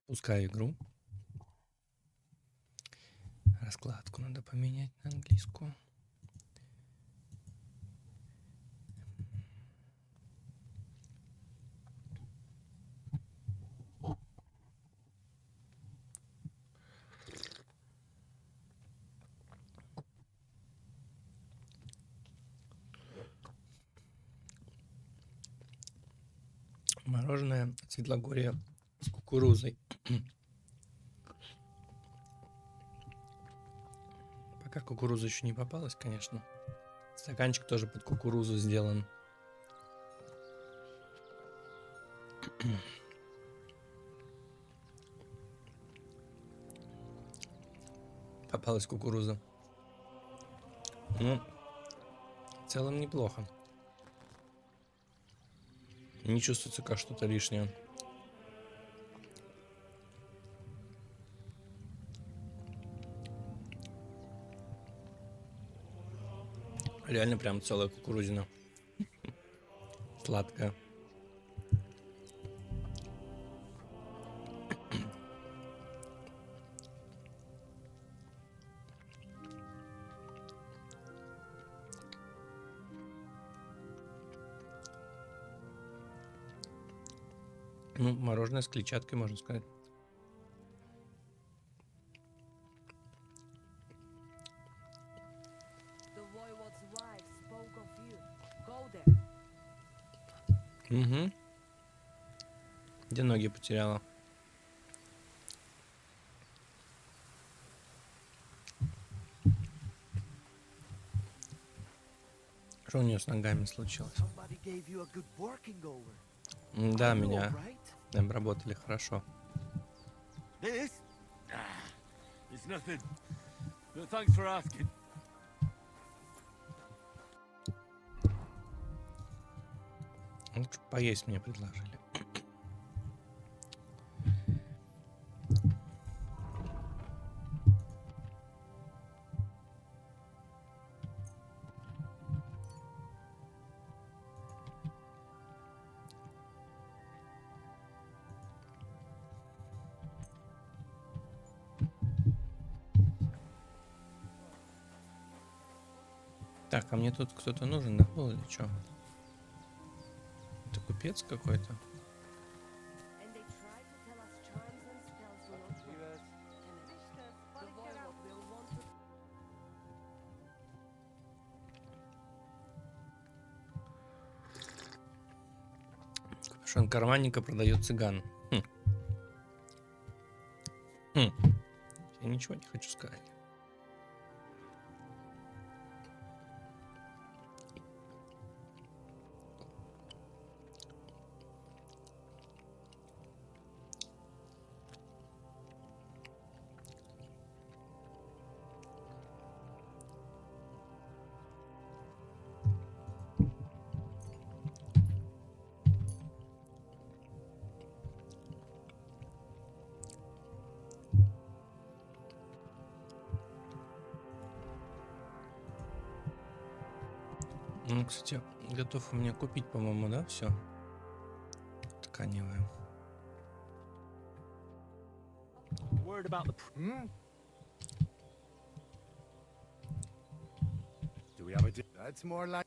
Пускай игру. Раскладку надо поменять на английскую. Мороженое Светлогорье с кукурузой. Пока кукуруза еще не попалась, конечно. Стаканчик тоже под кукурузу сделан. Попалась кукуруза. Ну, в целом неплохо. Не чувствуется как что-то лишнее. Реально прям целая кукурузина. Сладкая. Ну, мороженое с клетчаткой, можно сказать. Угу. Где ноги потеряла? Что у нее с ногами случилось? Да, меня обработали хорошо. Ну, поесть мне предложили. Так, а мне тут кто-то нужен, да, был или что? Это купец какой-то? Капюшон карманника продает цыган. Я ничего не хочу сказать. Ну, кстати, готов у меня купить, по-моему, да, все тканевое. Do we have a That's more like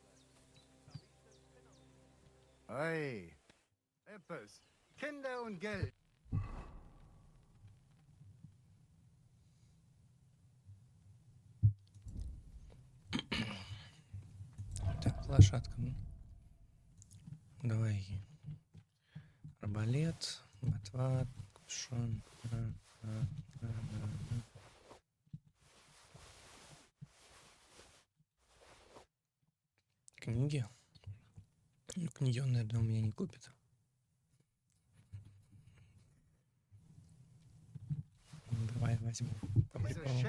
Hey. Etwas. Kinder und Geld. Так, лошадка. Давай. Арбалет, ботва, капюшон. Книги. Ну, книги он, наверное, у меня не купит. Давай возьму. По приколу.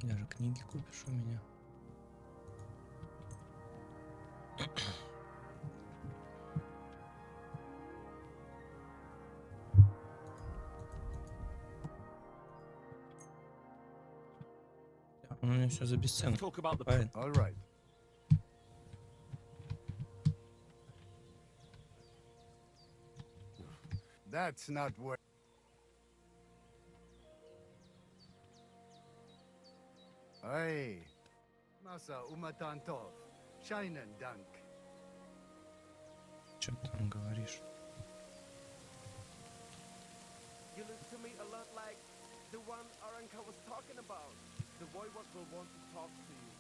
Даже книги купишь у меня. Он у меня все за бесценок Talk about the покупает. All right. That's not where. Hey, Masa Umatantov, Shinen Dank. Что ты там говоришь? You look to me a lot like the one Aranka was talking about. The boy what will want to talk to you.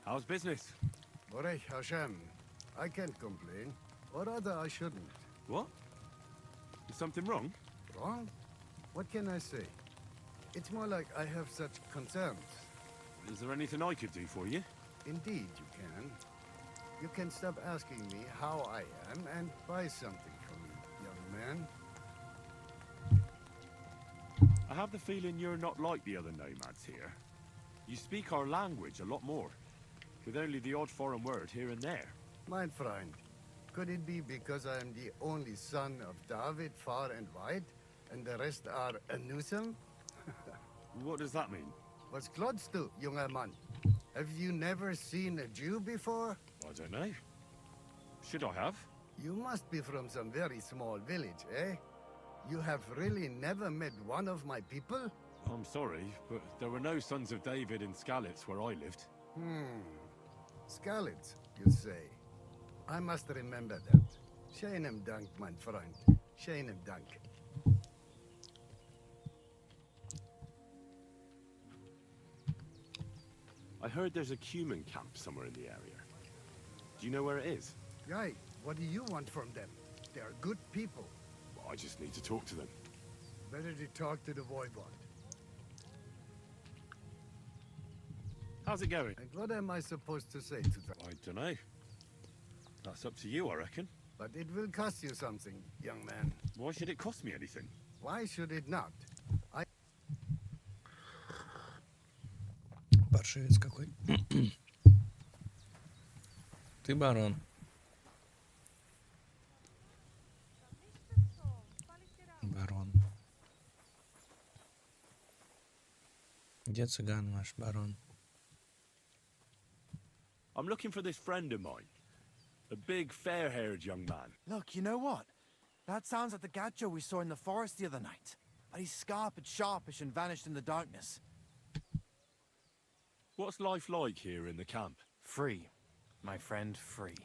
How's business? Borech Hashem, I can't complain. Or rather, I shouldn't. What? Is something wrong? Wrong? What can I say? It's more like I have such concerns. Is there anything I could do for you? Indeed, you can. You can stop asking me how I am and buy something from me, young man. I have the feeling you're not like the other nomads here. You speak our language a lot more, with only the odd foreign word here and there. My friend, could it be because I am the only son of David far and wide, and the rest are Anusam? What does that mean? Was klotst du, junger Mann? Have you never seen a Jew before? I don't know. Should I have? You must be from some very small village, eh? You have really never met one of my people? I'm sorry, but there were no sons of David in Skalitz where I lived. Skalitz, you say? I must remember that. Sheinem Dank, mein Freund. Sheinem Dank. I heard there's a cumin camp somewhere in the area. Do you know where it is? Guy, what do you want from them? They are good people. Well, I just need to talk to them. Better to talk to the voivod. How's it going? And what am I supposed to say to them? I don't know. That's up to you, I reckon. But it will cost you something, young man. Why should it cost me anything? Why should it not? Паршивец какой. Ты барон. Барон. Где цыган ваш, барон? I'm looking for this friend of mine. A big, fair-haired young man. Look, you know what? That sounds like the gacho we saw in the forest the other night. But he's scarp and sharpish and vanished in the darkness. What's life like here in the camp? Free, my friend, free.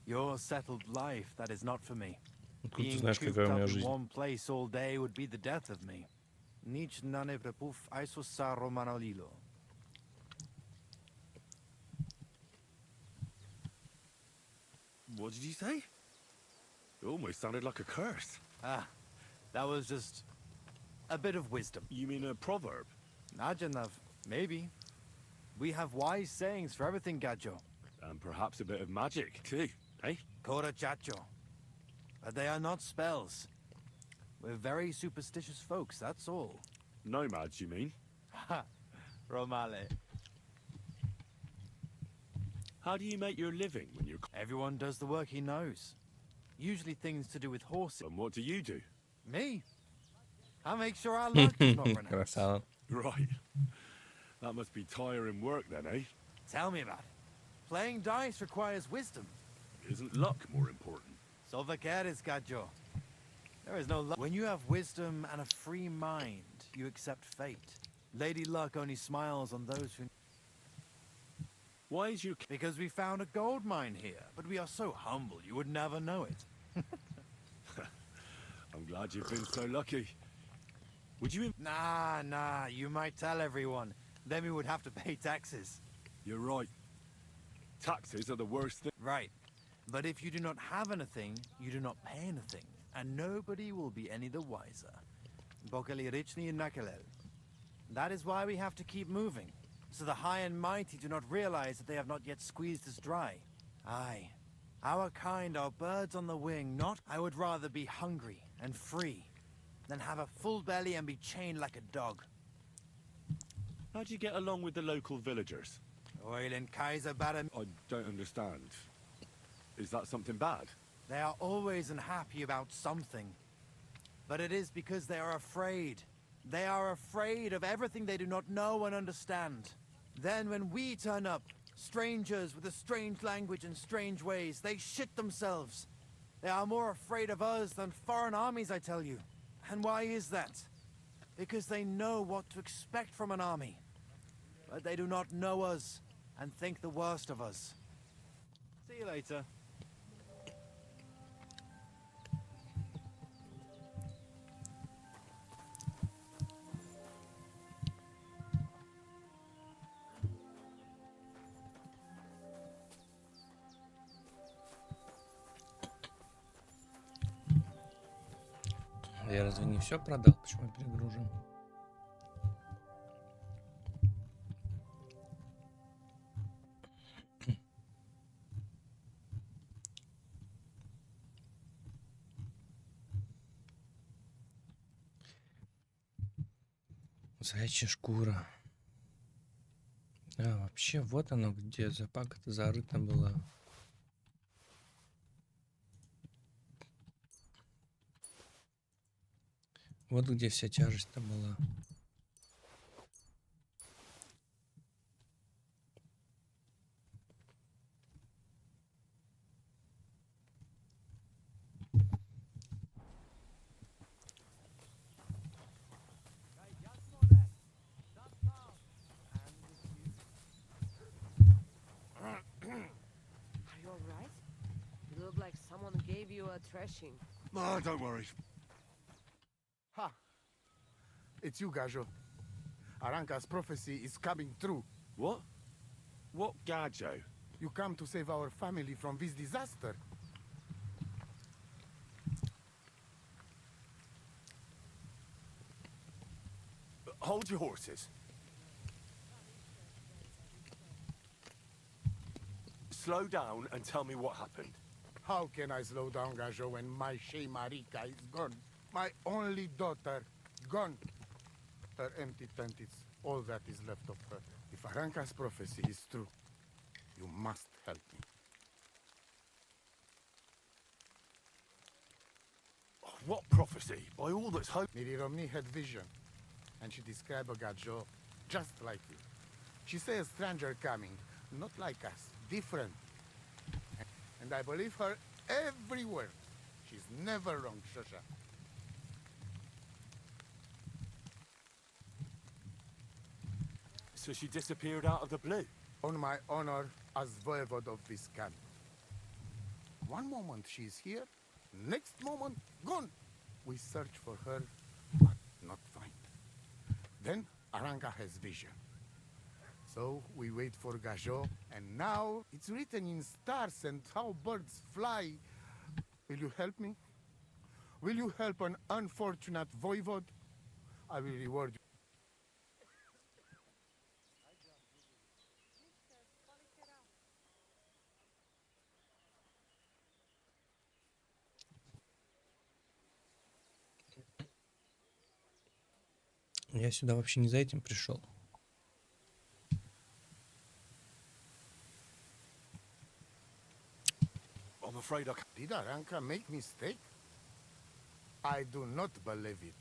Your settled life, that is not for me. Откуда ты Being знаешь, cooped какая у up меня in жизнь? one place all day would be the death of me. Nic nane prepuf aiso sa romanolilo. What did you say? It almost sounded like a curse. Ah, that was just a bit of wisdom. You mean a proverb? Najanav, maybe. We have wise sayings for everything, Gajo. And perhaps a bit of magic, too, eh? Kora chacho. But they are not spells. We're very superstitious folks, that's all. Nomads, you mean? Ha! Romale. How do you make your living when you're... Everyone does the work he knows. Usually things to do with horses. And what do you do? Me? I make sure our luck is not run out. Красава. Right. That must be tiring work then, eh? Tell me about it. Playing dice requires wisdom. Isn't luck more important? So vaqueres, Gajo. There is no luck. When you have wisdom and a free mind, you accept fate. Lady Luck only smiles on those who... Why is your... Because we found a gold mine here, but we are so humble you would never know it. I'm glad you've been so lucky. Would you... Nah, you might tell everyone. Then we would have to pay taxes. You're right. Taxes are the worst thing. Right. But if you do not have anything, you do not pay anything. And nobody will be any the wiser. Bokali Richni Nakalel. That is why we have to keep moving, so the high and mighty do not realize that they have not yet squeezed us dry. Aye, our kind are birds on the wing, not... I would rather be hungry and free than have a full belly and be chained like a dog. How do you get along with the local villagers? Oil and Kaiser batter... I don't understand. Is that something bad? They are always unhappy about something. But it is because they are afraid. They are afraid of everything they do not know and understand. Then when we turn up, strangers with a strange language and strange ways, they shit themselves. They are more afraid of us than foreign armies, I tell you. And why is that? Because they know what to expect from an army. But they do not know us and think the worst of us. See you later. Я разве не все продал? Почему я перегружен? Заячья шкура. А, вообще, вот оно, где запака-то зарыта была. Вот где вся тяжесть-то была. Are you alright? You look like someone gave you a thrashing. Oh, don't worry. Ha! It's you, Gajo. Aranka's prophecy is coming true. What? What Gajo? You come to save our family from this disaster. Hold your horses. Slow down and tell me what happened. How can I slow down, Gajo, when my Shea Marika is gone? My only daughter, gone. Her empty tent is all that is left of her. If Aranka's prophecy is true, you must help me. What prophecy? By all that's hope. Miri Romney had vision, and she described a Gajo just like you. She said a stranger coming, not like us, different. And I believe her every word. She's never wrong, Shosha. So she disappeared out of the blue. On my honor as voivode of this camp. One moment she's here, next moment gone. We search for her, but not find. Then Aranka has vision. So we wait for Gajo, and now it's written in stars and how birds fly. Will you help me? Will you help an unfortunate voivode? I will reward you. Я сюда вообще не за этим пришел. I'm afraid I can't. Did Aranka make mistake? I do not believe it.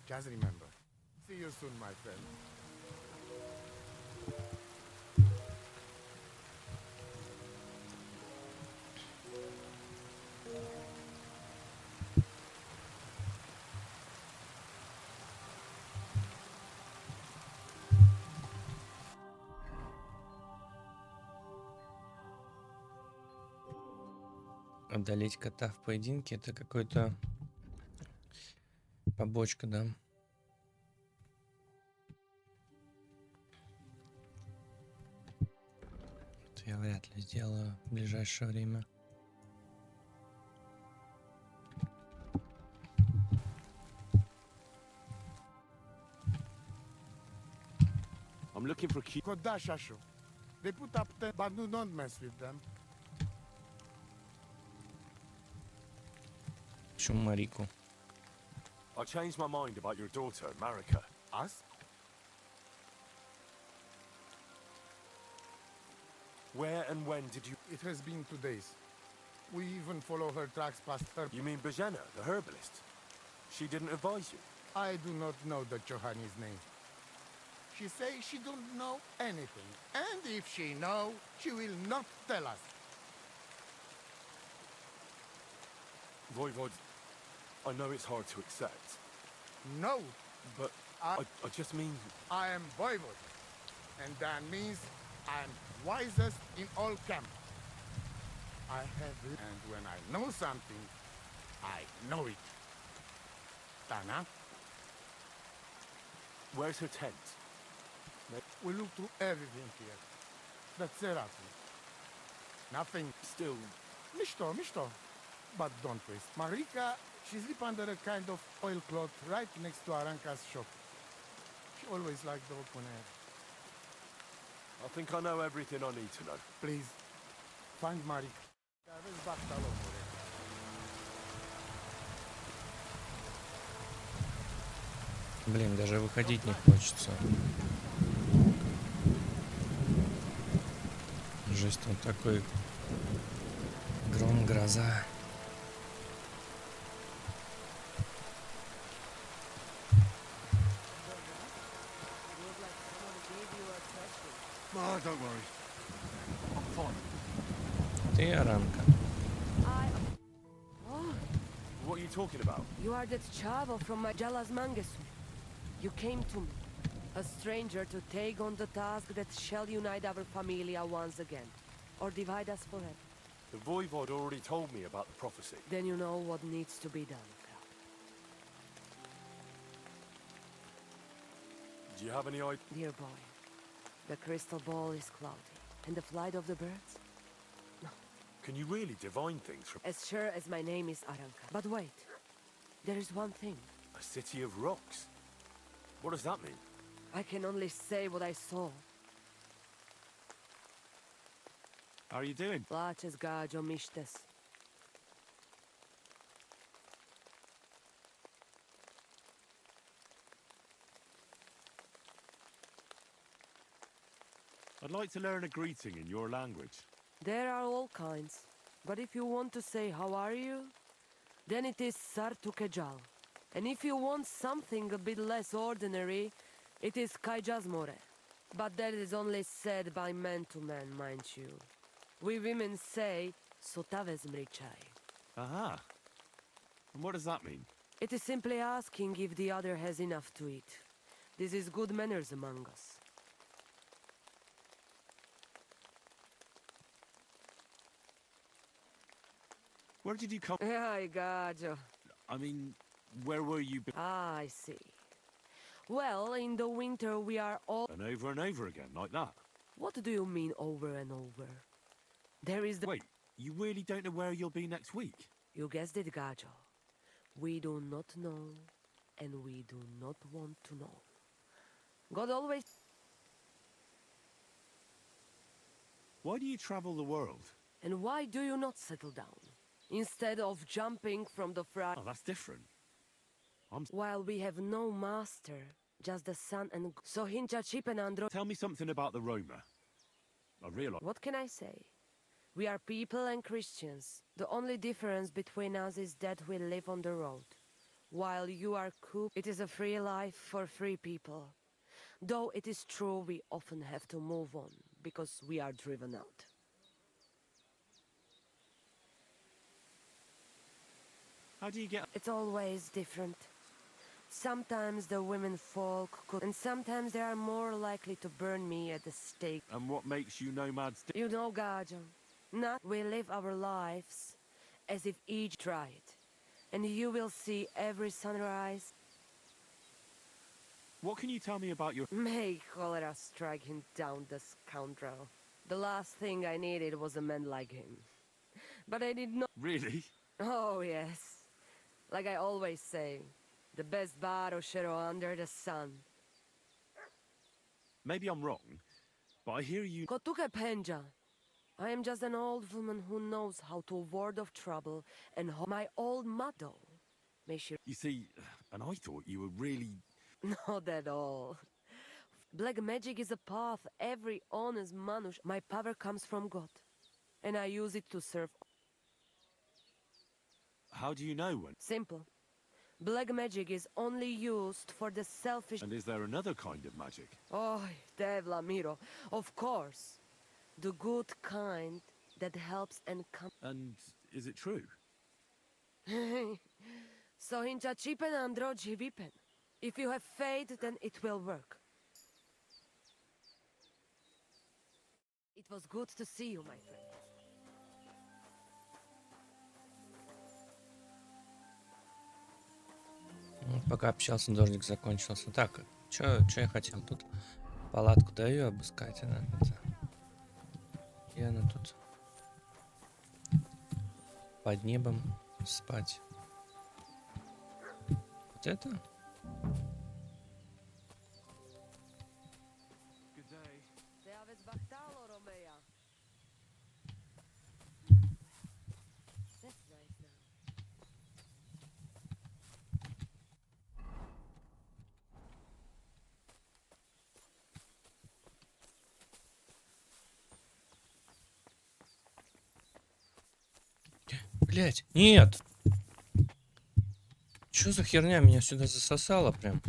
Just remember. See you soon, my friend. Одолеть кота в поединке — это какой-то побочка, да? Это я вряд ли сделаю в ближайшее время. I'm looking for key. Kodashasho. They put up the but do not mess with them. Почему Марику? I changed my mind about your daughter, Marika. Us? Where and when did you... It has been 2 days. We even follow her tracks past her. You mean Bajena, the herbalist? She didn't advise you? I do not know the Johanni's name. She says she don't know anything. And if she know, she will not tell us. Voivod, I know it's hard to accept, No, but I- I just mean... I am voivod. And that means I am wisest in all camp. I have it. And when I know something, I know it. Tana, Where's her tent? we look through everything here. That's it, Apple. Nothing. Still, Mishto. But don't waste. Marika, she sleep under a kind of oilcloth right next to Aranka's shop. She always liked the open air. I think I know everything I need to know. Please, find Marika. Aveți bactalomule. Блин, даже выходить не хочется. Жесть, там такой гром, гроза. It was like someone gave you a question. Oh, don't worry. I'm fine. Ты, Аранка. Oh, What are you talking about? you are that chavo from Majalas Mangesu. You came to me, a stranger, to take on the task that shall unite our familia once again, or divide us forever. The Voivod already told me about the prophecy. Then you know what needs to be done, Cal. Do you have any idea? Dear boy, the crystal ball is cloudy, and the flight of the birds? Can you really divine things from As sure as my name is Aranka. But wait, there is one thing. a city of rocks? What does that mean? I can only say what I saw. How are you doing? Plačes gađo mištes. I'd like to learn a greeting in your language. There are all kinds. But if you want to say how are you, then it is Sartukejal. And if you want something a bit less ordinary, it is Kaijazmore. But that is only said by man to man, mind you. We women say Sotavez mrichai. Aha. And what does that mean? It is simply asking if the other has enough to eat. This is good manners among us. Where did you come? Ay, gajo. I mean, where were you? Ah, I see. Well, in the winter we are all... And over again, like that. What do you mean over and over? There is the... Wait, you really don't know where you'll be next week? You guessed it, gajo. We do not know, and we do not want to know. God always... Why do you travel the world? And why do you not settle down? Instead of jumping from the front... Oh, that's different. While we have no master, just the sun and... So hincha chip and andro... Tell me something about the Roma. I realize... What can I say? We are people and Christians. The only difference between us is that we live on the road. While you are cooped, it is a free life for free people. Though it is true we often have to move on, because we are driven out. How do you get... It's always different. Sometimes the women folk cook, and sometimes they are more likely to burn me at the stake. And what makes you nomads... You know, Gajo, not we live our lives as if each tried. And you will see every sunrise. What can you tell me about your... May cholera strike him down, the scoundrel. The last thing I needed was a man like him. But I did not... Really? Oh, yes. Like I always say, the best Baroshero under the sun. Maybe I'm wrong, but I hear you... Kotuke Penja. I am just an old woman who knows how to ward off trouble and my old motto. May she You see, and I thought you were really... not at all. Black magic is a path every honest manush. My power comes from God, and I use it to serve. How do you know when? Simple. Black magic is only used for the selfish. And is there another kind of magic? Oh, Devla Miro, of course. The good kind that helps and comes. And is it true? So hincha chipen andro jivipen. If you have faith, then it will work. It was good to see you, my friend. Пока общался, дождик закончился. Так, чё я хотел тут? Палатку даю обыскать. И она тут под небом спать. Вот это? That's nice now. Блять, нет! Чё за херня? Меня сюда засосало прям.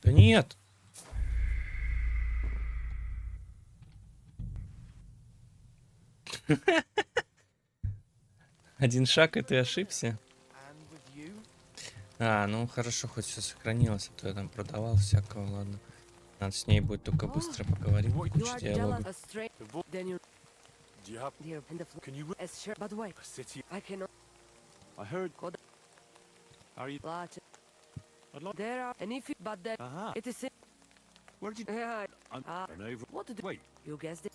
Да нет! Один шаг, и ты ошибся. And with you? А, ну хорошо, хоть все сохранилось, а то я там продавал всякого, ладно. Надо с ней будет только быстро поговорить, You куча are диалогов. jealous, a strange. Then you Do you have... dear in the Can you... as sure. But wait, A city... I cannot I heard... go Are you... watch. I'd like... There are, and if you, but then Aha. it is. Where did you... Yeah, I'm... Ah. an over... what to do? Wait, You guessed it.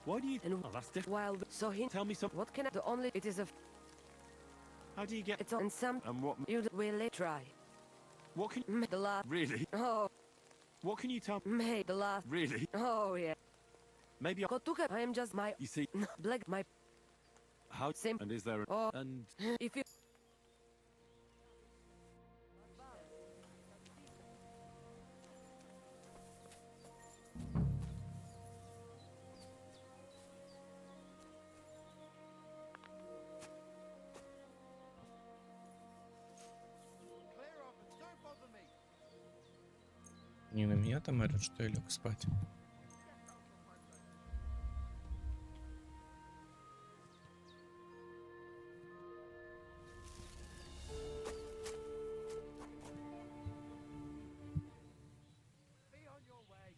why do you... And Oh, that's different. while so he. Tell me something. What can I? The only it is a. How do you get... It's on some. And what... You will try. What can... Make the last. Really? Oh, What can you tell... make the last. Really? Oh yeah. Maybe I... Kotuka, I am just my You see... black my. How... Sim- And is there... Oh, And... if you. Clear off and don't bother me. Не на меня там орёт, что я лег спать. Be on your way.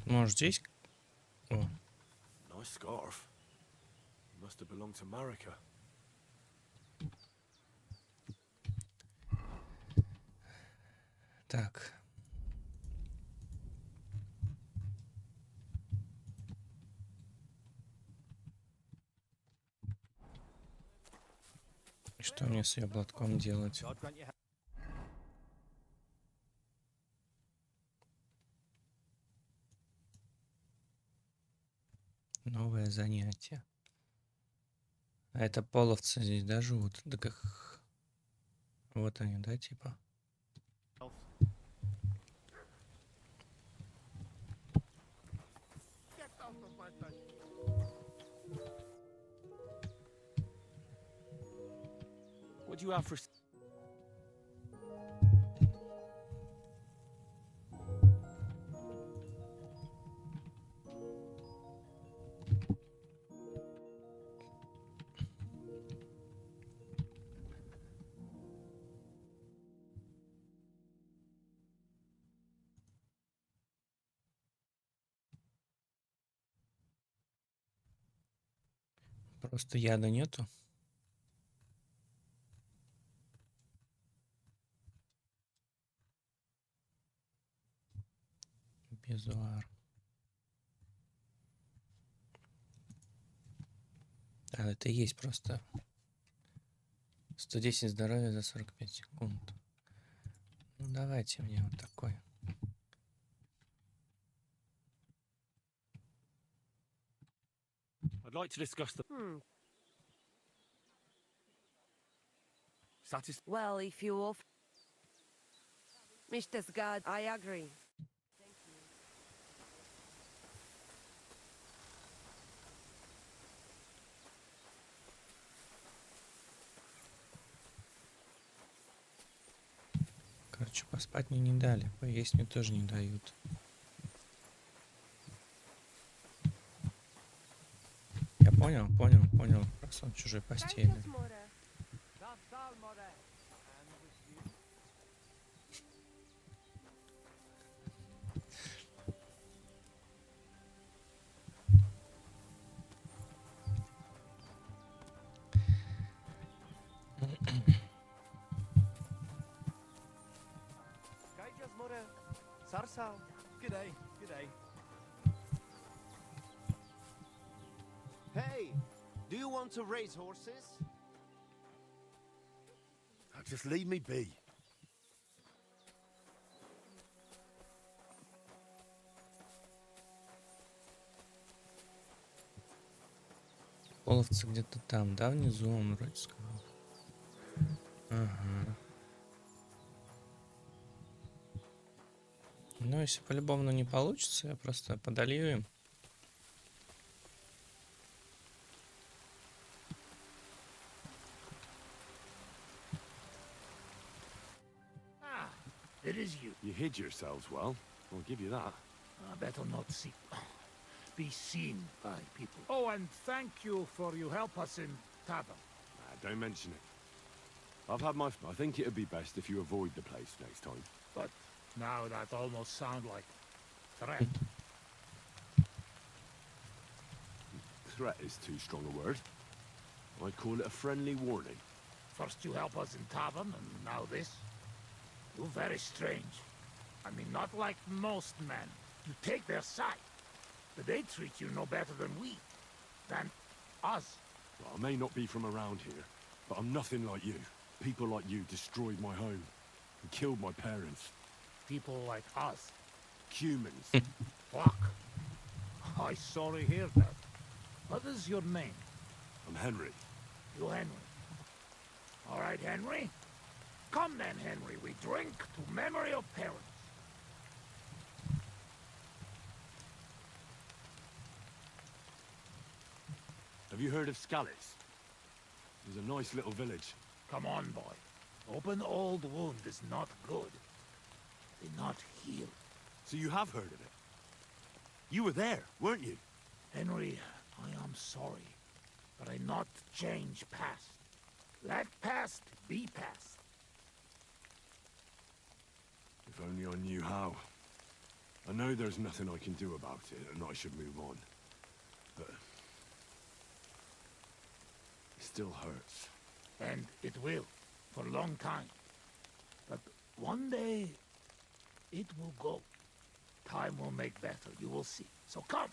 Может, здесь? О, Nice scarf. Must have belonged to Marika. так. И что мне с ее блотком делать? God grant you Новое занятие. А это половцы здесь, да, живут? Да как... Вот они, да, типа? health. Get out of my sight. What do you have for... Просто яда нету. Безуар. А, это и есть просто 110 здоровья за 45 секунд. Ну, давайте мне вот такой. I'd like to discuss the Well, if you offer... Mr. God, I agree. Короче, поспать мне не дали, поесть мне тоже не дают. Я понял. Просто он в чужой постели. Sarsa. G'day. Hey, do you want to raise horses? Now just leave me be. Половцы где-то там, да, внизу он вроде сказал. Ага. Ну, если по-любому не получится, я просто подолью им. It is you. You hid yourselves well. I'll give you that. Better not be seen by people. Oh, and thank you for you help us in tavern. Don't mention it. I've had my... I think it'd be best if you avoid the place next time. But now that almost sound like threat. Threat is too strong a word. I'd call it a friendly warning. First you help us in tavern, and now this. You're very strange. I mean, not like most men. You take their side. But they treat you no better than we. Than us. Well, I may not be from around here, but I'm nothing like you. People like you destroyed my home and killed my parents. People like us. Humans. Fuck. I sorry hear that. What is your name? I'm Henry. You Henry. All right, Henry. Come then, Henry. We drink to memory of parents. Have you heard of Scallis? There's a nice little village. Come on, boy. Open old wound is not good. They not heal. So you have heard of it? You were there, weren't you? Henry, I am sorry, but I not change past. Let past be past. If only I knew how. I know there's nothing I can do about it, and I should move on. But... it still hurts. And it will, for a long time. But one day, it will go. Time will make better, you will see. So come.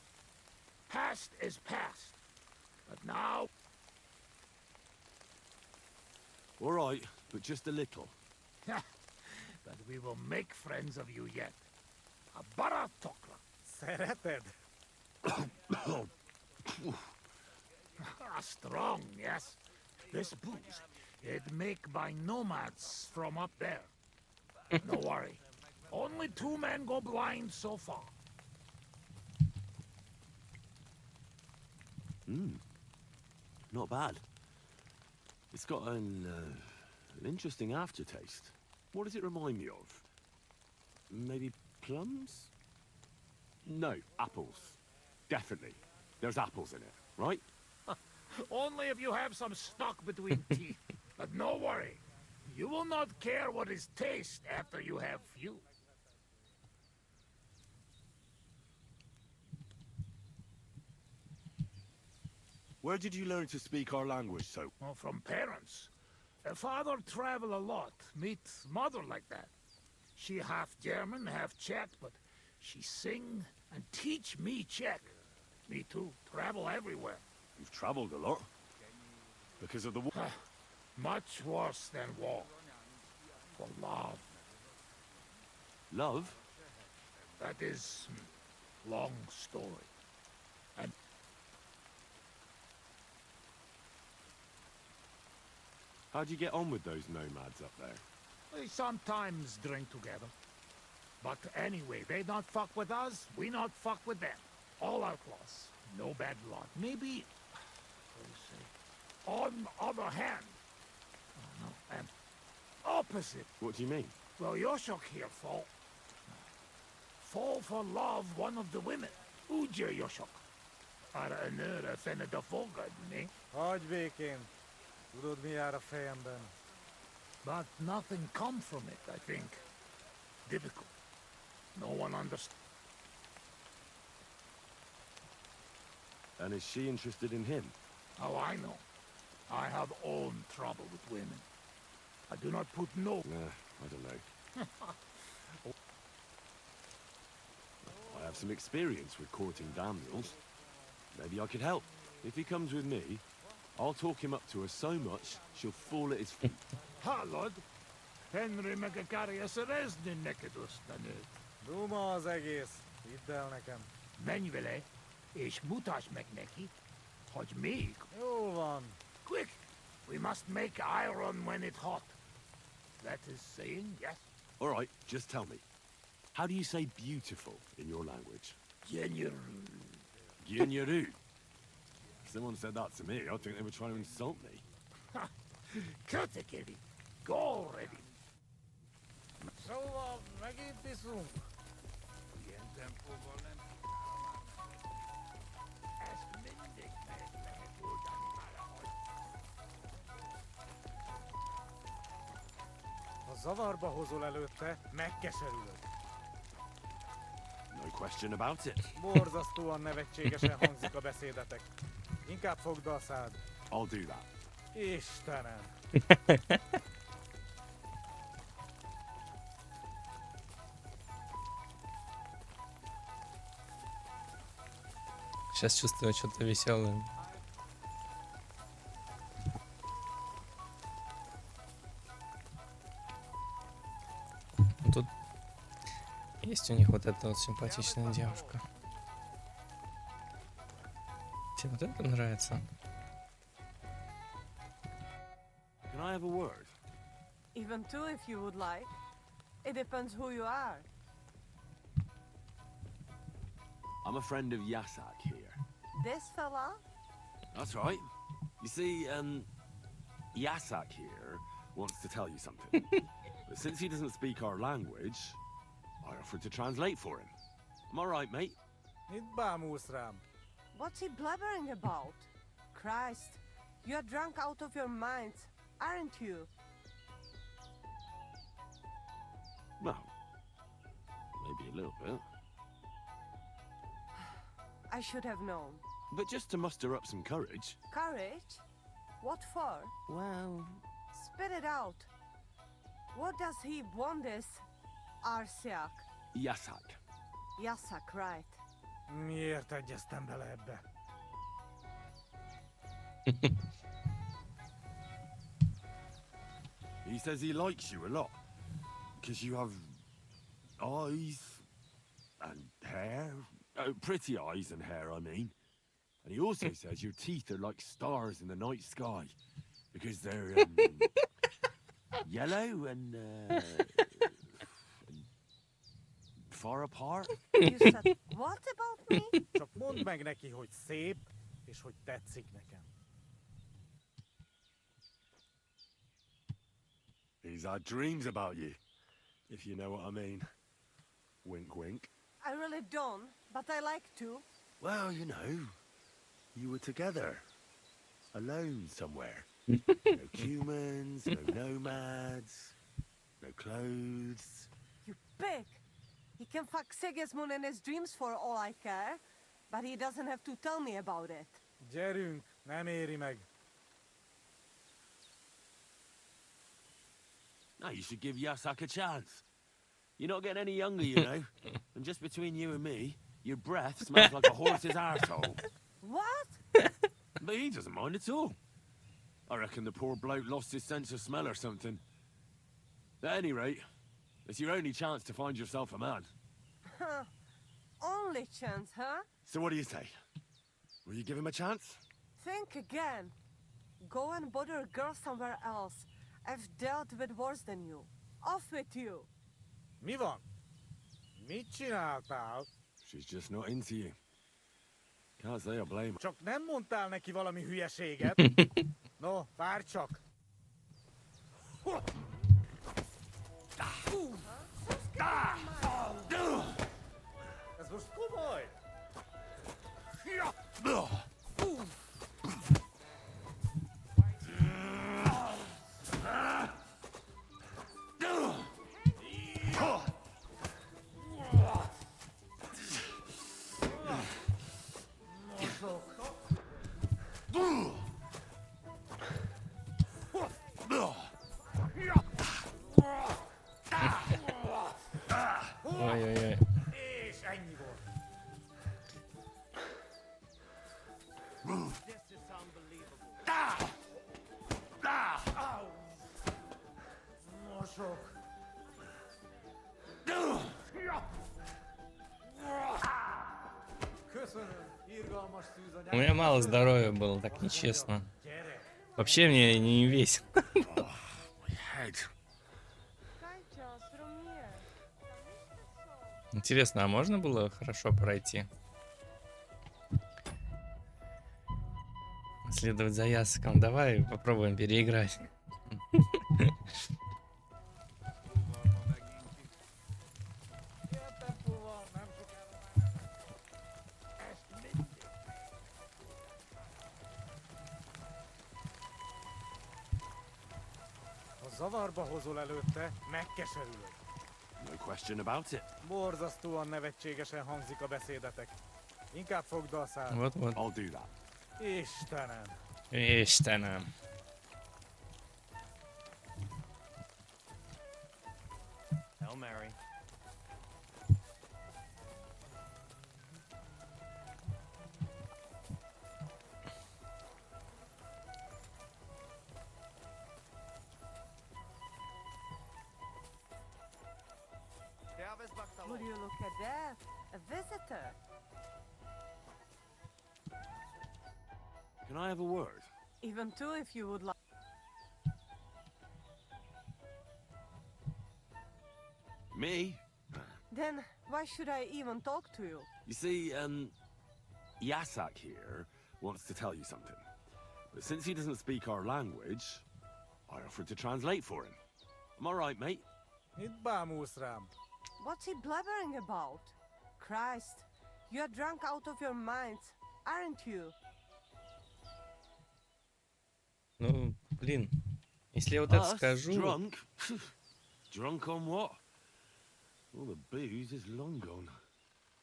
Past is past. But now... All right, but just a little. but we will make friends of you yet. A baratokra. Sereted. Strong, yes. This booze, it make by nomads from up there. No worry. Only 2 men go blind so far. Not bad. It's got an interesting aftertaste. What does it remind me of? Maybe plums? No, apples. Definitely. There's apples in it, right? Only if you have some stuck between teeth. But no worry. You will not care what is taste after you have few. Where did you learn to speak our language so? Well, from parents. Father travel a lot. Meet mother like that. She half German, half Czech, but she sing and teach me Czech. Me too. Travel everywhere. You've traveled a lot. Because of the war. Much worse than war. For love. Love? That is long story. And How'd you get on with those nomads up there? we sometimes drink together. But anyway, they not fuck with us, we not fuck with them. All outlaws. No bad blood. Maybe, how do you say? On other hand. Oh no, and opposite. What do you mean? Well, Yoshok here fall for love one of the women. Ugye Yoshok. Arra nőre fene da fogadni. Hagyj békén. Tudod, mi jár a fejemben? But nothing come from it, I think. Difficult. No one understands. And is she interested in him? How I know? I have own trouble with women. I do not put no... I don't know. I have some experience with courting damsels. Maybe I could help. If he comes with me, I'll talk him up to her so much, she'll fall at his feet. Hallod? Henry megakárja szerezni neked azt a nőt. Duma az egész. Hidd el nekem. Menj vele, és mutasd meg neki, hogy még. Jól van. Quick! We must make iron when it's hot. That is saying, yes? All right, just tell me. How do you say beautiful in your language? Gyenyeru. Gyenyeru. Someone said that to me. I think they were trying to insult me. Cut it, Kitty. Go already. Szóval megint iszunk. Ilyen tempóval nem ezt mindig meg lehet oldani valahogy. Ha zavarba hozol előtte, megkeserülök. No question about it. Borzasztóan nevetségesen hangzik a beszédetek. Inkább fogd a szád. I'll do that. Istenem! Сейчас чувствую что-то веселое. Тут есть у них вот эта вот симпатичная девушка. Тебе вот это нравится? Can I have a word? Even two if you would like. It depends who you are. I'm a friend of Yasak here. This fella? That's right. You see, Yasak here wants to tell you something. But since he doesn't speak our language, I offered to translate for him. Am I right, mate? Mit bámulsz rám? What's he blabbering about? Christ, you're drunk out of your minds, aren't you? Well, maybe a little bit. I should have known. But just to muster up some courage. Courage? What for? Well... Spit it out. What does he want this Arsiak? Yasak. Yasak, right. Miért egyeztem bele ebbe? He says he likes you a lot. Because you have eyes and hair. Oh, pretty eyes and hair, I mean. And he also says your teeth are like stars in the night sky. Because they're yellow and far apart. You said what about me? Csak mondd meg neki, hogy szép, és hogy tetszik nekem. He's had dreams about you, if you know what I mean. Wink, wink. I really don't, but I like to. Well, you know, you were together, alone somewhere. No humans, no nomads, no clothes. You pig! He can fuck Sigismund in his dreams for all I care, but he doesn't have to tell me about it. Gyerünk, nem éri meg. No, you should give Yasak a chance. You're not getting any younger, you know. And just between you and me, your breath smells like a horse's arsehole. What? But he doesn't mind at all. I reckon the poor bloke lost his sense of smell or something. At any rate, it's your only chance to find yourself a man. Only chance, huh? So what do you say? Will you give him a chance? Think again. Go and bother a girl somewhere else. I've dealt with worse than you. Off with you. Mi van? Mit csináltál? She's just not into you. Can't say I blame her. Csak nem mondtál neki valami hülyeséget? No, várj csak! Ez most komoly! Ой-ой-ой. És ennyi volt. This is unbelievable. Mosok. Köszönöm, irgalmas У szűzanyám. меня мало здоровья было, так нечестно. Gyere! Вообще мне не весело. Head. Интересно, а можно было хорошо пройти? Следовать за Ясиком. Давай попробуем переиграть. Ilyen tempóval nem sokára már. Ezt mindig. Ha zavarba hozol előtte, megkeserülök. No question about it. Borzasztóan nevetségesen hangzik a beszédetek. Inkább fogd a szád. Вот-вот. I'll do that. Istenem! Иштанам. Hail Mary. Would you look at that? A visitor. Can I have a word? Even two if you would like. Me? Then why should I even talk to you? You see, Yasak here wants to tell you something. But since he doesn't speak our language, I offered to translate for him. Am I right, mate? Mit bámulsz rám? What's he blabbering about? Christ, you're drunk out of your minds, aren't you? Ну, блин. Если я вот это скажу... Drunk? Drunk on what? All the booze is long gone.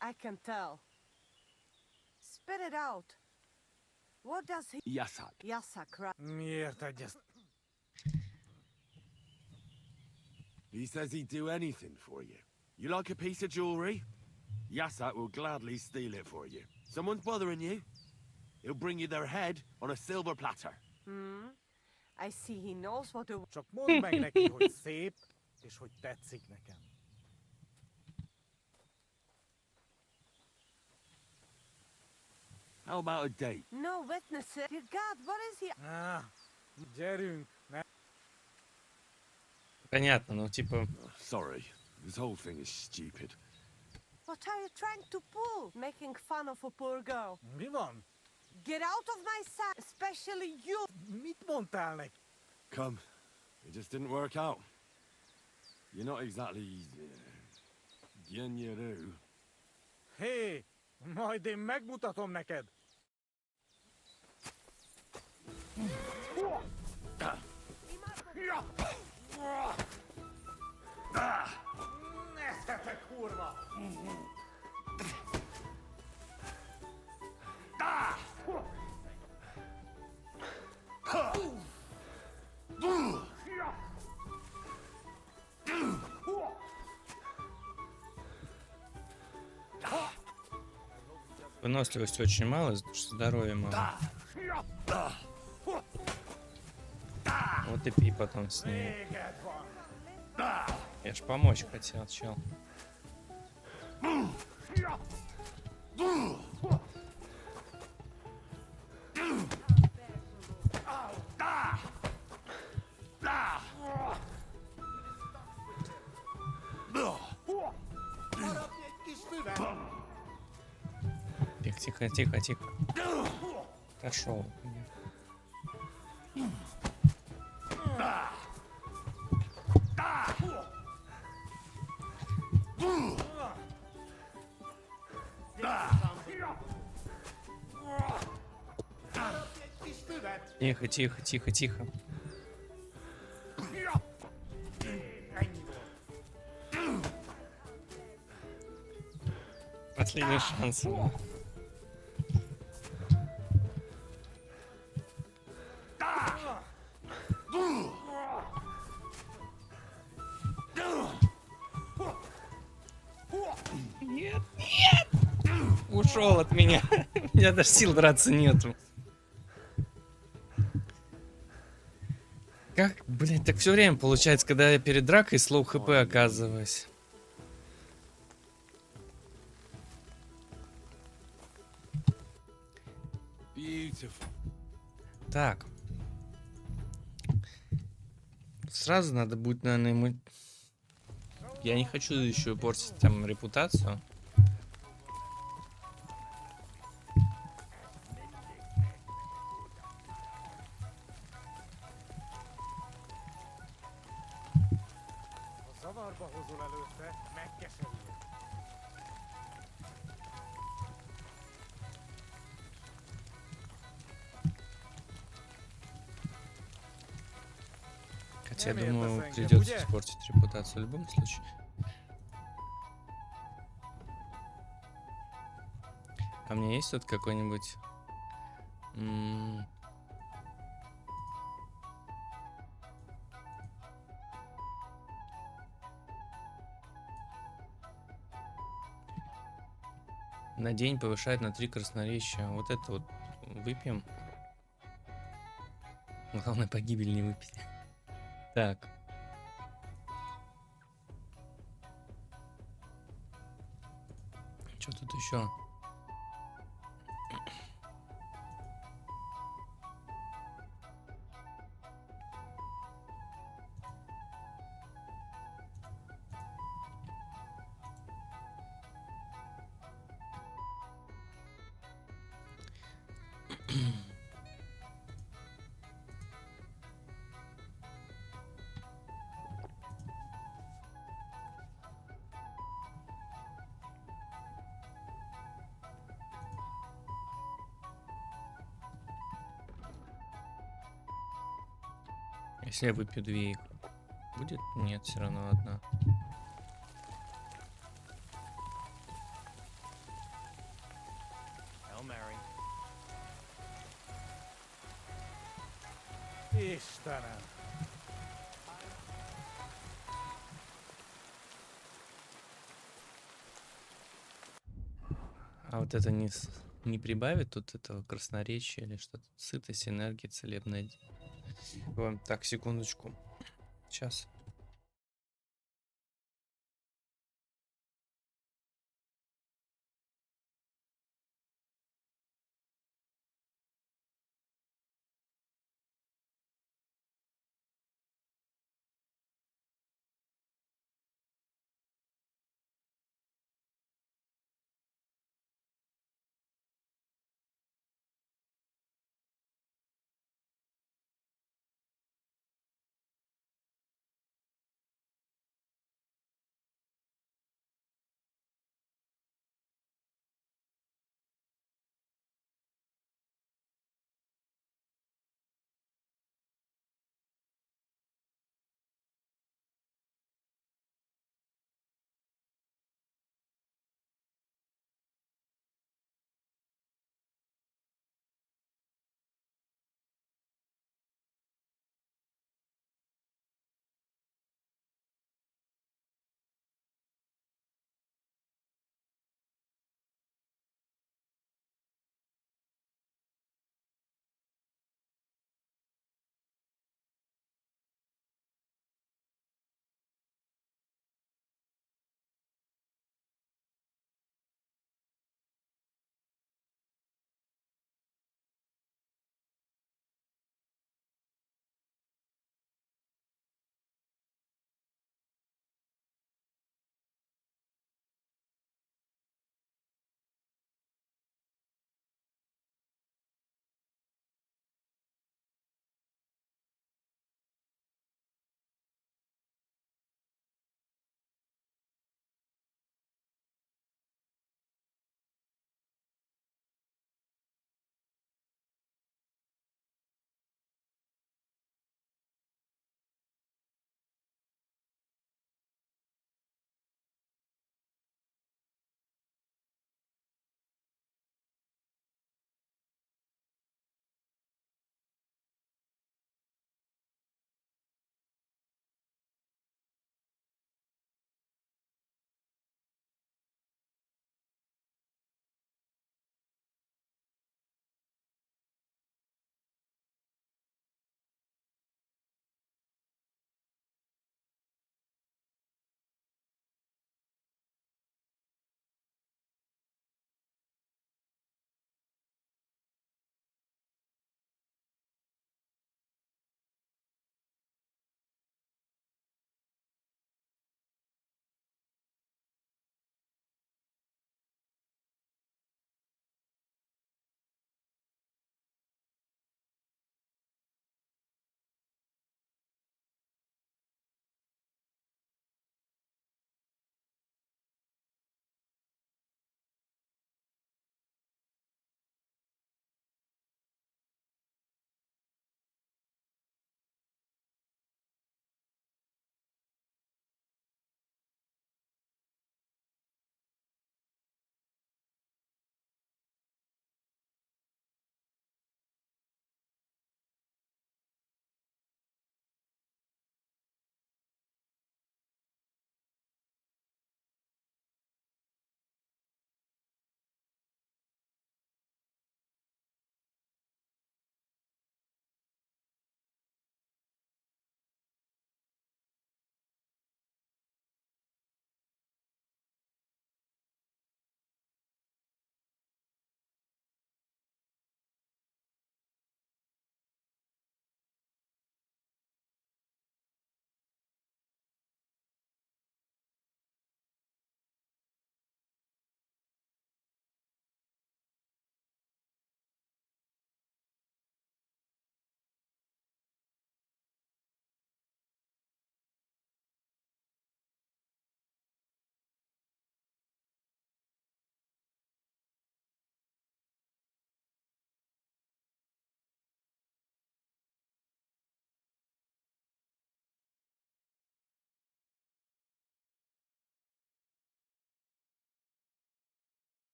I can tell. Spit it out. What does he... Yasak. Yasak, right? Miért egyez... He says he'd do anything for you. You like a piece of jewelry? Yasak will gladly steal it for you. Someone's bothering you? He'll bring you their head on a silver platter. I see he knows what to... Csak mondd meg neki, hogy szép, és hogy tetszik nekem. How about a date? No witnesses. Dear God, what is he... Gyerünk! Ne. Понятно, ну типа... Sorry, this whole thing is stupid. What are you trying to pull? Making fun of a poor girl. Mi van? Get out of my sight, especially you. Mit mondtál neki? Come, it just didn't work out. You're not exactly... Gyenyeru. Hé, majd én megmutatom neked. Neszetek, kurva! Выносливости очень мало, потому что здоровья мало. Вот и пей потом с ними. Я ж помочь хотел, чел. Тихо, тихо, тихо, тихо. Отошел от меня. Тихо, тихо, тихо, тихо. Последний шанс. Нет, нет! Ушел от меня. У меня даже сил драться нету. Как, блин, так все время получается, когда я перед дракой с лоу хп оказываюсь. Так. Сразу надо будет, наверное, ему... Я не хочу еще портить там репутацию. Zavarba hozol előtte, megkeserül. Хотя, я Не думаю, мерзость, придется будет? испортить репутацию в любом случае. А у меня есть тут какой-нибудь... На день повышает на 3 красноречия. Вот это вот выпьем. Главное, погибель не выпить. Так. Что тут еще? Если я выпью 2 их, будет? Нет, все равно одна. Istenem! А вот это не прибавит тут этого красноречия или что-то? Сытость, энергия, целебная. Так, секундочку. Сейчас.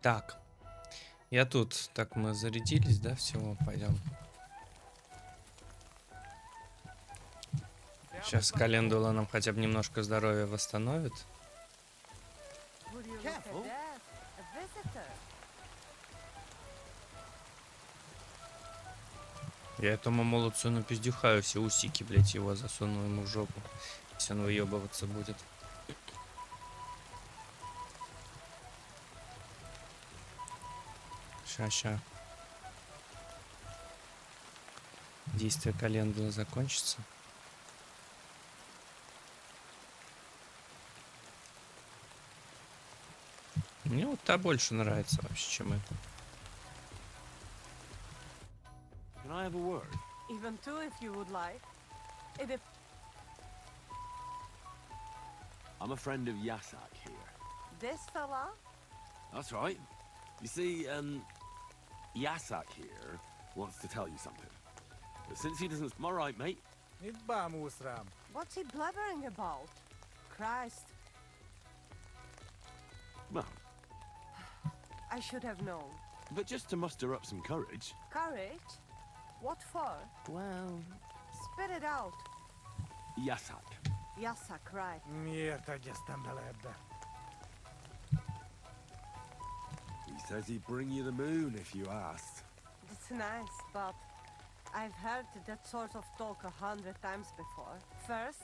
Так. Я тут. Так, мы зарядились, да, всего? Пойдем. Сейчас календула нам хотя бы немножко здоровья восстановит. Would you look Careful. at that? A visitor. Я этому молодцу напиздюхаю все усики, блять, его засуну ему в жопу. Если он выебываться будет. Ща. Действие календулы закончится. Мне вот та больше нравится вообще, чем это. Can I have a word? Even two if you would like. It I'm a friend of Yasak here. this fella? That's right. You see, Yasak here wants to tell you something. But since he doesn't... I'm all right, mate. Mit bámulsz rám? What's he blabbering about? Christ, Well, I should have known. but just to muster up some courage. Courage? What for? Well... Spit it out. Yasak. Yasak, right. Miért egyeztem bele ebbe? He says he'd bring you the moon if you asked. It's nice, but I've heard that sort of talk 100 times before. First,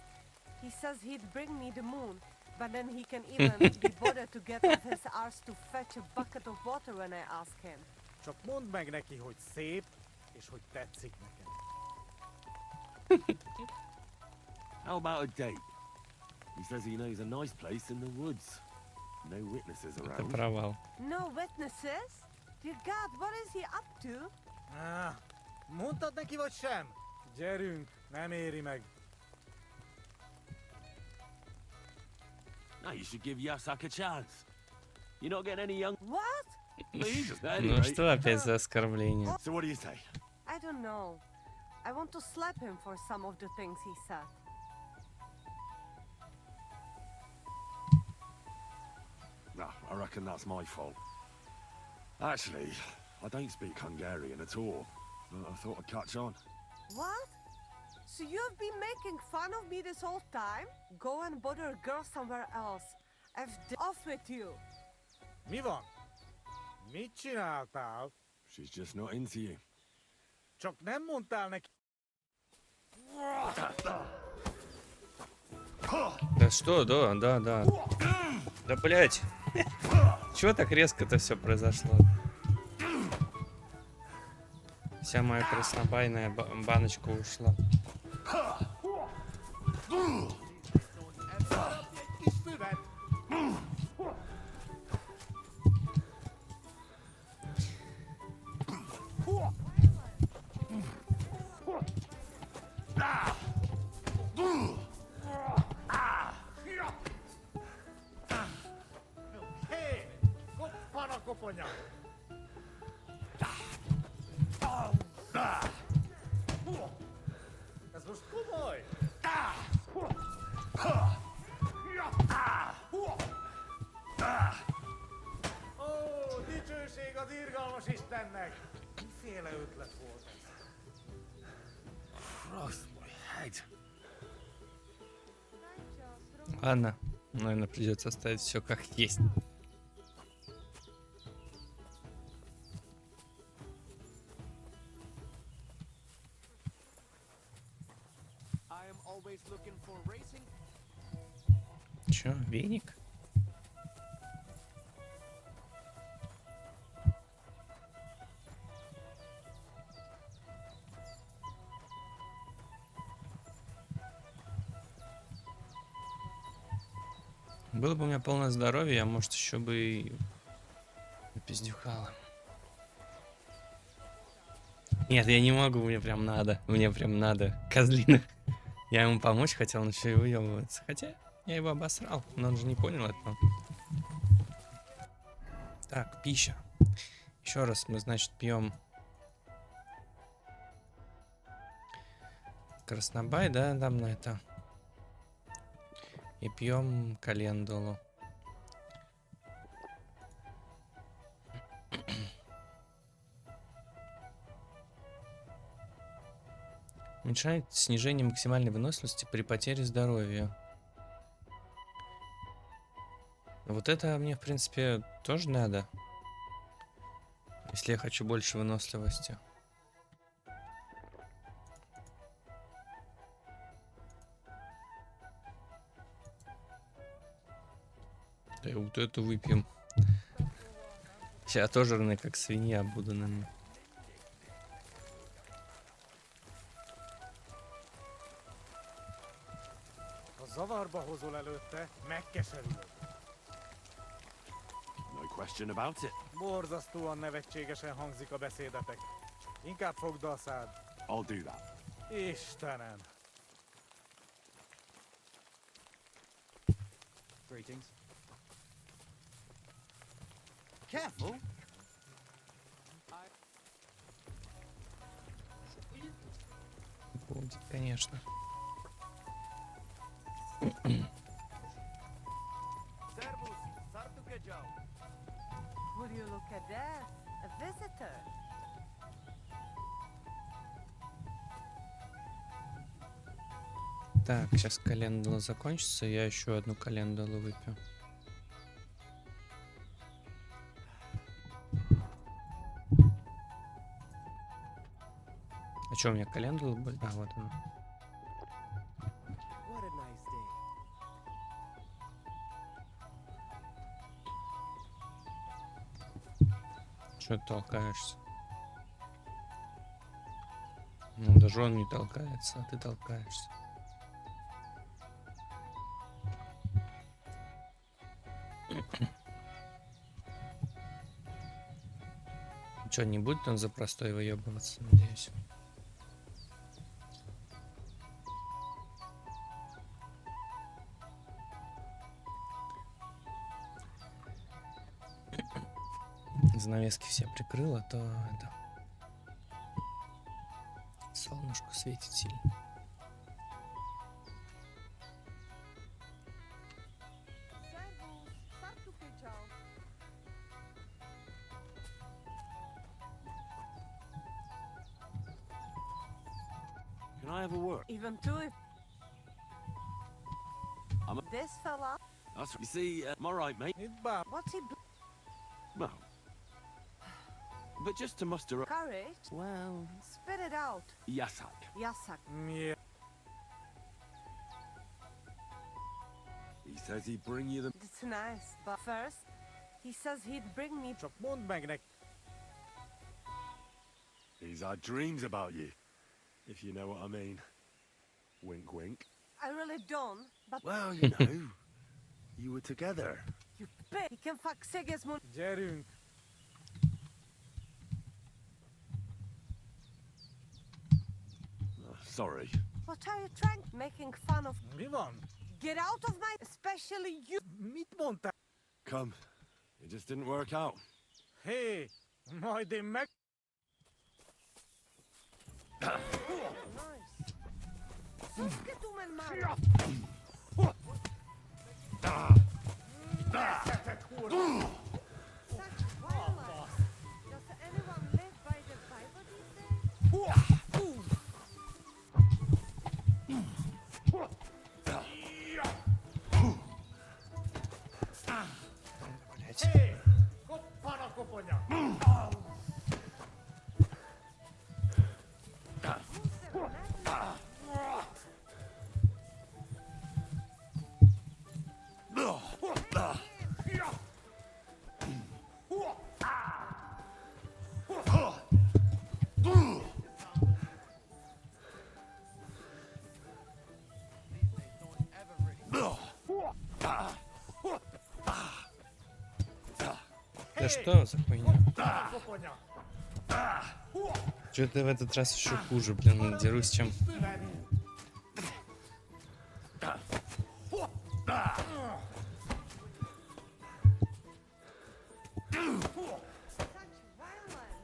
he says he'd bring me the moon, but then he can even be bothered to get off his arse to fetch a bucket of water when I ask him. Csak mondd meg neki, hogy szép, és hogy tetszik nekem. How about a date? He says he knows a nice place in the woods. No witnesses Это around. провал. No witnesses? Dear God, what is he up to? Mondtad neki vagy sem? Gyerünk, nem éri meg. Now you should give Yasak a chance. You're not getting any young... What? Please, Ну anyway. что опять за оскорбление? So what do you say? I don't know. I want to slap him for some of the things he said. No, I reckon that's my fault. Actually, I don't speak Hungarian at all. I thought I'd catch on. What? So you've been making fun of me this whole time? Go and bother a girl somewhere else. Off with you. Mi van? Mit csináltál? She's just not into you. Csak nem mondtál neki... Да что, да. Да блять. Чего так резко-то все произошло? Вся моя краснобайная баночка ушла. Kis füvet! Hé! Koppan a koponya! Ez most komoly! Ó, dicsőség az irgalmas Istennek! Miféle ötlet volt ez? Christ, my head. Ладно, наверное, придется оставить все как есть. I am always looking for racing. Чё, веник? Было бы у меня полное здоровье, я, может, еще бы и напиздюхала. Нет, я не могу, мне прям надо. Мне прям надо. Козлиных. Я ему помочь хотел, он еще и уебывается. Хотя я его обосрал, но он же не понял этого. Так, пища. Еще раз мы, значит, пьем краснобай, да, дам на это. И пьем календулу. Уменьшает снижение максимальной выносливости при потере здоровья. Вот это мне, в принципе, тоже надо. Если я хочу больше выносливости. Да и вот это выпьем. Сейчас тоже, наверное, как свинья буду, наверное. Ha zavarba hozol előtte, megkeserülök. No question about it. Borzasztóan nevetségesen hangzik a beszédetek. Inkább fogd a szád. I'll do that. Istenem! Greetings. Careful. Будет, конечно. Servus, Sartukejal. Will you look at that? A visitor. Так, сейчас календула закончится, я еще одну календулу выпью. А что у меня календула будет? А, вот она. What a nice day. Че ты толкаешься? Ну, даже он не толкается, а ты толкаешься. Че, не будет он за простой выебываться, надеюсь? Занавески все прикрыла, то это... Солнышко светит сильно. Servus, Sartukejal. Can I have a word? Even two if I'm a- this fella, That's you see, I'm all right, mate. Itt bár... what's he No. But just to muster up. courage? Well, Spit it out. yasak. Yasak. Miért? He says he'd bring you the. It's nice, but first, he says he'd bring me. Csak mondd meg neki. He's had dreams about you, if you know what I mean. Wink, wink. I really don't, but Well, you know, you were together. you bitch. He can fuck Sigismund. Gyerünk! Sorry. What are you trying? Making fun of. Mi van? Get out of my. Especially you. Mit mondtál? Come. It just didn't work out. Hé! Majd én meg... Nice. Suske tu men man. Leszetett kurva! Such violence. Does anyone live by the Bible these days? Hé! Koppan a koponya! Да что за хуйня? Koponya! Что-то в этот раз еще хуже, блин, дерусь, чем... Such violence.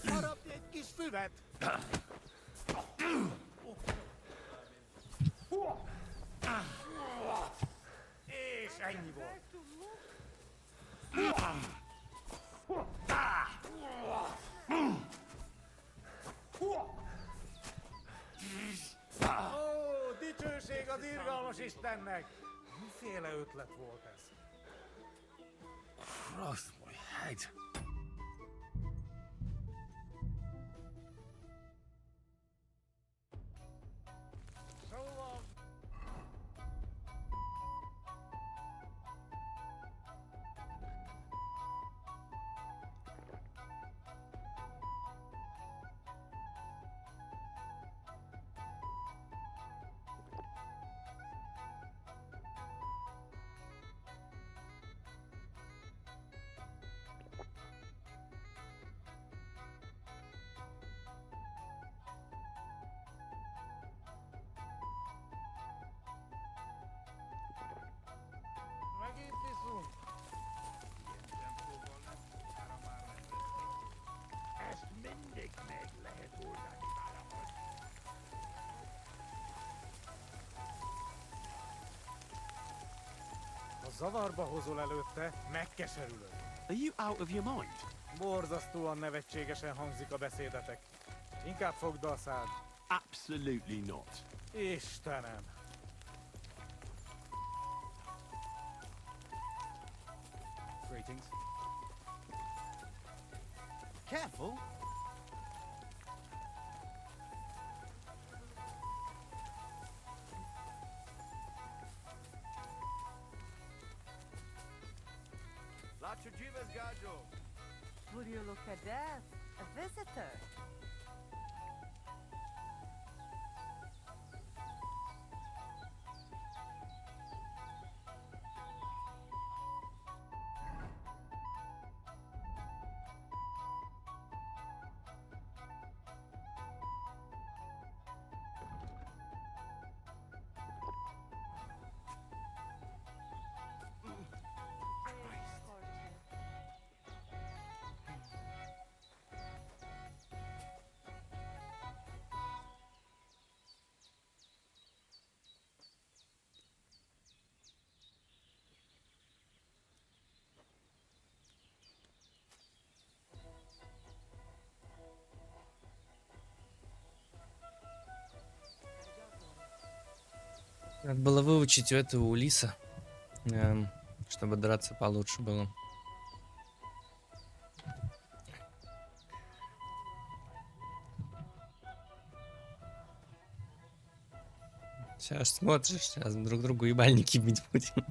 Harapj egy kis füvet! És ennyi volt. To look irgalmas Istennek! Miféle ötlet volt ez? Cross my head. Szóval... Megint iszunk? Ilyen tempóval nem sokára már rendezték. Ezt mindig meg lehet oldani valahogy. Ha zavarba hozol előtte, megkeserülök. Are you out of your mind? Borzasztóan nevetségesen hangzik a beszédetek. Inkább fogd be a szád. Absolutely not. Istenem! Greetings. Careful. Will you look at that? A visitor. Надо было выучить у этого Улиса, чтобы драться получше было. Сейчас смотришь, сейчас друг другу ебальники бить будем.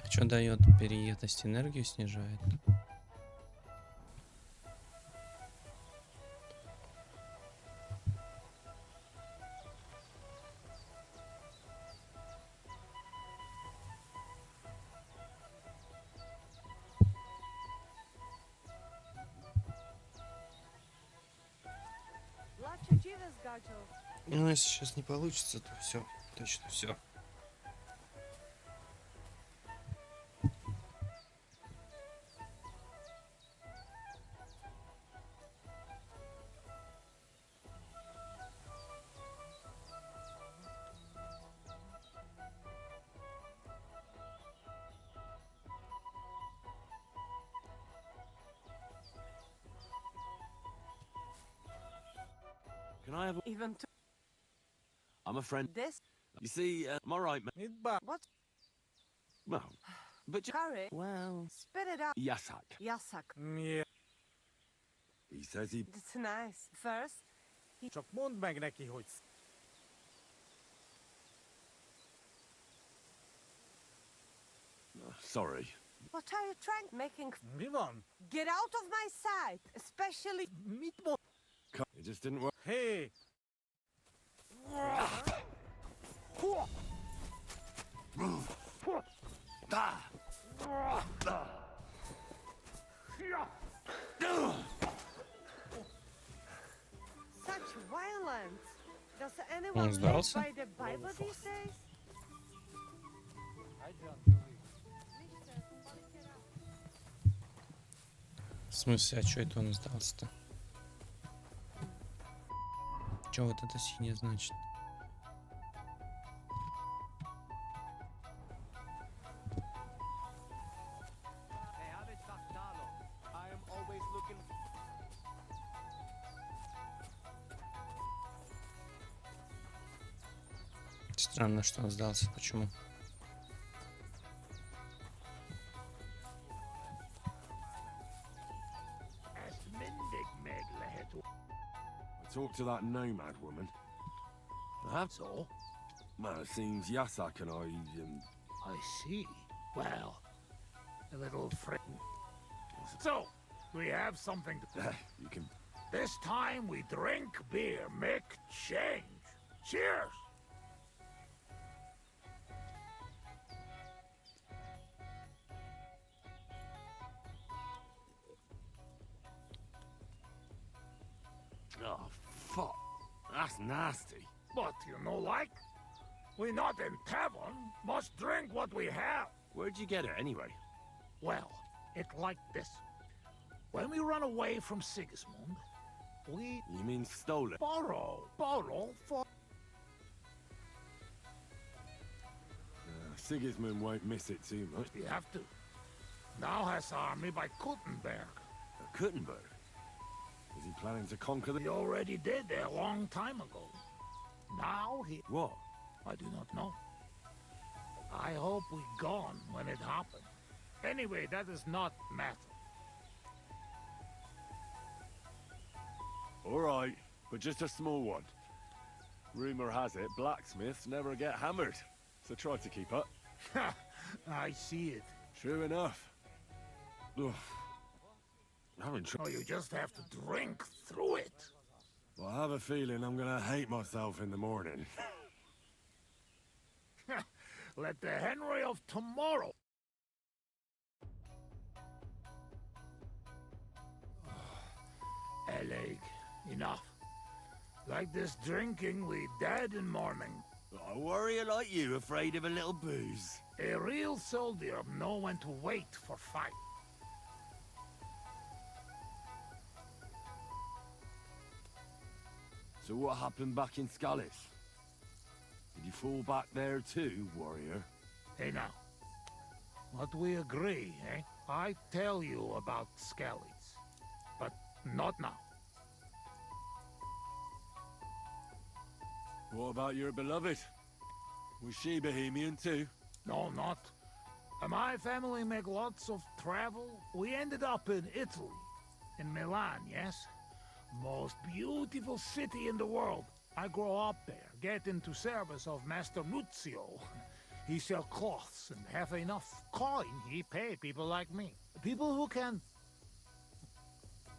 Что дает переедость? Энергию снижает. Ну, если сейчас не получится, то все, точно все. Can I have a... Even to I'm a friend. this? You see, I'm alright, mate. Mit bár? What? Well, but just... Curry? Well... Spit it out. Yasak. Yasak. Miért? He says he... That's nice. First, Csak mondd meg neki, hogy... Sorry. what are you trying? Making... Mi van? Get out of my sight! Especially... Mit mond? It just didn't work. Hé! Such violence! Does Он anyone live сдался? by the Bible these days? смысле, а что это он сдался-то? Что вот это синее значит? Странно, что он сдался. Почему? I talked to that nomad woman. That's all. Man, it seems Yasak and I see. Well, a little friend. So, we have something to... you can... This time we drink beer, make change. Cheers! Oh, fuck. That's nasty. But you know, like, we not in tavern, must drink what we have. Where'd you get it anyway? Well, it like this. When we run away from Sigismund, we You mean stole it? borrow for... Sigismund won't miss it too much. We have to. Now has army by Kuttenberg. Kuttenberg? Is he planning to conquer the... He already did a long time ago. Now he... What? I do not know. I hope we gone when it happened. Anyway, that is not matter. All right, but just a small one. Rumor has it blacksmiths never get hammered, so try to keep up. I see it. True enough. Ugh. Having trouble. Oh, you just have to drink through it. Well, I have a feeling I'm gonna hate myself in the morning. Let the Henry of tomorrow. Eleg, enough. Like this drinking, we dead in morning. A warrior like you afraid of a little booze? A real soldier know when to wait for fight. So what happened back in Scalis? Did you fall back there too, warrior? Hey now, what we agree, eh? I tell you about Skellies, but not now. What about your beloved? Was she Bohemian too? No, not. My family make lots of travel. We ended up in Italy, in Milan, yes? Most beautiful city in the world. I grow up there, get into service of Master Muzio. He sell cloths and have enough coin he pay people like me. People who can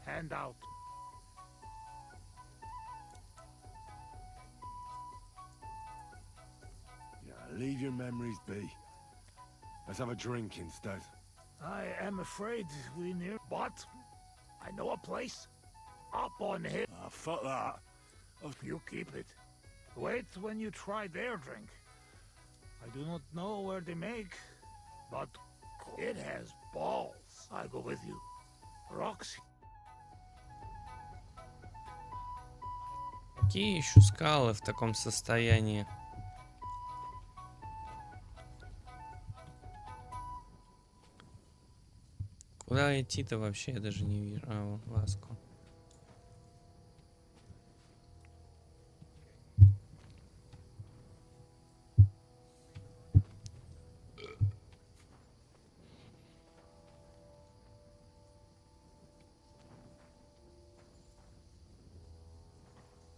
hand out. Yeah, leave your memories be. Let's have a drink instead. I am afraid we near, but I know a place. Up on hill. Ah, fuck that. You keep it. Wait when you try their drink. I do not know where they make, but it has balls. I go with you. Rocks. Какие еще скалы в таком состоянии? Куда идти-то вообще, я даже не вижу. А, вон, ласку.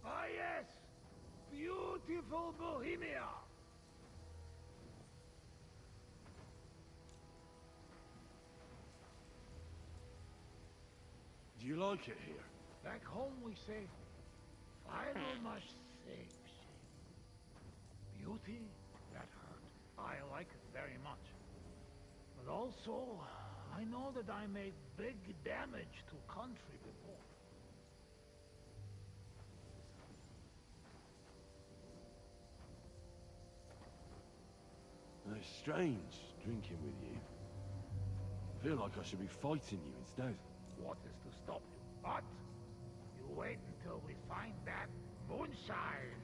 Ah yes! Beautiful Bohemia! Do you like it here? Back home we say, final must save. Beauty, that hurt. I like it very much. But also, I know that I made big damage to country before. It's strange drinking with you. I feel like I should be fighting you instead. what is to stop you. But you wait until we find that moonshine.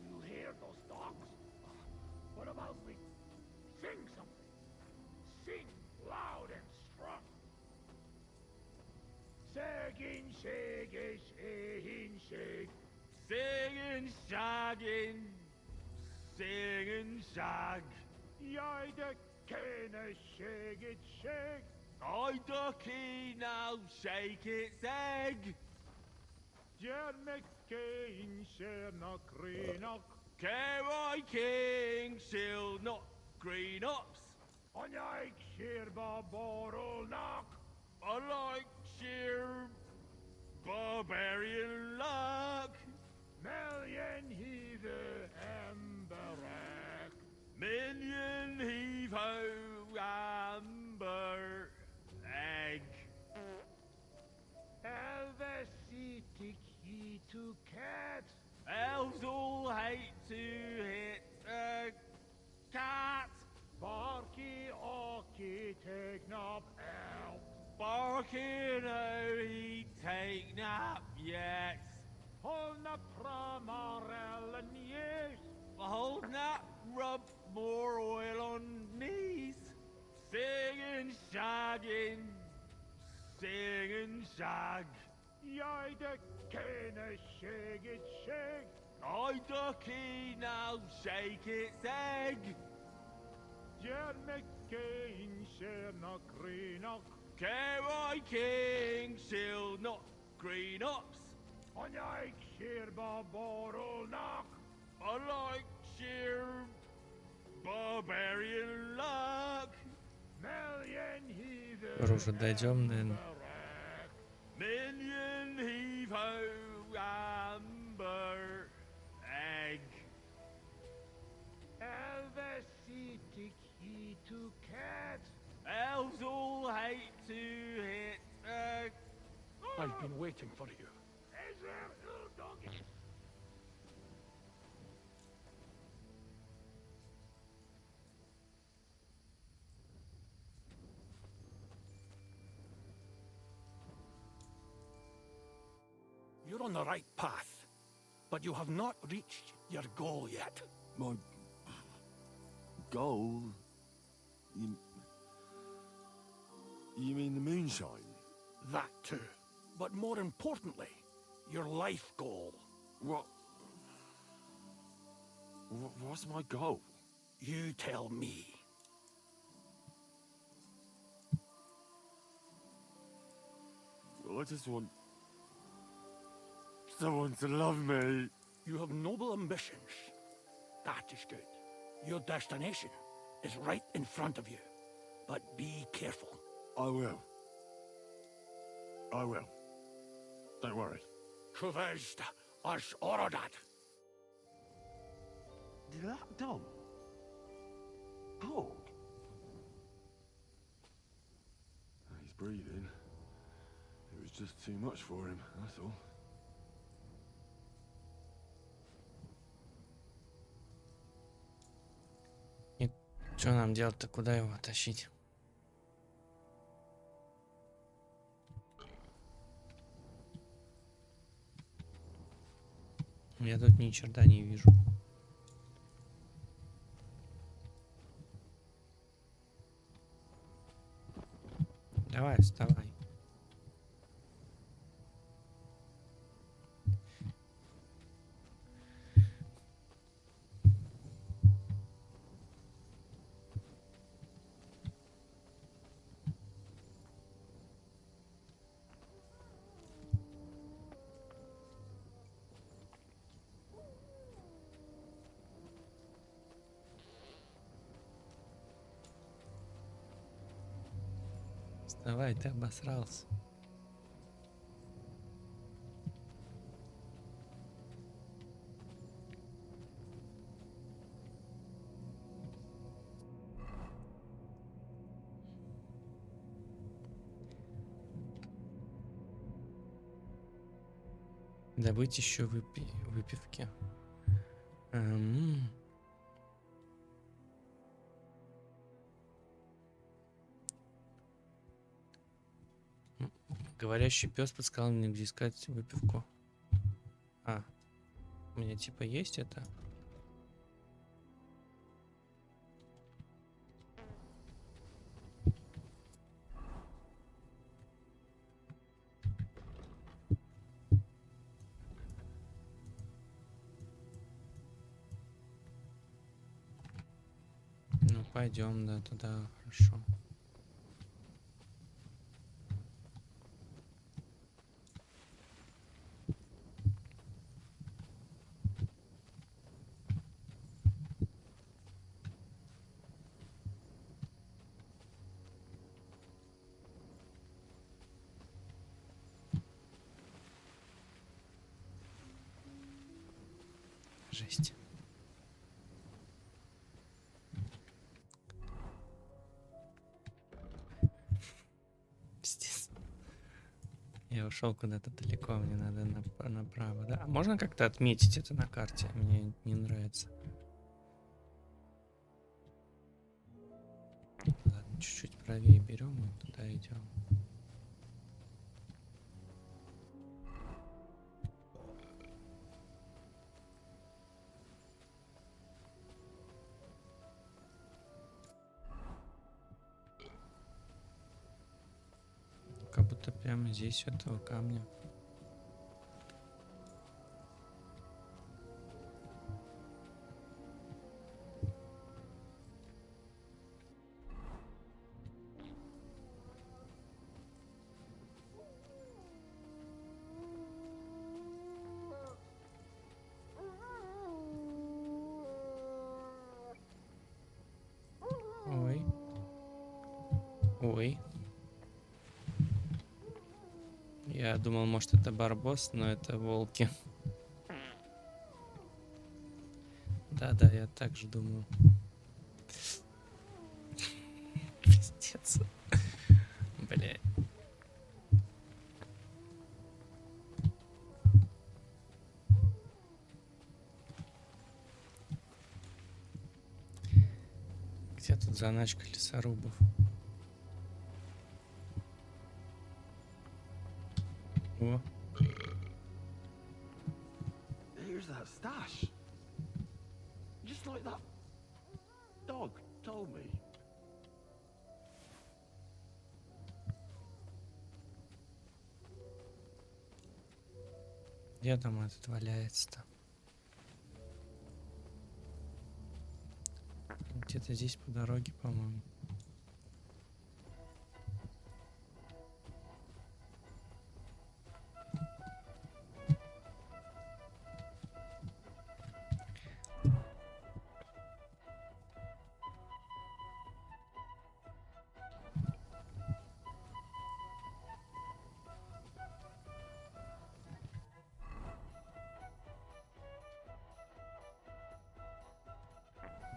You hear those dogs? What about we sing something? Sing loud and strong. Shagging, shagging, shagging, shag. Singing, shagging, singing, shag. Jij de kenne shag it shag. I ducky now shake its egg. Jer McCain share na kreenak. Carry King shall not green ups. On jij sheer baborol nak. I like sheer barbarian luck. Million heathe emberak. Minion heave ho amber egg. Elvesitic he to cat. Elves all hate to hit a cat. Barky orky take knob elf. Barking oh he take nap yet. Hold na pramarel and yes. Hold nap rub more oil on knees. Singing shagging, singing shag. Jij de kenne shag it shag. I ducky now shake its egg. Jer McCain share na kreenak. Carry King shall not green ups. On jij sheer baborol nak. I like sheer barbarian luck. Million heathe Хорошо, дойдем, наверное. emberak. Minion heave ho amber egg. Elvesitic he to cat. Elves all hate to hit a I've been waiting for you. Is there no doggy? You're on the right path, but you have not reached your goal yet. My goal? You mean the moonshine? That too. But more importantly, your life goal. What? What's my goal? You tell me. Well, I just want someone to love me. You have noble ambitions. That is good. Your destination is right in front of you. But be careful. I will. I will. Don't worry. Kuvest as Orodat. Did that dog talk? He's breathing. It was just too much for him, that's all. Что нам делать-то? Куда его тащить? Я тут ни черта не вижу. Давай, вставай. Вставай, ты обосрался. Добыть еще выпивки. Говорящий пес подсказал мне, где искать выпивку. А, у меня типа есть это? Ну, пойдем, да, туда, хорошо. Жесть. Пиздец. Я ушел куда-то далеко, мне надо направо, да? А можно как-то отметить это на карте? Мне не нравится. Ладно, чуть-чуть правее берем и туда идем. Как будто прямо здесь у этого камня. Ой. Ой. Я думал, может, это барбос, но это волки. Да, я так же думаю. Пиздец. Бля. Где тут заначка лесорубов? О. Here's that stash. Just like that dog told me. Где там этот валяется-то? Где-то здесь по дороге, по-моему.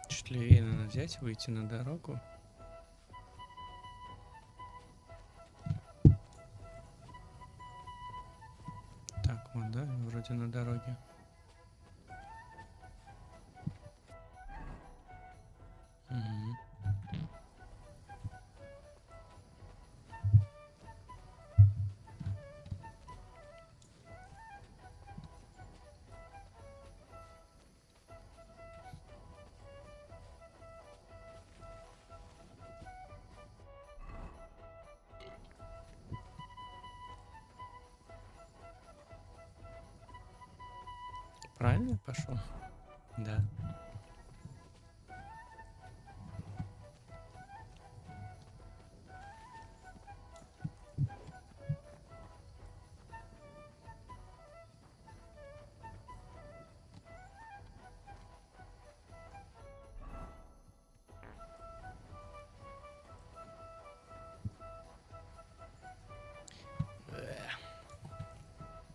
Чуть левее надо взять, выйти на дорогу. Так, вот, да, вроде на дороге. Угу. Правильно пошел? Да.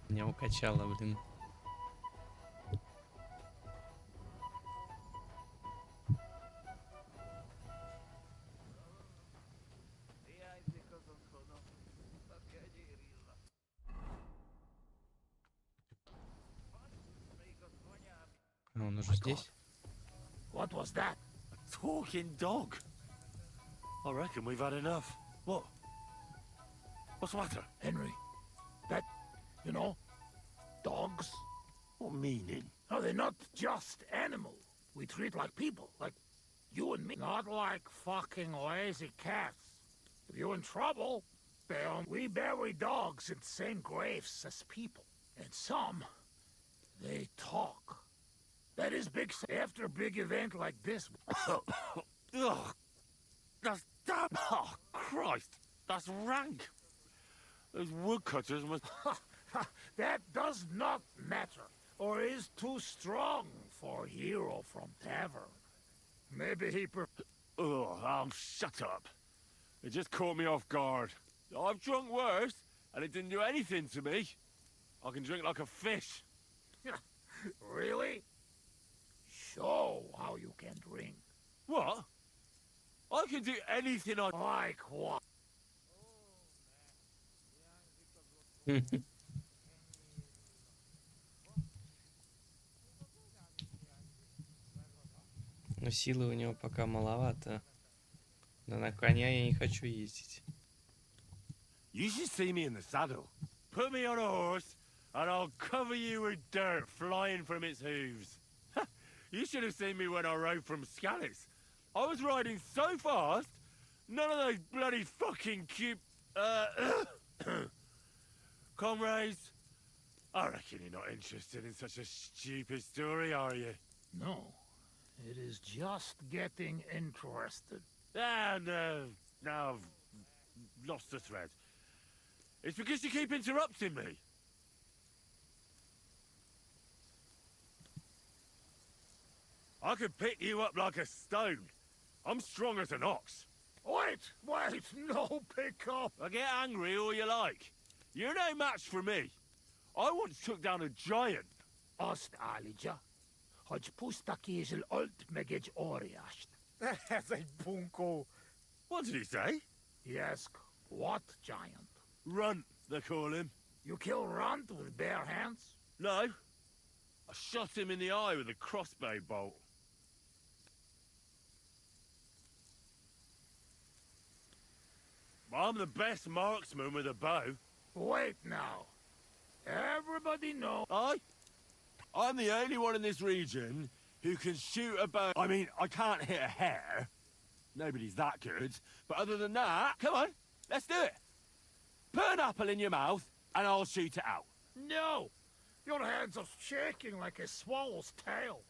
Меня укачало, блин. уже здесь? What was that? Talking dog. I reckon we've had enough. What? What's the matter? Henry, that, you know, dogs. What meaning? No, they're not just animals. We treat like people, like you and me. Not like fucking lazy cats. If you're in trouble, we bury dogs in the same graves as people. And some, they talk. That is big. After a big event like this. Ugh. That's damn. Oh, Christ. That's rank. Those woodcutters must. That does not matter, or is too strong for a hero from tavern. Maybe he Oh, shut up. It just caught me off guard. I've drunk worse, and it didn't do anything to me. I can drink like a fish. Really? Show how you can drink. What? I can do anything I... Like what? Но силы у него пока маловато. Да на коня я не хочу ездить. You should see me in the saddle. Put me on a horse, and I'll cover you with dirt flying from its hooves. You should have seen me when I rode from Scallis. I was riding so fast, none of those bloody fucking cute... Comrades, I reckon you're not interested in such a stupid story, are you? No, it is just getting interested. Ah, no. No, I've lost the thread. It's because you keep interrupting me. I could pick you up like a stone. I'm strong as an ox. Wait, no pickup. I get angry all you like. You're no match for me. I once took down a giant. Azt állítja, hogy puszta kézzel ölt meg egy óriást. Ez egy bunkó. What did he say? He asked, what giant? Runt, they call him. You kill Runt with bare hands? No. I shot him in the eye with a crossbow bolt. I'm the best marksman with a bow. Wait now. Everybody knows. I'm the only one in this region who can shoot a bow. I mean, I can't hit a hare. Nobody's that good. But other than that, come on, let's do it. Put an apple in your mouth, and I'll shoot it out. No! Your hands are shaking like a swallow's tail.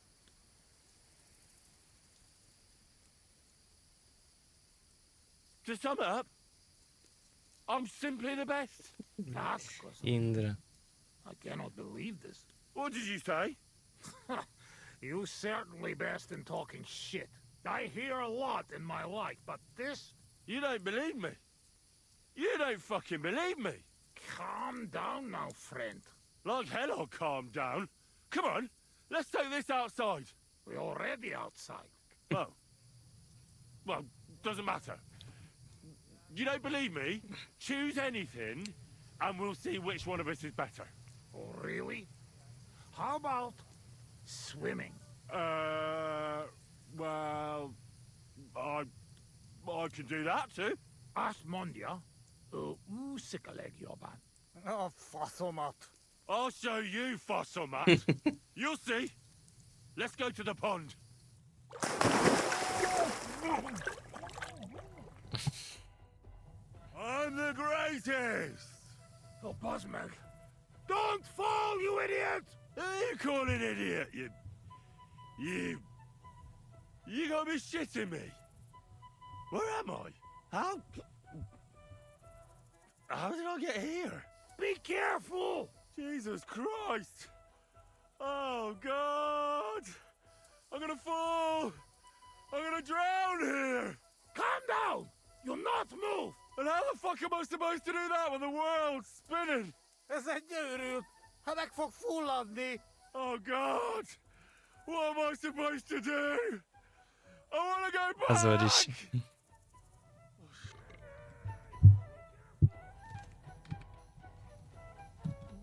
To sum up, I'm simply the best. That's 'cause Индра. I cannot believe this. What did you say? You certainly best in talking shit. I hear a lot in my life, but this... You don't believe me. You don't fucking believe me. Calm down now, friend. Like hell I'll calm down. Come on, let's take this outside. We're already outside. Well, doesn't matter. You don't believe me? Choose anything, and we'll see which one of us is better. Oh, really? How about swimming? Well, I can do that too. Azt mondja, úszikaleg jobban. A faszomat. I'll show you, fossil Matt. You'll see. Let's go to the pond. I'm the greatest. Oh, Bosmag. Don't fall, you idiot! Who you call an idiot? You gotta be shitting me. Where am I? How did I get here? Be careful! Jesus Christ! Oh God! I'm gonna fall! I'm gonna drown here! Calm down! You'll not move! And how the fuck am I supposed to do that when the world's spinning? Ez egy őrült. Ha meg fog fulladni. Oh God! What am I supposed to do? I wanna go back! Позорище.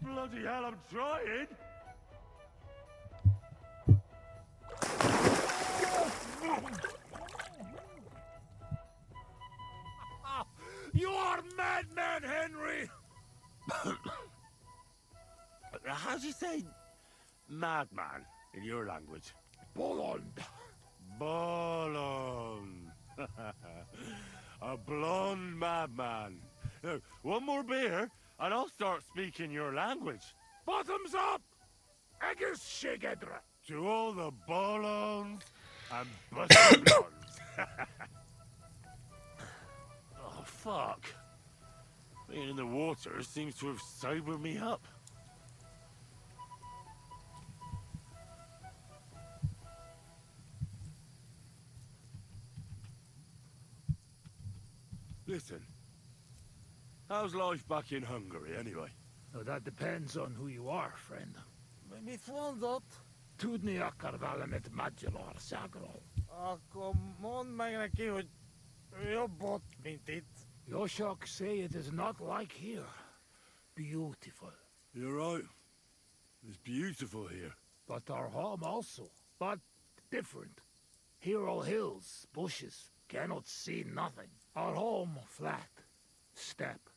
Bloody hell, I'm trying! You are madman, Henry! How do you say madman in your language? Bolond. Bolon. A blonde madman. Now, one more beer, and I'll start speaking your language. Bottoms up! Eggers Shigedra. To all the bolons and busted blondes. Oh, fuck. Being in the water seems to have sobered me up. Listen, how's life back in Hungary, anyway? Now that depends on who you are, friend. Mit mondott? Tudni akar velemet Magyarországról. Sagról. Akkor mondd meg neki, hogy jobb ott, mint itt. Yoshak say it is not like here. Beautiful. You're right. It's beautiful here. But our home also. But different. Here all hills, bushes, cannot see nothing. Our home flat. Steppe.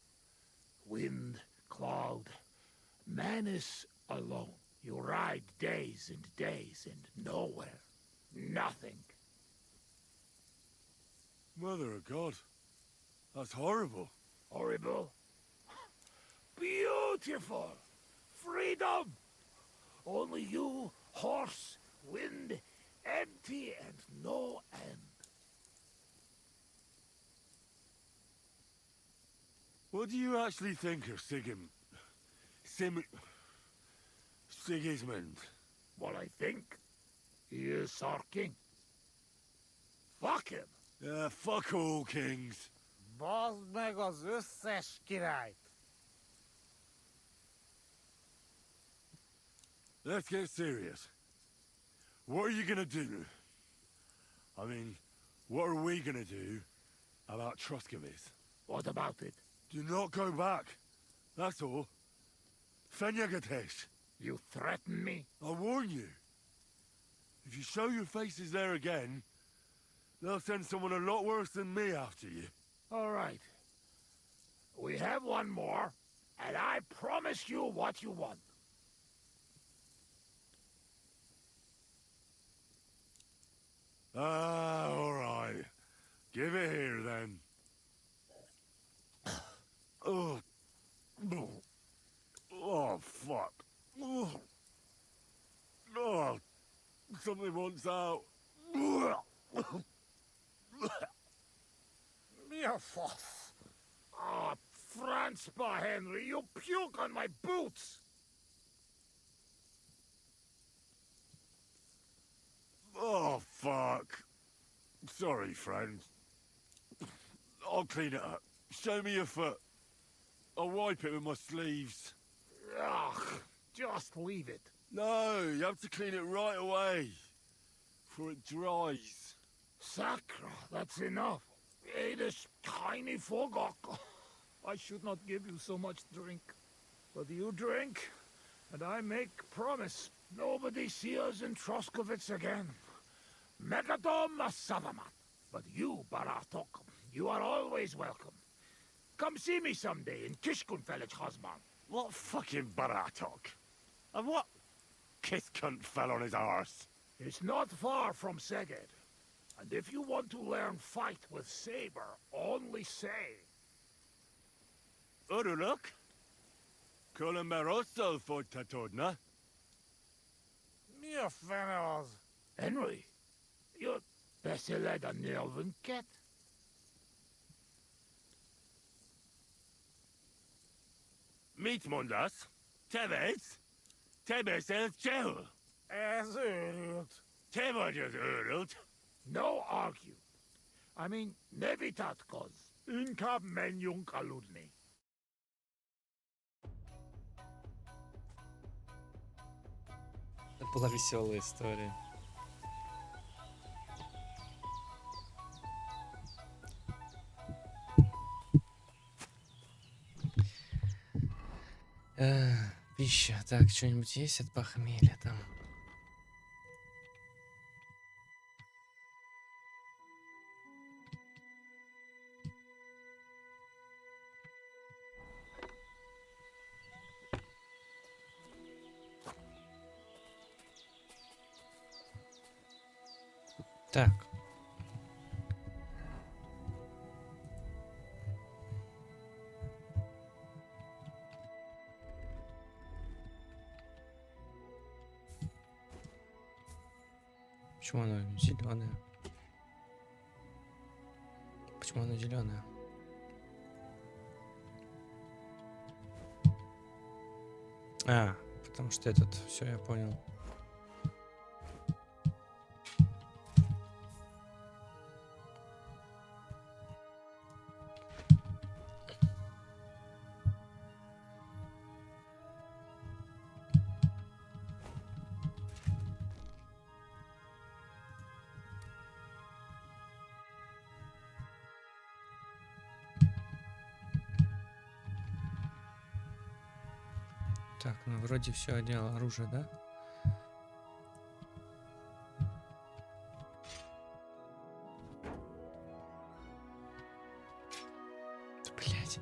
Wind, cloud. Man is alone. You ride days and days and nowhere. Nothing. Mother of God. That's horrible. Horrible. Beautiful. Freedom. Only you, horse, wind, empty and no end. What do you actually think of Sigismund? What I think? He is our king. Fuck him. Yeah, fuck all kings. Bazd meg az összes királyt. Let's get serious. What are you gonna do? I mean, what are we gonna do about Troskovitz? What about it? Do not go back. That's all. Fenyagatesh. You threaten me? I warn you. If you show your faces there again, they'll send someone a lot worse than me after you. All right. We have one more, and I promise you what you want. Ah, all right. Give it here, then. Oh. Oh, fuck. Oh. Something wants out. Mi a fasz? Ah, Franzpa, Henry, you puke on my boots! Oh, fuck. Sorry, friend. I'll clean it up. Show me your foot. I'll wipe it with my sleeves. Ugh, just leave it. No, you have to clean it right away. Before it dries. Sacra, that's enough. This tiny fogok. I should not give you so much drink. But you drink, and I make promise. Nobody see us in Troskovitz again. Megadom Savamat. But you, Baratok, you are always welcome. Come see me someday in Kishkunfelich, Hosman. What fucking baratok? And what kiss cunt fell on his arse? It's not far from Szeged. And if you want to learn fight with saber, only say. Uruluk? Kolomerosso for Tatodna? Mi a fene az? Henry, you're beszéled a nyelvünket? Mit mondasz? Te beszélsz csehül? Ez őrült. Te vagy az őrült. No argue. I mean, ne vitatkozz. Inkább menjünk aludni. Это была веселая история. Пища. Так, что-нибудь есть от похмелья там? Так. Почему она зеленая? Почему она зеленая? А, потому что этот, все, я понял. Так, ну вроде все одел оружие, да? Да, блядь.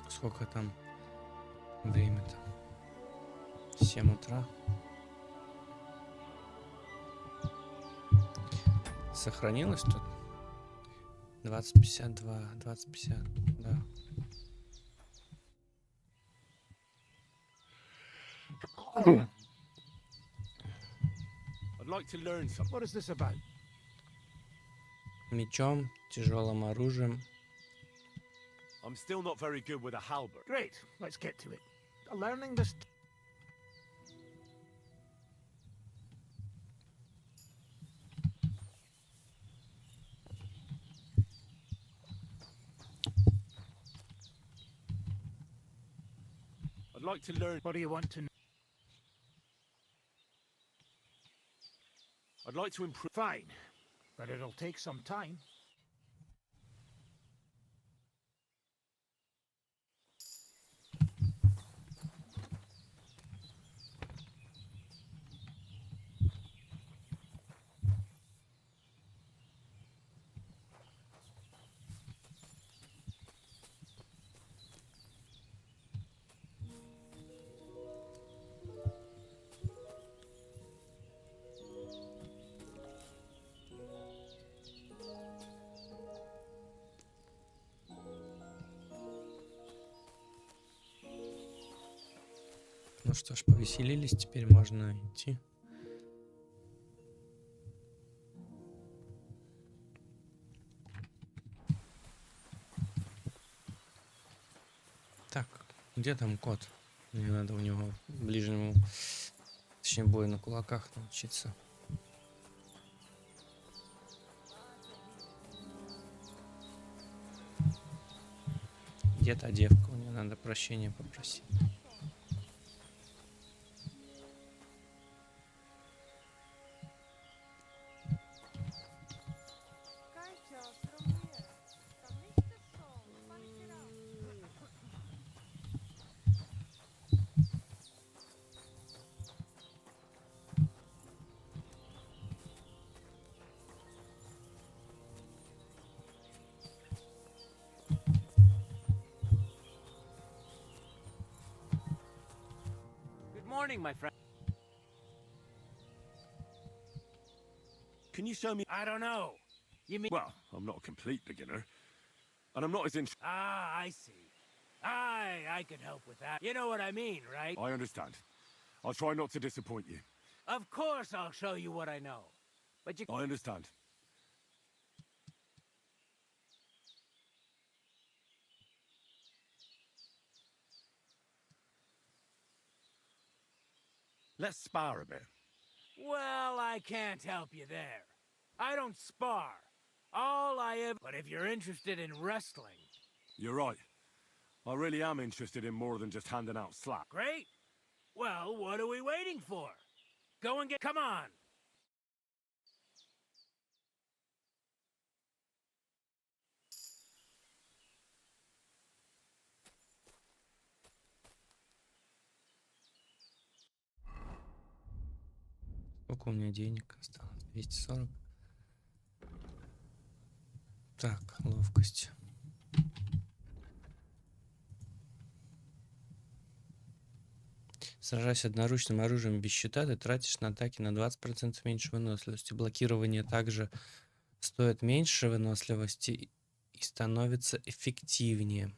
Сколько там время-то? 7 утра. Сохранилось тут? 20:52, 20:50, да. I'd like to learn something. What is this about? Мечом, тяжелым оружием. I'm still not very good with a halberd. Great, let's get to it. Learning this... I'd like to learn. What do you want to know? I'd like to improve. Fine, but it'll take some time. Ну что ж, повеселились, теперь можно идти. Так, где там кот? Мне надо у него ближнему, точнее, бою на кулаках научиться. Где та девка? У нее надо прощения попросить. Good morning, my friend. Can you show me? I don't know. You mean... Well, I'm not a complete beginner, and I'm not as interested. Ah, I see. I could help with that. You know what I mean, right? I understand. I'll try not to disappoint you. Of course I'll show you what I know. But you... I understand. Let's spar a bit. Well, I can't help you there. I don't spar. All I ever... But if you're interested in wrestling... You're right. I really am interested in more than just handing out slap. Great. Well, what are we waiting for? Go and get... Come on. Сколько Сколько у меня денег осталось? 240. Так, ловкость. Сражаясь одноручным оружием без щита, ты тратишь на атаки на 20% меньше выносливости. Блокирование также стоит меньше выносливости и становится эффективнее.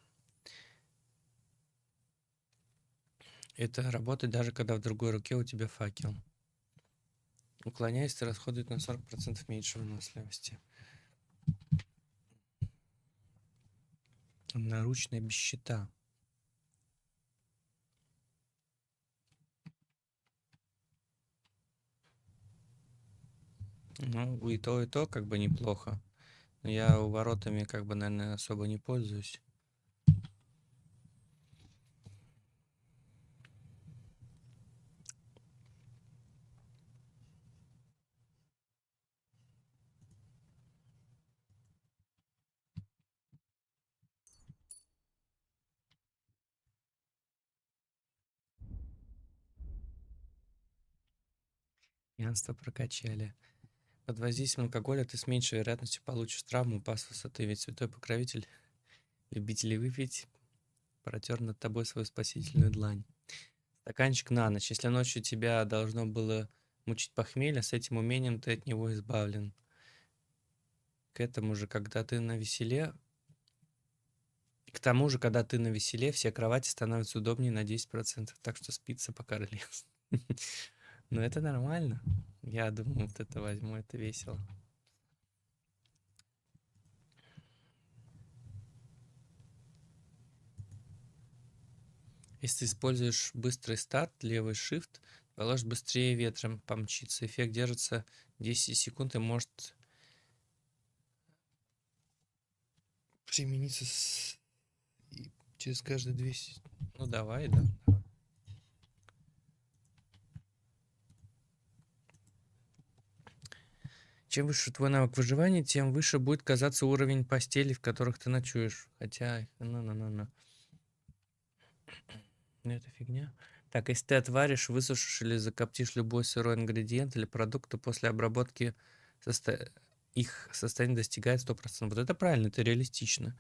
Это работает даже когда в другой руке у тебя факел. Уклоняясь, ты расходует на 40% меньше выносливости. Наручная без щита. Ну, и то как бы неплохо. Но я воротами как бы, наверное, особо не пользуюсь. Пьянство прокачали. Под воздействием алкоголя ты с меньшей вероятностью получишь травму, упав с высоты, ведь святой покровитель любителей выпить протер над тобой свою спасительную длань. Стаканчик на ночь. Если ночью тебя должно было мучить похмелье, с этим умением ты от него избавлен. К тому же, когда ты на веселе, все кровати становятся удобнее на 10%, так что спится по-королевски. Но это нормально. Я думаю, вот это возьму, это весело. Если ты используешь быстрый старт, левый shift, положишь быстрее ветром помчиться. Эффект держится 10 секунд и может примениться через каждые 200. Ну давай, да. Чем выше твой навык выживания, тем выше будет казаться уровень постелей, в которых ты ночуешь. Хотя, ну, это фигня. Так, если ты отваришь, высушишь или закоптишь любой сырой ингредиент или продукт, то после обработки их состояние достигает 100%. Вот это правильно, это реалистично.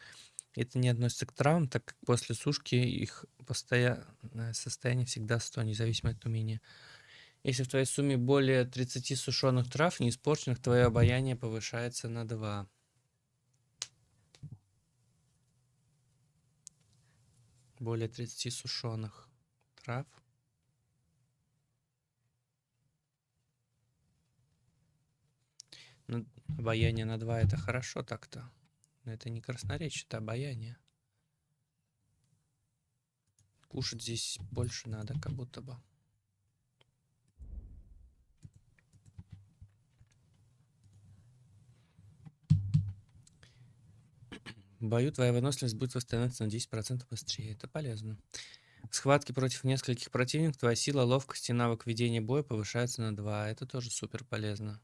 Это не относится к травмам, так как после сушки их постоянное состояние всегда 100, независимо от умения. Если в твоей сумме более 30 сушеных трав, не испорченных, твое обаяние повышается на 2. Более 30 сушеных трав. Ну, обаяние на 2 это хорошо так-то. Но это не красноречие, это обаяние. Кушать здесь больше надо, как будто бы. В бою твоя выносливость будет восстанавливаться на 10% быстрее. Это полезно. В схватке против нескольких противников твоя сила, ловкость и навык ведения боя повышаются на 2. Это тоже супер полезно.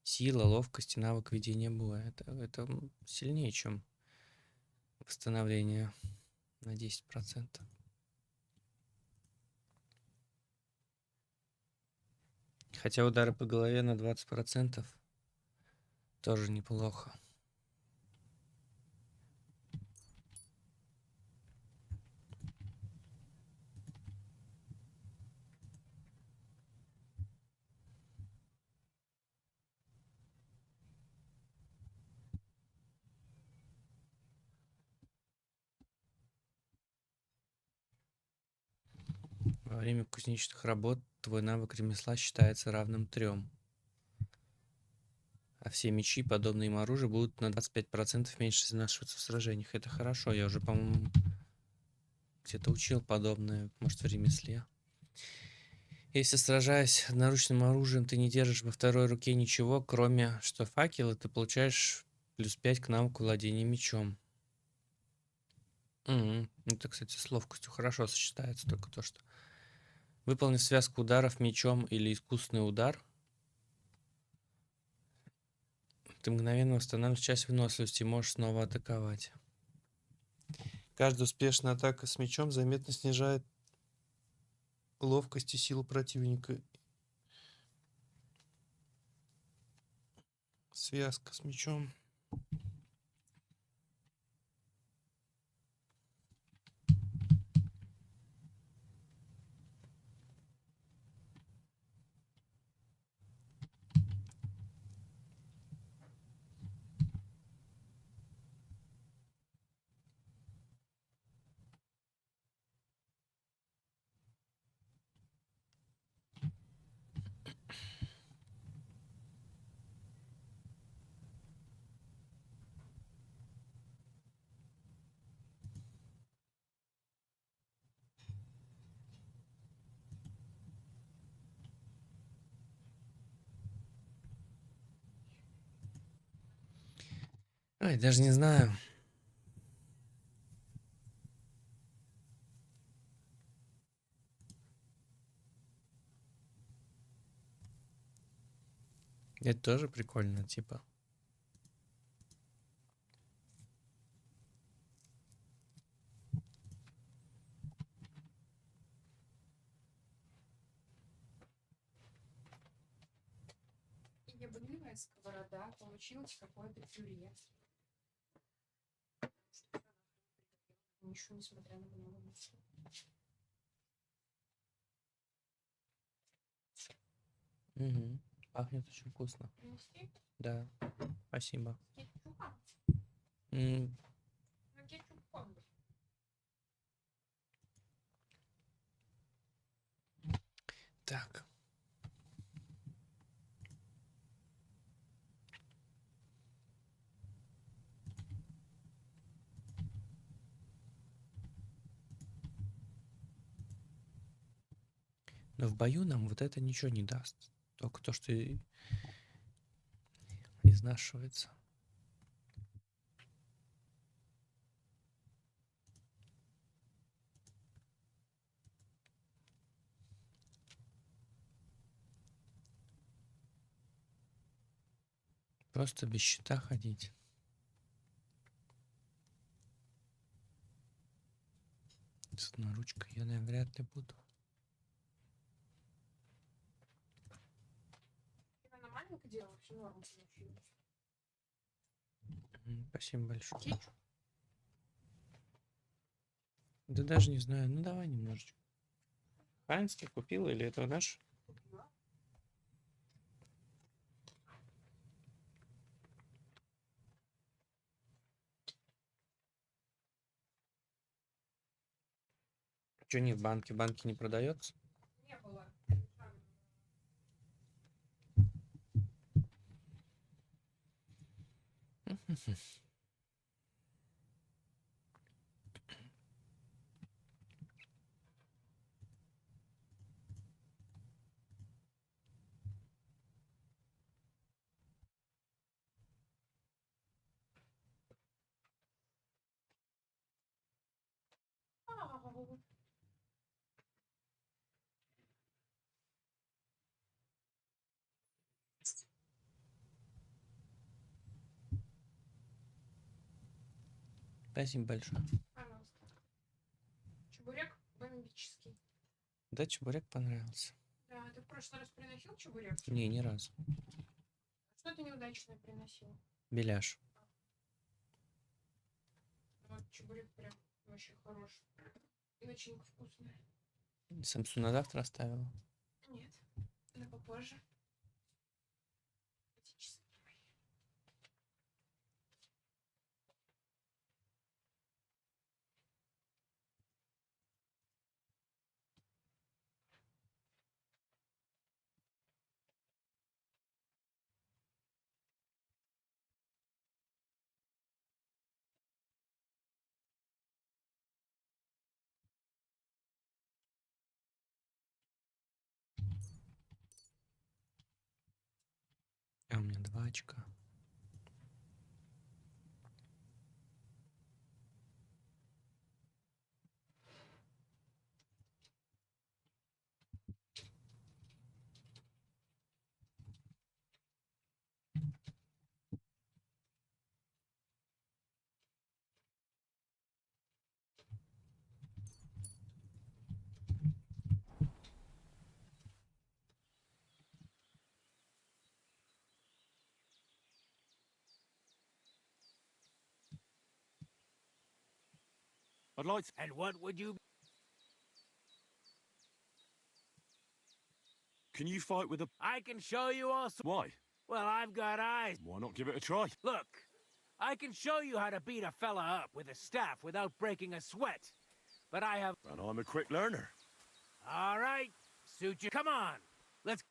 Сила, ловкость и навык ведения боя. Это сильнее, чем восстановление на 10%. Хотя удары по голове на 20% тоже неплохо. Во время кузнечных работ твой навык ремесла считается равным 3. А все мечи, подобные им оружию, будут на 25% меньше изнашиваться в сражениях. Это хорошо. Я уже, по-моему, где-то учил подобное, может, в ремесле. Если, сражаясь одноручным оружием, ты не держишь во второй руке ничего, кроме что факела, ты получаешь +5 к навыку владения мечом. Это, кстати, с ловкостью хорошо сочетается, только то, что... Выполнив связку ударов мечом или искусственный удар, ты мгновенно восстанавливаешь часть выносливости и можешь снова атаковать. Каждая успешная атака с мечом заметно снижает ловкость и силу противника. Связка с мечом. Ой, даже не знаю. Это тоже прикольно, типа. И обыгрывая сковорода, получилось какое-то пюре. Ничего, несмотря на много масла. Угу. Пахнет очень вкусно. Принести? Да. Спасибо. Кетчупа? М, Ну, кетчуп помню. Так. Но в бою нам вот это ничего не даст. Только то, что изнашивается. Просто без щита ходить. С одной ручкой я, наверное, вряд ли буду. Я нормально делаю, все норм получилось. Спасибо большое. Кетчуп? Да даже не знаю. Ну давай немножечко. Хайнс ты купила или это наш? Купила. Что не в банке? В банке не продается? Не было. Ау. Спасибо большое. Пожалуйста. Чебурек бомбический. Да, чебурек понравился. Да, ты в прошлый раз приносил чебурек? Не, ни разу. Что ты неудачно приносил? Беляш. Вот чебурек прям вообще хороший. И начинка вкусная. Самсу на завтра оставила. Нет, на попозже. Эти часы мои. А у меня 2 очка. I'd like to... And what would you... Can you fight with a... I can show you also... Why? Well, I've got eyes. Why not give it a try? Look, I can show you how to beat a fella up with a staff without breaking a sweat. But I have... And I'm a quick learner. All right, suit you. Come on, let's...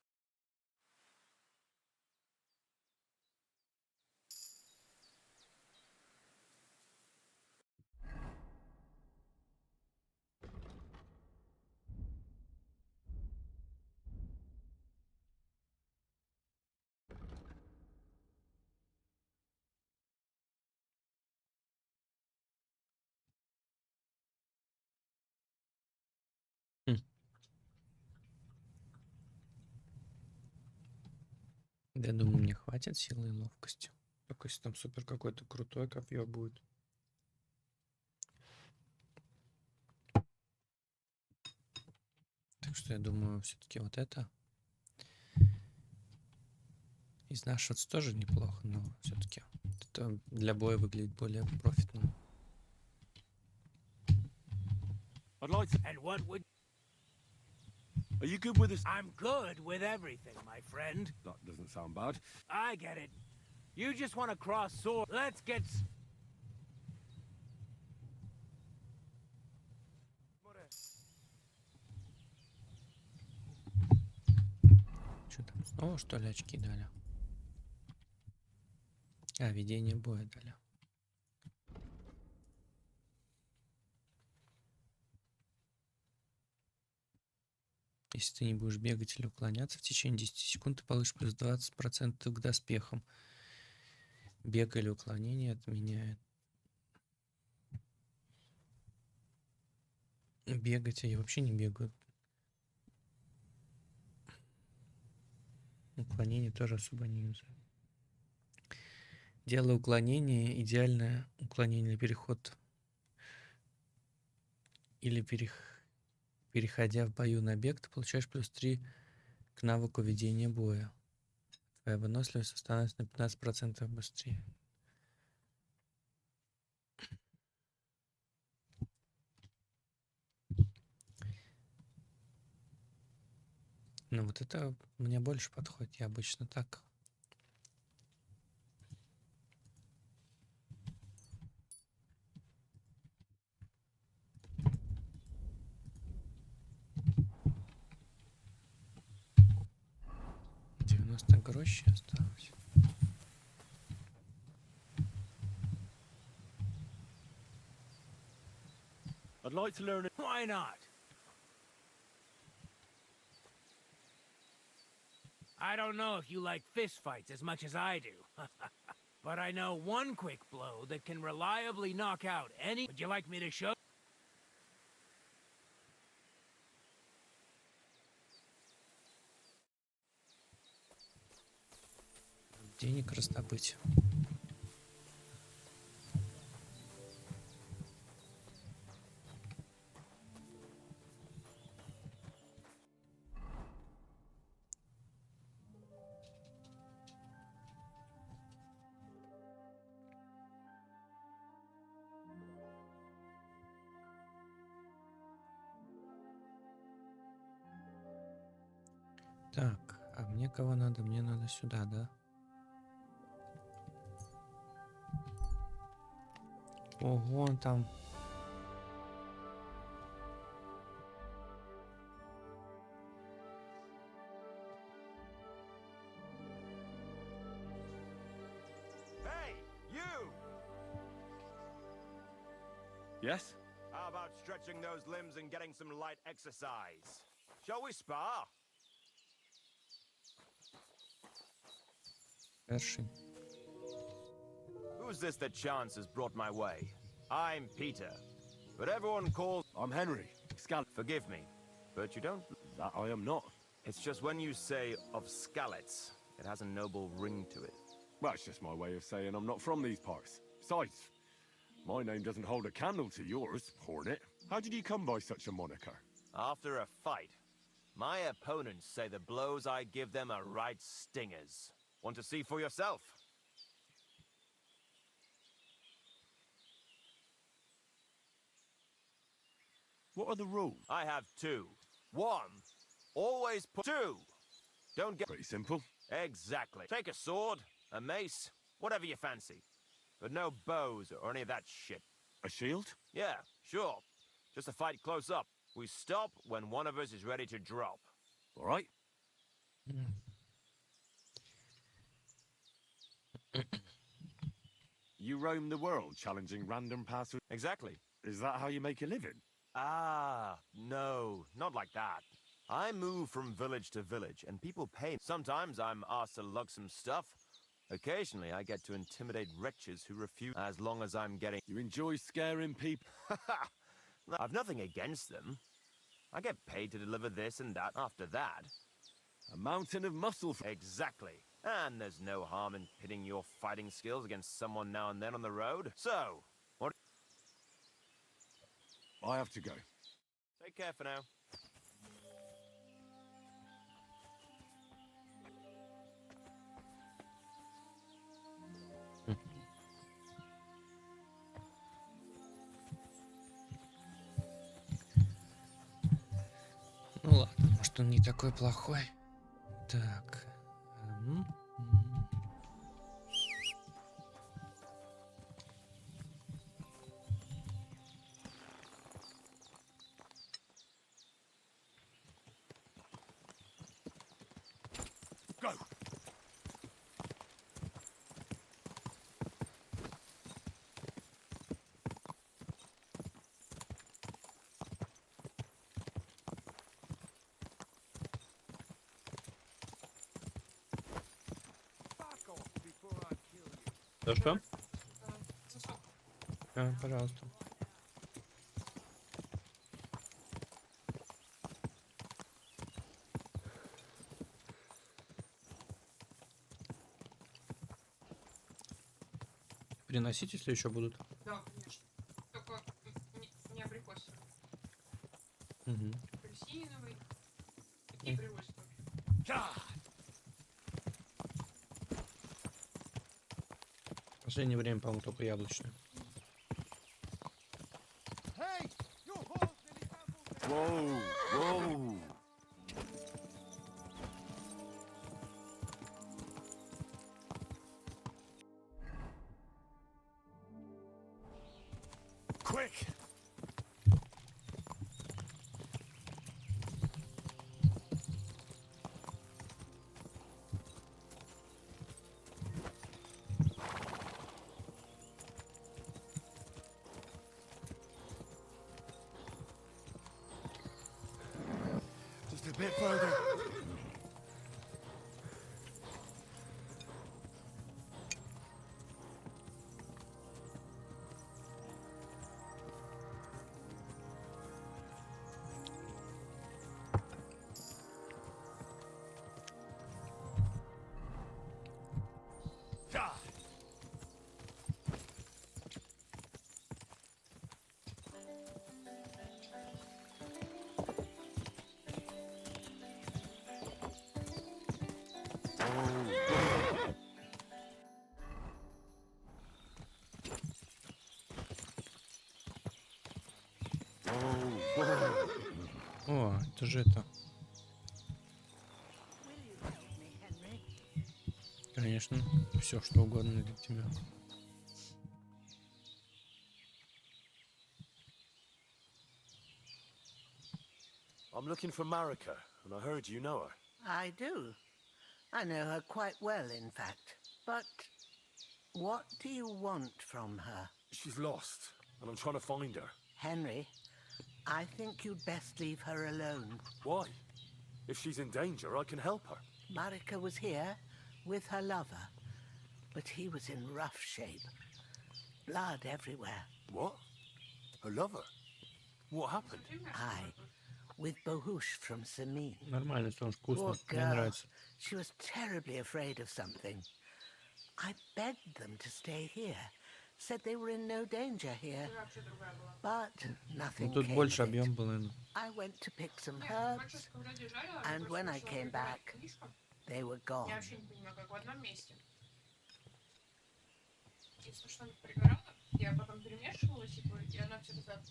Я думаю, мне хватит силы и ловкости. Только если там супер какое-то крутое копье будет. Так что я думаю, все-таки вот это изнашиваться тоже неплохо, но все-таки это для боя выглядит более профитным. I'd like to... And what would... Are you good with this? I'm good with everything, my friend. That doesn't sound bad. I get it. You just want to cross sword. Let's get... Что там, снова что ли очки дали? А, ведение боя дали. Если ты не будешь бегать или уклоняться в течение 10 секунд, ты получишь плюс 20% к доспехам. Бег или уклонение отменяет. Бегать, а я вообще не бегаю. Уклонение тоже особо не юзаю. Делаю уклонение, идеальное уклонение или переход. Или переходя в бою на бег, ты получаешь плюс 3 к навыку ведения боя. Твоя выносливость становится на 15% быстрее. Ну вот это мне больше подходит. Я обычно так. Грош осталось. I'd like to learn it. Why not? I don't know if you like fist fights as much as I do. But I know one quick blow that can reliably knock out any... Would you like me to show? Денег раздобыть. Так, а мне кого надо? Мне надо сюда, да? Ого, он там. Hey, you! Yes? How about stretching those limbs and getting some light exercise? Shall we spar? Перший. Who's this that chance has brought my way? I'm Peter, but everyone calls... I'm Henry. Forgive me, but you don't... That I am not. It's just when you say of Skalitz, it has a noble ring to it. Well, it's just my way of saying I'm not from these parts. Besides, my name doesn't hold a candle to yours, Hornet. How did you come by such a moniker? After a fight, my opponents say the blows I give them are right stingers. Want to see for yourself? What are the rules? I have two. One, always put two. Don't get Pretty simple. exactly. Take a sword, a mace, whatever you fancy, but no bows or any of that shit. A shield? Yeah, sure. Just a fight close up. We stop when one of us is ready to drop. All right. You roam the world challenging random passers. Exactly. Is that how you make a living? Ah, no, not like that. I move from village to village, and people pay me. Sometimes I'm asked to lug some stuff. Occasionally, I get to intimidate wretches who refuse, as long as I'm getting... You enjoy scaring people? I've nothing against them. I get paid to deliver this and that. After that... A mountain of muscle. Exactly. And there's no harm in pitting your fighting skills against someone now and then on the road. So, what... I have to go. Take care for now. Ну ладно, может он не такой плохой. Так. Go. Что? Пожалуйста. Приносить, если еще будут. Да, конечно. Только не абрикосовый. Угу. Апельсиновый. Такие привозят тоже. В последнее время, по-моему, только яблочные. Whoa, whoa. Quick. Just a bit further. О, это же это. Конечно, все что угодно для тебя. I'm looking for Marika, and I heard you know her. I do. I know her quite well, in fact. But what do you want from her? She's lost, and I'm trying to find her. Henry, I think you'd best leave her alone. Why? If she's in danger, I can help her. Marika was here with her lover, but he was in rough shape. Blood everywhere. What? Her lover? What happened? Aye, with Bohush from Samin. Нормально, что он вкусно. Poor Мне girl. нравится. She was terribly afraid of something. I begged them to stay here. Said they were in no danger here. But nothing Ну тут came больше of it. объем был, наверное. I went to pick some herbs, and when I came back, they were gone. Я вообще не понимаю, как в одном месте. Если что-нибудь пригорало, я потом перемешивала, типа, и она все так...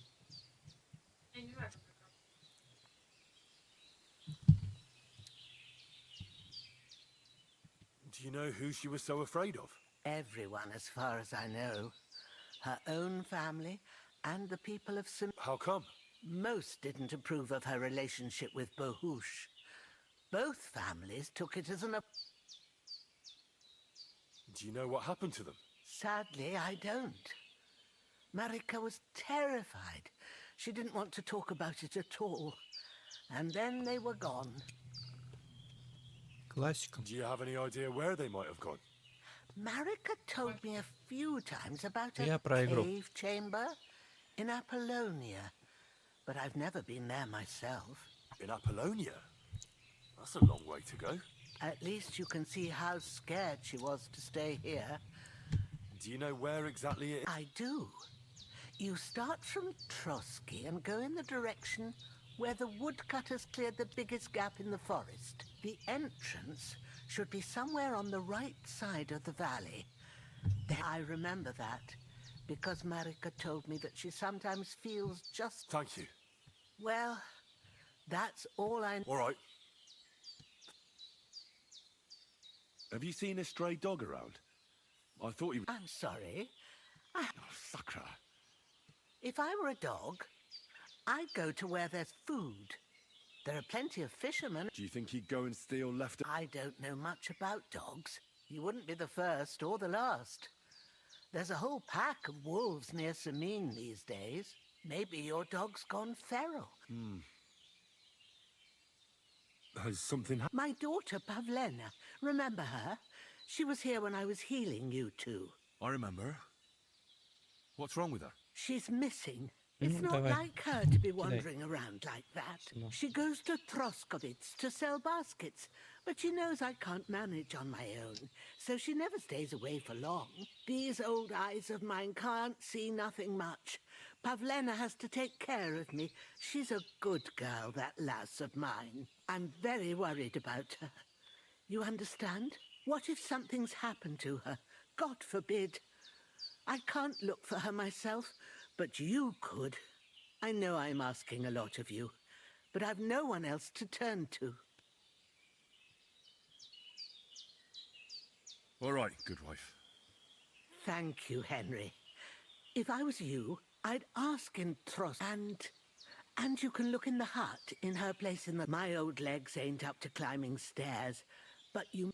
Я не знаю, как know who she was so afraid of? Everyone, as far as I know. Her own family and the people of Sim. How come? Most didn't approve of her relationship with Bohush. Both families took it as an... Do you know what happened to them? Sadly, I don't. Marika was terrified. She didn't want to talk about it at all. And then they were gone. Классика. Do you have any idea where they might have gone? Marika told me a few times about a Я про игру. cave chamber in Apollonia. But I've never been there myself. In Apollonia? That's a long way to go. At least you can see how scared she was to stay here. Do you know where exactly it is? I do. You start from Trotsky and go in the direction where the woodcutters cleared the biggest gap in the forest. The entrance should be somewhere on the right side of the valley. I remember that, because Marika told me that she sometimes feels just... Thank you. Well, that's all I... All right. Have you seen a stray dog around? I thought you... I'm sorry. Oh, sucker. If I were a dog, I'd go to where there's food. There are plenty of fishermen. Do you think he'd go and steal left... I don't know much about dogs. You wouldn't be the first or the last. There's a whole pack of wolves near Samin these days. Maybe your dog's gone feral. Has something happened? My daughter, Pavlena. Remember her? She was here when I was healing you two. I remember. What's wrong with her? She's missing. It's not Давай. like her to be wandering around like that. She goes to Troskovitz to sell baskets, but she knows I can't manage on my own, so she never stays away for long. These old eyes of mine can't see nothing much. Pavlena has to take care of me. She's a good girl, that lass of mine. I'm very worried about her. You understand? What if something's happened to her? God forbid. I can't look for her myself, but you could. I know I'm asking a lot of you, but I've no one else to turn to. All right, good wife. Thank you, Henry. If I was you, I'd ask in Tros... And you can look in the hut, in her place in the... My old legs ain't up to climbing stairs, but you...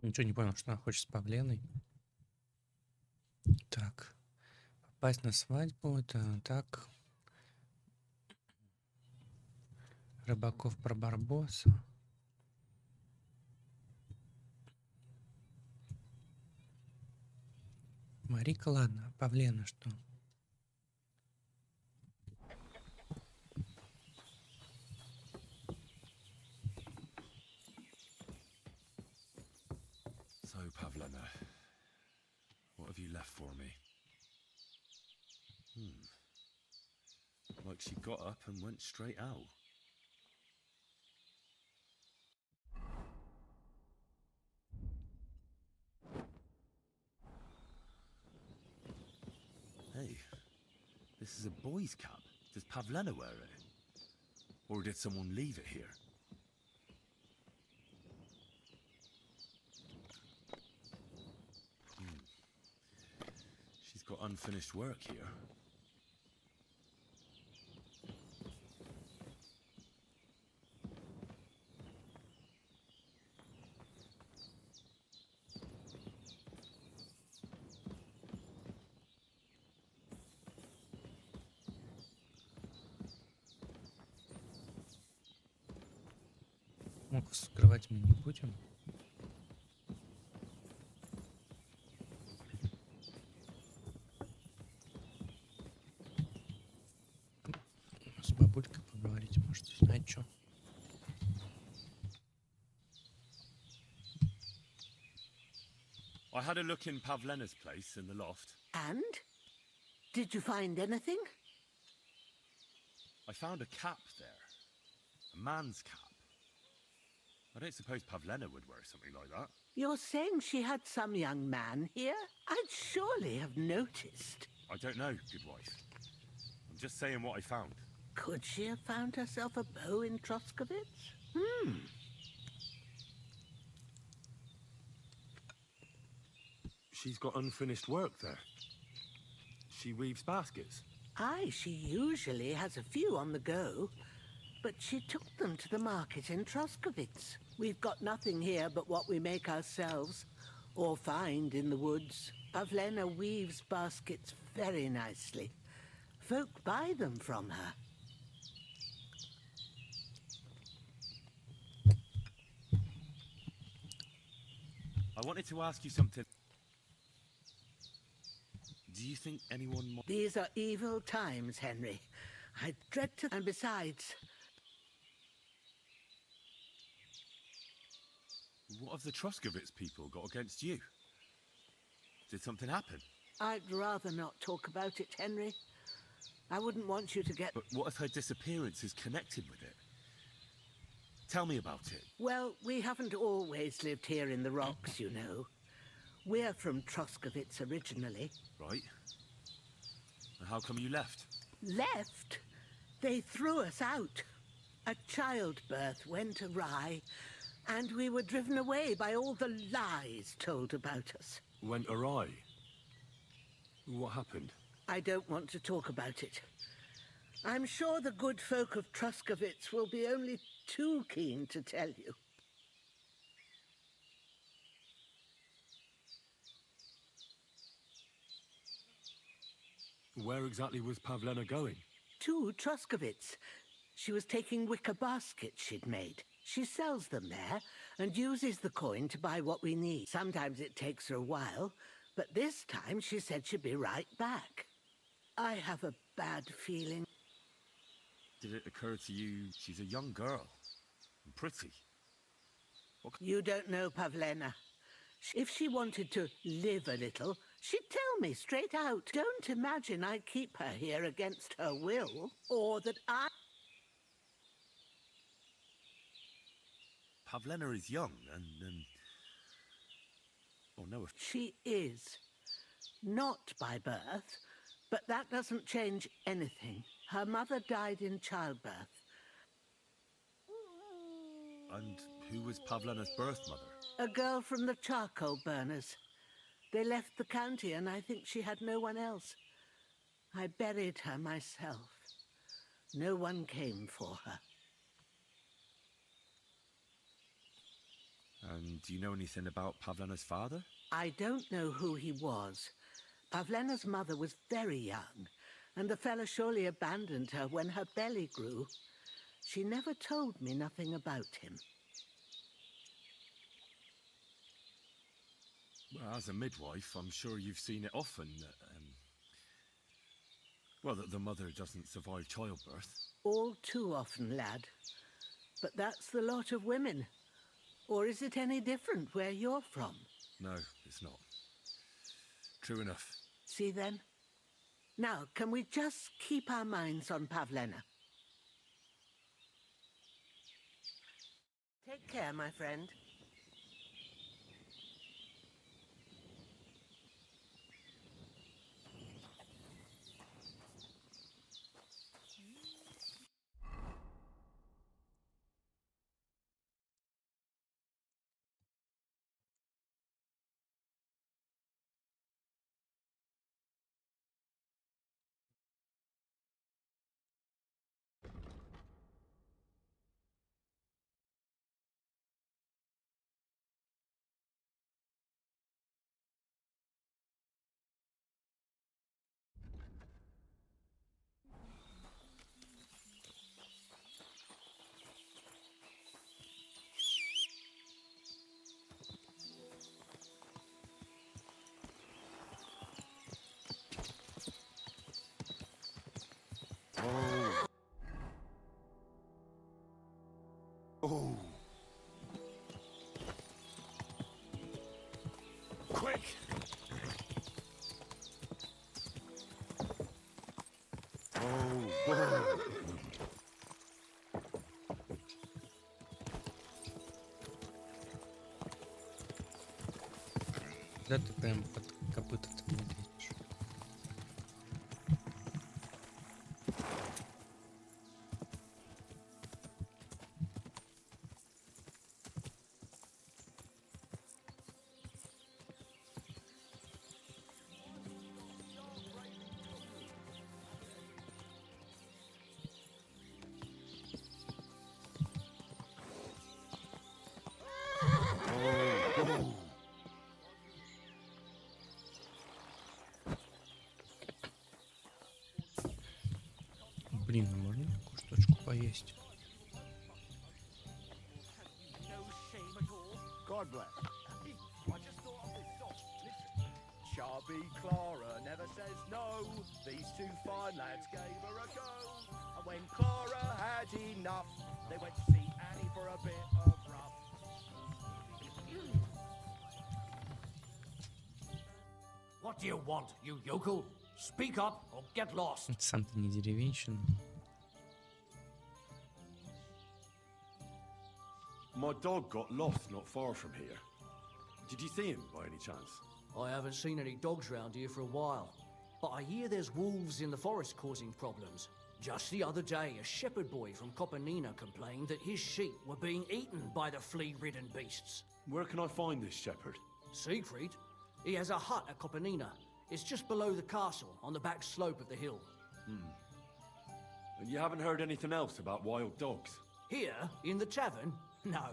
Ничего не понял, что она хочет с Павленой. Так. Попасть на свадьбу. Это так. Рыбаков про Барбоса. Марика, ладно. А Павлена что? So, Pavlena, what have you left for me? Like she got up and went straight out. Hey, this is a boy's cap. Does Pavlena wear it? Or did someone leave it here? She's got unfinished work here. Ну-ка, скрывать мы не будем. С бабулькой поговорить, может, знает что. I had a look in Pavlena's place in the loft. And? Did you find anything? I found a cap there. A man's cap. I don't suppose Pavlena would wear something like that. You're saying she had some young man here? I'd surely have noticed. I don't know, good wife. I'm just saying what I found. Could she have found herself a beau in Troskovitz? She's got unfinished work there. She weaves baskets. Aye, she usually has a few on the go. But she took them to the market in Troskovitz. We've got nothing here but what we make ourselves, or find in the woods. Pavlena weaves baskets very nicely. Folk buy them from her. I wanted to ask you something. Do you think anyone might... These are evil times, Henry. I dread to... And besides... What have the Troskovitz people got against you? Did something happen? I'd rather not talk about it, Henry. I wouldn't want you to get... But what if her disappearance is connected with it? Tell me about it. Well, we haven't always lived here in the rocks, you know. We're from Troskovitz originally. Right. And how come you left? Left? They threw us out. A childbirth went awry, and we were driven away by all the lies told about us. Went awry? What happened? I don't want to talk about it. I'm sure the good folk of Troskovitz will be only too keen to tell you. Where exactly was Pavlena going? To Troskovitz. She was taking wicker baskets she'd made. She sells them there and uses the coin to buy what we need. Sometimes it takes her a while, but this time she said she'd be right back. I have a bad feeling. Did it occur to you she's a young girl? And pretty? You don't know Pavlena. If she wanted to live a little, she'd tell me straight out. Don't imagine I keep her here against her will, or that I... Pavlena is young and, oh no... She is. Not by birth, but that doesn't change anything. Her mother died in childbirth. And who was Pavlena's birth mother? A girl from the charcoal burners. They left the county and I think she had no one else. I buried her myself. No one came for her. And do you know anything about Pavlena's father? I don't know who he was. Pavlena's mother was very young, and the fella surely abandoned her when her belly grew. She never told me nothing about him. Well, as a midwife, I'm sure you've seen it often. Well, that the mother doesn't survive childbirth. All too often, lad. But that's the lot of women. Or is it any different where you're from? No, it's not. True enough. See then? Now, can we just keep our minds on Pavlena? Take care, my friend. Oh. Quick! Oh, whoa. Да ты прям под копыта ты не лезешь. Блин, можно такую штучку поесть? God bless. I just thought of this song. Listen. Chubby Clara never says no. These two fine lads gave her a go. And when Clara had enough, they went to see Annie for a bit of rough. What do you want, you yokel? Speak up or get lost. Сам ты не деревенщина. My dog got lost not far from here. Did you see him by any chance? I haven't seen any dogs round here for a while, but I hear there's wolves in the forest causing problems. Just the other day, a shepherd boy from Copenina complained that his sheep were being eaten by the flea-ridden beasts. Where can I find this shepherd? Siegfried? He has a hut at Copenina. It's just below the castle, on the back slope of the hill. And you haven't heard anything else about wild dogs? Here, in the tavern? No.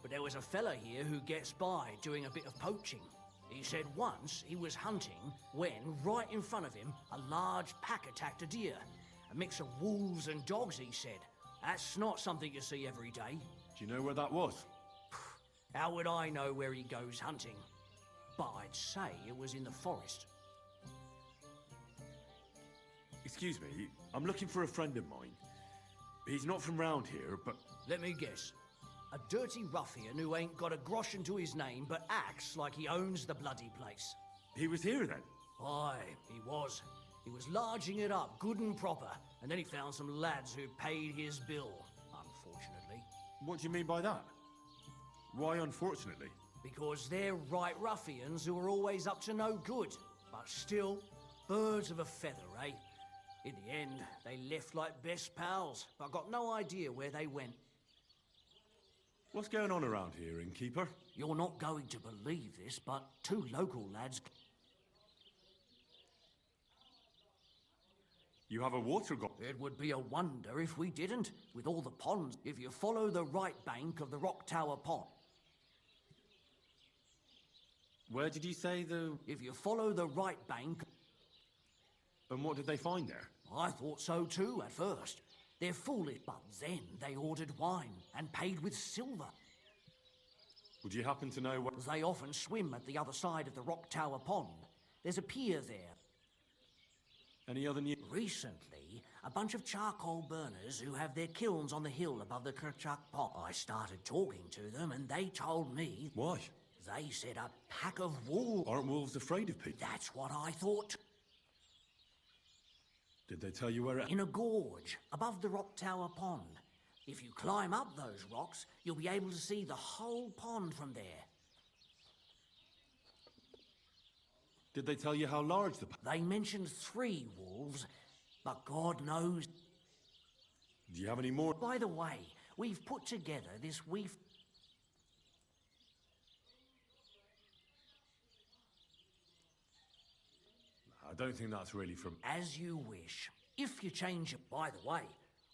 But there was a fella here who gets by doing a bit of poaching. He said once he was hunting when, right in front of him, a large pack attacked a deer. A mix of wolves and dogs, he said. That's not something you see every day. Do you know where that was? How would I know where he goes hunting? But I'd say it was in the forest. Excuse me, I'm looking for a friend of mine. He's not from round here, but... Let me guess. A dirty ruffian who ain't got a groschen to his name but acts like he owns the bloody place. He was here then? Aye, he was. He was larging it up good and proper, and then he found some lads who paid his bill, unfortunately. What do you mean by that? Why unfortunately? Because they're right ruffians who are always up to no good. But still, birds of a feather, eh? In the end, they left like best pals, but got no idea where they went. What's going on around here, innkeeper? You're not going to believe this, but two local lads... You have a water god? It would be a wonder if we didn't, with all the ponds. If you follow the right bank of the Rock Tower Pond... Where did you say the... If you follow the right bank... And what did they find there? I thought so too, at first. They're foolish, but then they ordered wine and paid with silver. Would you happen to know what... They often swim at the other side of the Rock Tower Pond. There's a pier there. Any other news? Recently, a bunch of charcoal burners who have their kilns on the hill above the Kerchak Pond. I started talking to them and they told me... Why? They said a pack of wolves... Aren't wolves afraid of people? That's what I thought. Did they tell you where it... In a gorge, above the Rock Tower Pond. If you climb up those rocks, you'll be able to see the whole pond from there. Did they tell you how large the... They mentioned 3 wolves, but God knows... Do you have any more? By the way, we've put together this I don't think that's really from... As you wish. If you change it... By the way,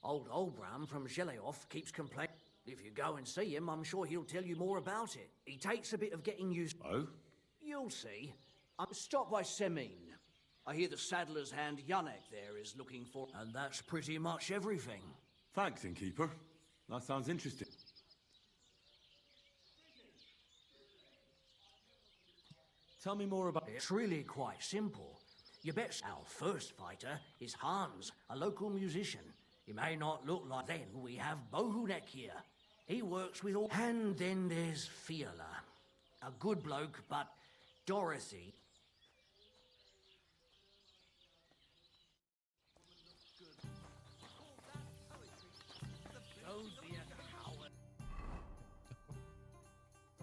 old Olbram from Zheleov keeps complaining. If you go and see him, I'm sure he'll tell you more about it. He takes a bit of getting used... Oh? You'll see. I'm stopped by Semin. I hear the saddler's hand Yannick there is looking for... And that's pretty much everything. Thanks, innkeeper. That sounds interesting. Tell me more about... It's really quite simple. You bet our first fighter is Hans, a local musician. He may not look like... Then we have Bohunek here. He works with all... And then there's Fiala. A good bloke, but Dorothy...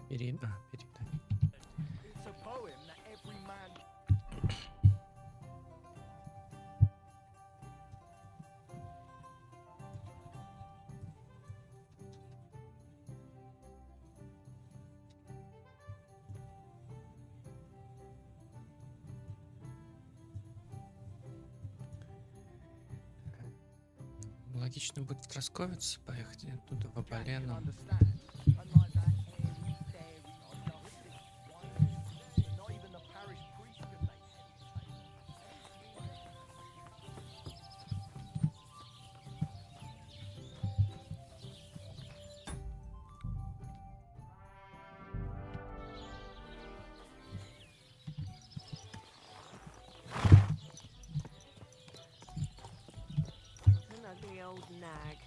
Передание. It's a poem that Логично будет в Тросковец поехать и оттуда в Оболену. An ugly old nag.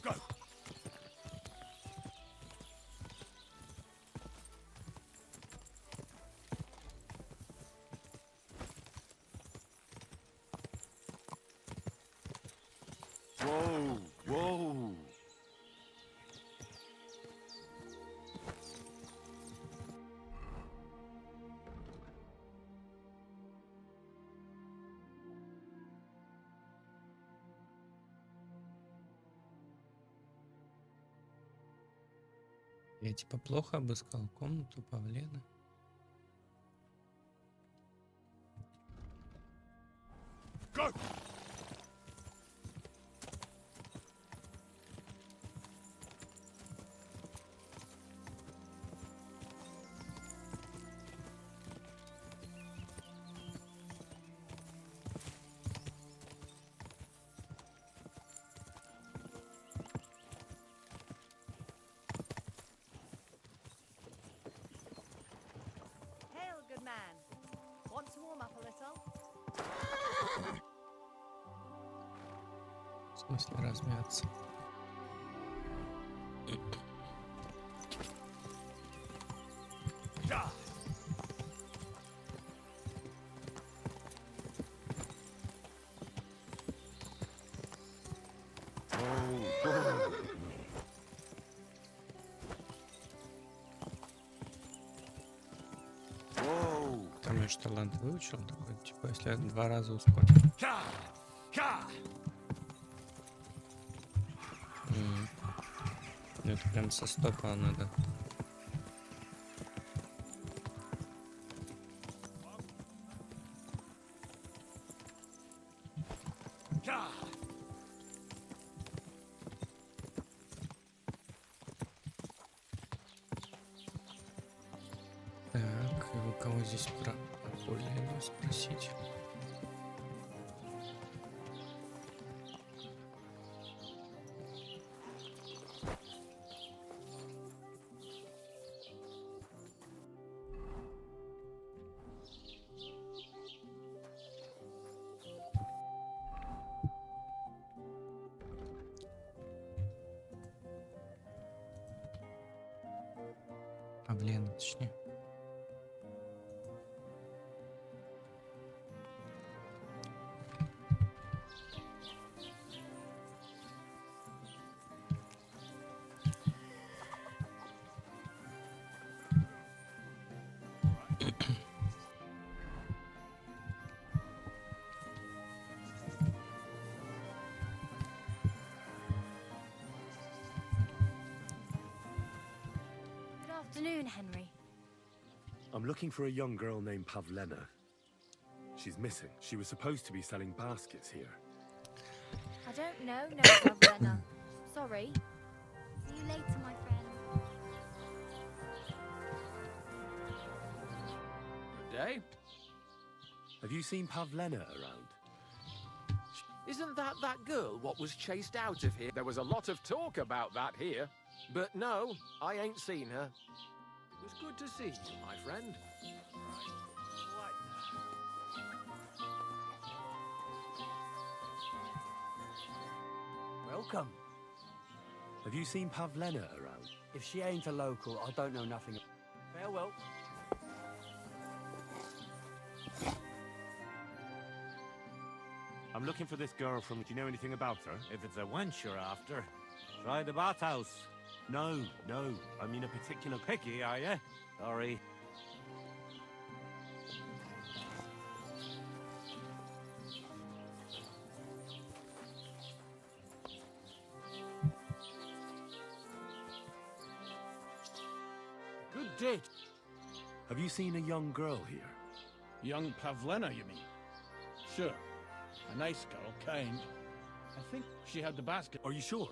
Go! Whoa! Whoa! Я типа плохо обыскал комнату павлина. Go! Hail, good man. Want to warm up a little? В смысле размяться? Ja! Там я же талант выучил такой, типа, если я 2 раза ускорю. Ja! Ja! Ну это прям со стопа надо. Ja! Так, и у кого здесь про Полину спросить? Павлена, точнее. Good afternoon, Henry. I'm looking for a young girl named Pavlena. She's missing. She was supposed to be selling baskets here. I don't know, no, Pavlena. Sorry. See you later, my friend. Good day. Have you seen Pavlena around? Isn't that girl what was chased out of here? There was a lot of talk about that here. But no, I ain't seen her. It was good to see you, my friend. Welcome. Have you seen Pavlena around? If she ain't a local, I don't know nothing. Farewell. I'm looking for this girl from... Do you know anything about her? If it's a wench you're after, try the bathhouse. No, no. I mean a particular... Picky, are you? Sorry. Good date. Have you seen a young girl here? Young Pavlena, you mean? Sure. A nice girl, kind. I think she had the basket. Are you sure?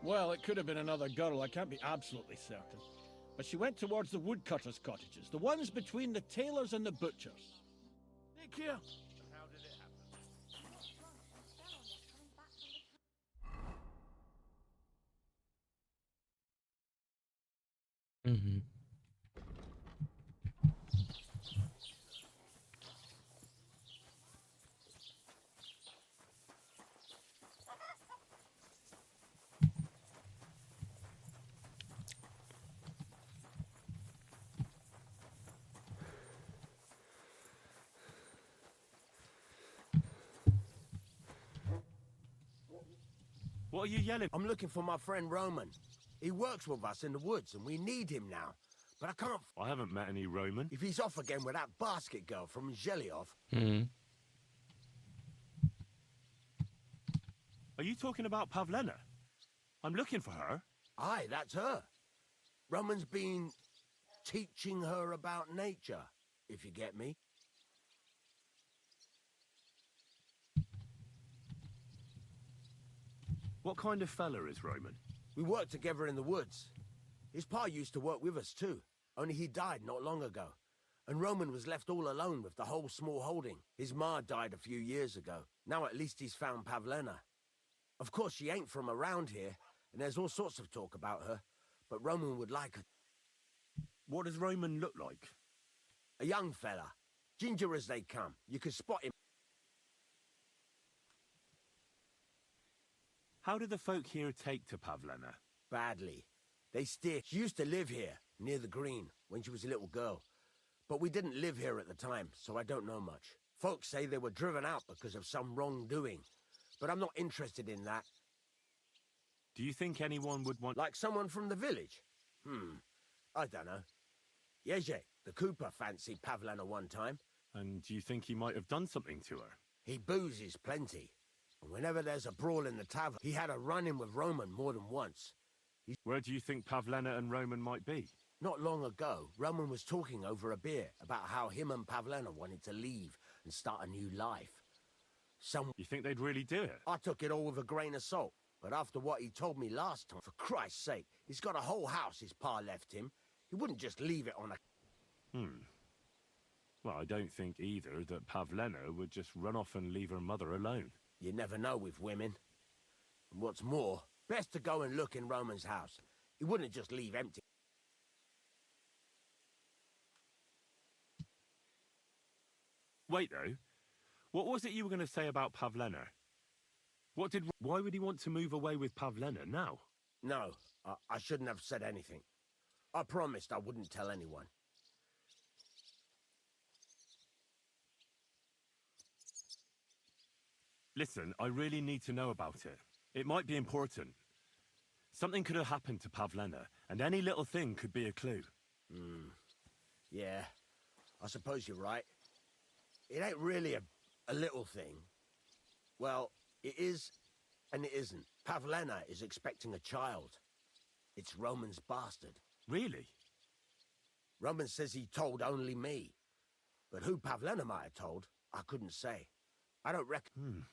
Well, it could have been another girl. I can't be absolutely certain. But she went towards the woodcutters' cottages, the ones between the tailors and the butchers. Take care. How did it happen? Угу. What are you yelling? I'm looking for my friend Roman. He works with us in the woods, and we need him now. But I can't... I haven't met any Roman. If he's off again with that basket girl from Zhelyov... Mhm. Are you talking about Pavlena? I'm looking for her. Aye, that's her. Roman's been teaching her about nature, if you get me. What kind of fella is Roman? We worked together in the woods. His pa used to work with us too, only he died not long ago. And Roman was left all alone with the whole small holding. His ma died a few years ago. Now at least he's found Pavlena. Of course, she ain't from around here, and there's all sorts of talk about her, but Roman would like her. What does Roman look like? A young fella. Ginger as they come. You can spot him. How do the folk here take to Pavlena? Badly. They steer. She used to live here, near the green, when she was a little girl. But we didn't live here at the time, so I don't know much. Folks say they were driven out because of some wrongdoing. But I'm not interested in that. Do you think anyone would want... Like someone from the village? I don't know. Yezhe, the cooper, fancied Pavlena one time. And do you think he might have done something to her? He boozes plenty. And whenever there's a brawl in the tavern, he had a run-in with Roman more than once. Where do you think Pavlena and Roman might be? Not long ago, Roman was talking over a beer about how him and Pavlena wanted to leave and start a new life. You think they'd really do it? I took it all with a grain of salt. But after what he told me last time, for Christ's sake, he's got a whole house his pa left him. He wouldn't just leave it on a... Well, I don't think either that Pavlena would just run off and leave her mother alone. You never know with women. And what's more, best to go and look in Roman's house. He wouldn't just leave empty. Wait, though. What was it you were going to say about Pavlena? Why would he want to move away with Pavlena now? No, I shouldn't have said anything. I promised I wouldn't tell anyone. Listen, I really need to know about it. It might be important. Something could have happened to Pavlena, and any little thing could be a clue. Yeah, I suppose you're right. It ain't really a little thing. Well, it is and it isn't. Pavlena is expecting a child. It's Roman's bastard. Really? Roman says he told only me. But who Pavlena might have told, I couldn't say. I don't reckon...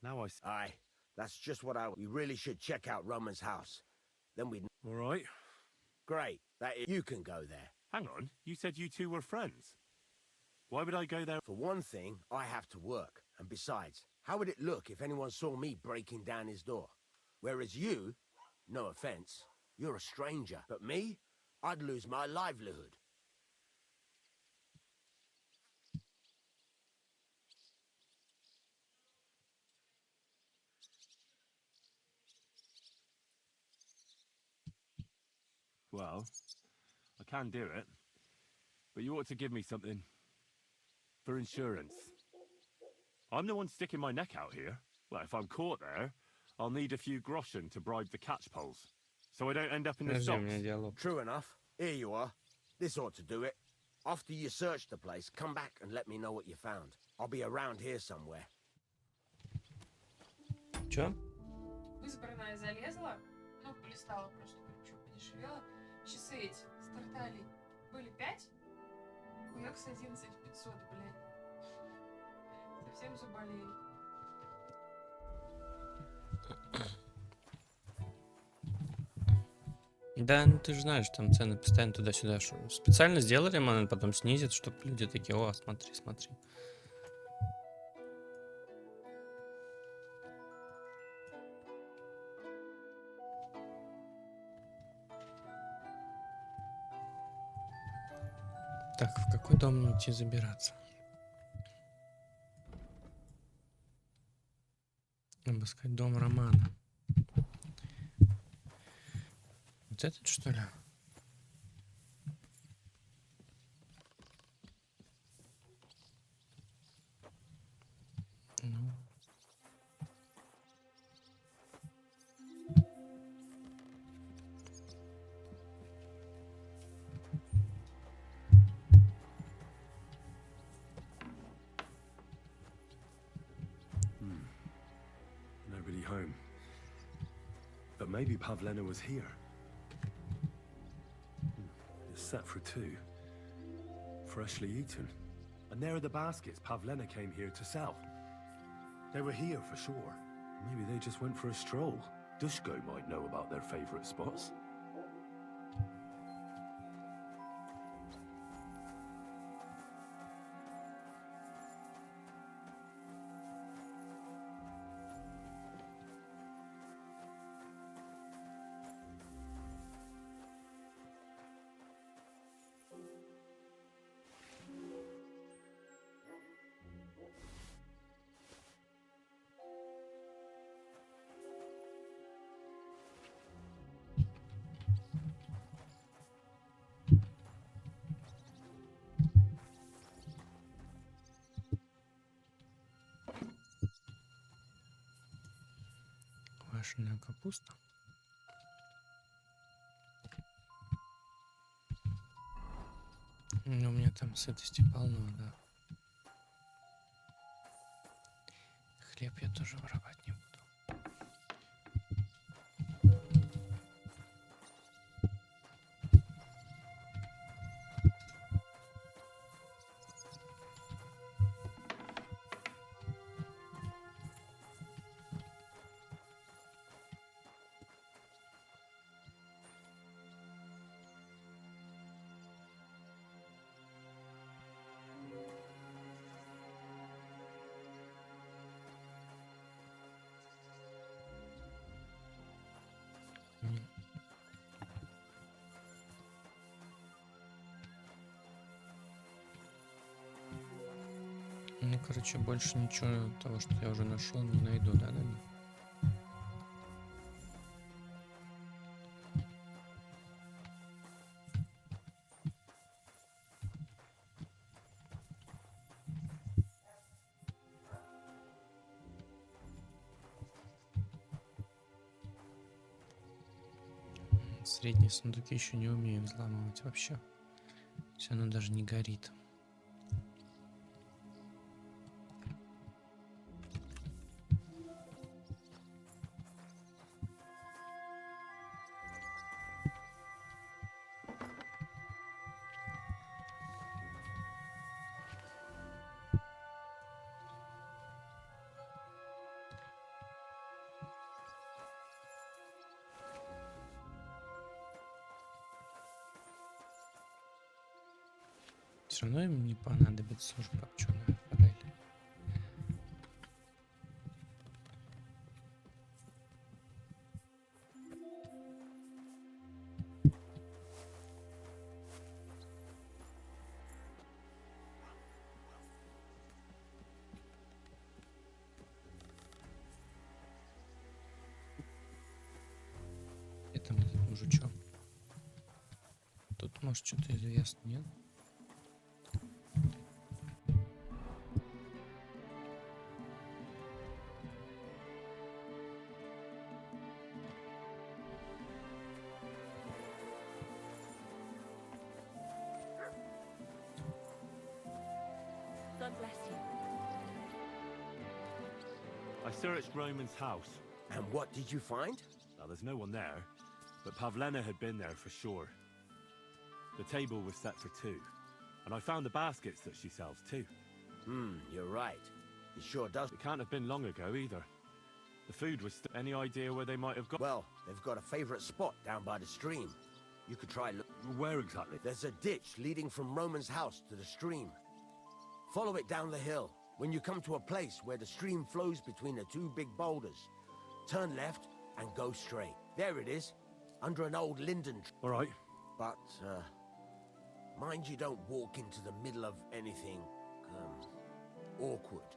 Now I see. Aye, that's just what we really should check out Roman's house. Then we'd... All right. Great. That is... You can go there. Hang on. You said you two were friends. Why would I go there? For one thing, I have to work. And besides, how would it look if anyone saw me breaking down his door? Whereas you, no offense, you're a stranger. But me, I'd lose my livelihood. Well, I can do it. But you ought to give me something. For insurance. I'm the one sticking my neck out here. Well, if I'm caught there, I'll need a few groschen to bribe the catch poles, so I don't end up in the Подожди, у stocks. меня диалог. True enough. Here you are. This ought to do it. After you search the place, come back and let me know what you found. I'll be around here somewhere. Чё? В избранное залезла, ну, полистала просто, ничего подешевело. Часы эти стартали были 5, Куякс 11 500, блядь. Совсем заболели. Да, ну ты же знаешь, там цены постоянно туда-сюда. Специально сделали, man, потом снизят, чтобы люди такие, о, смотри, смотри. Так, в какой дом мне идти забираться? Обыскать дом Романа. Вот этот, что ли? Ну. Nobody home. But maybe Pavlena was here. It's set for 2. Freshly eaten. And there are the baskets Pavlena came here to sell. They were here for sure. Maybe they just went for a stroll. Dushko might know about their favorite spots. Квашеная капуста. Ну, у меня там сытости полно, да. Хлеб я тоже воровать не буду. Ну, короче, больше ничего того, что я уже нашел, не найду, да, наверное? Средние сундуки еще не умею взламывать вообще. Все оно даже не горит. Все равно им не понадобится уже копченая форель. Это этот мужичок. Тут, может, что-то известно, нет? searched Roman's house. And what did you find? Well, there's no one there, but Pavlena had been there for sure. The table was set for two, and I found the baskets that she sells too. You're right. It sure does. It can't have been long ago either. The food was any idea where they might have gone? Well, they've got a favorite spot down by the stream. You could try look. Where exactly? There's a ditch leading from Roman's house to the stream. Follow it down the hill. When you come to a place where the stream flows between the two big boulders, turn left and go straight. There it is, under an old linden tree. All right. But, mind you don't walk into the middle of anything, awkward.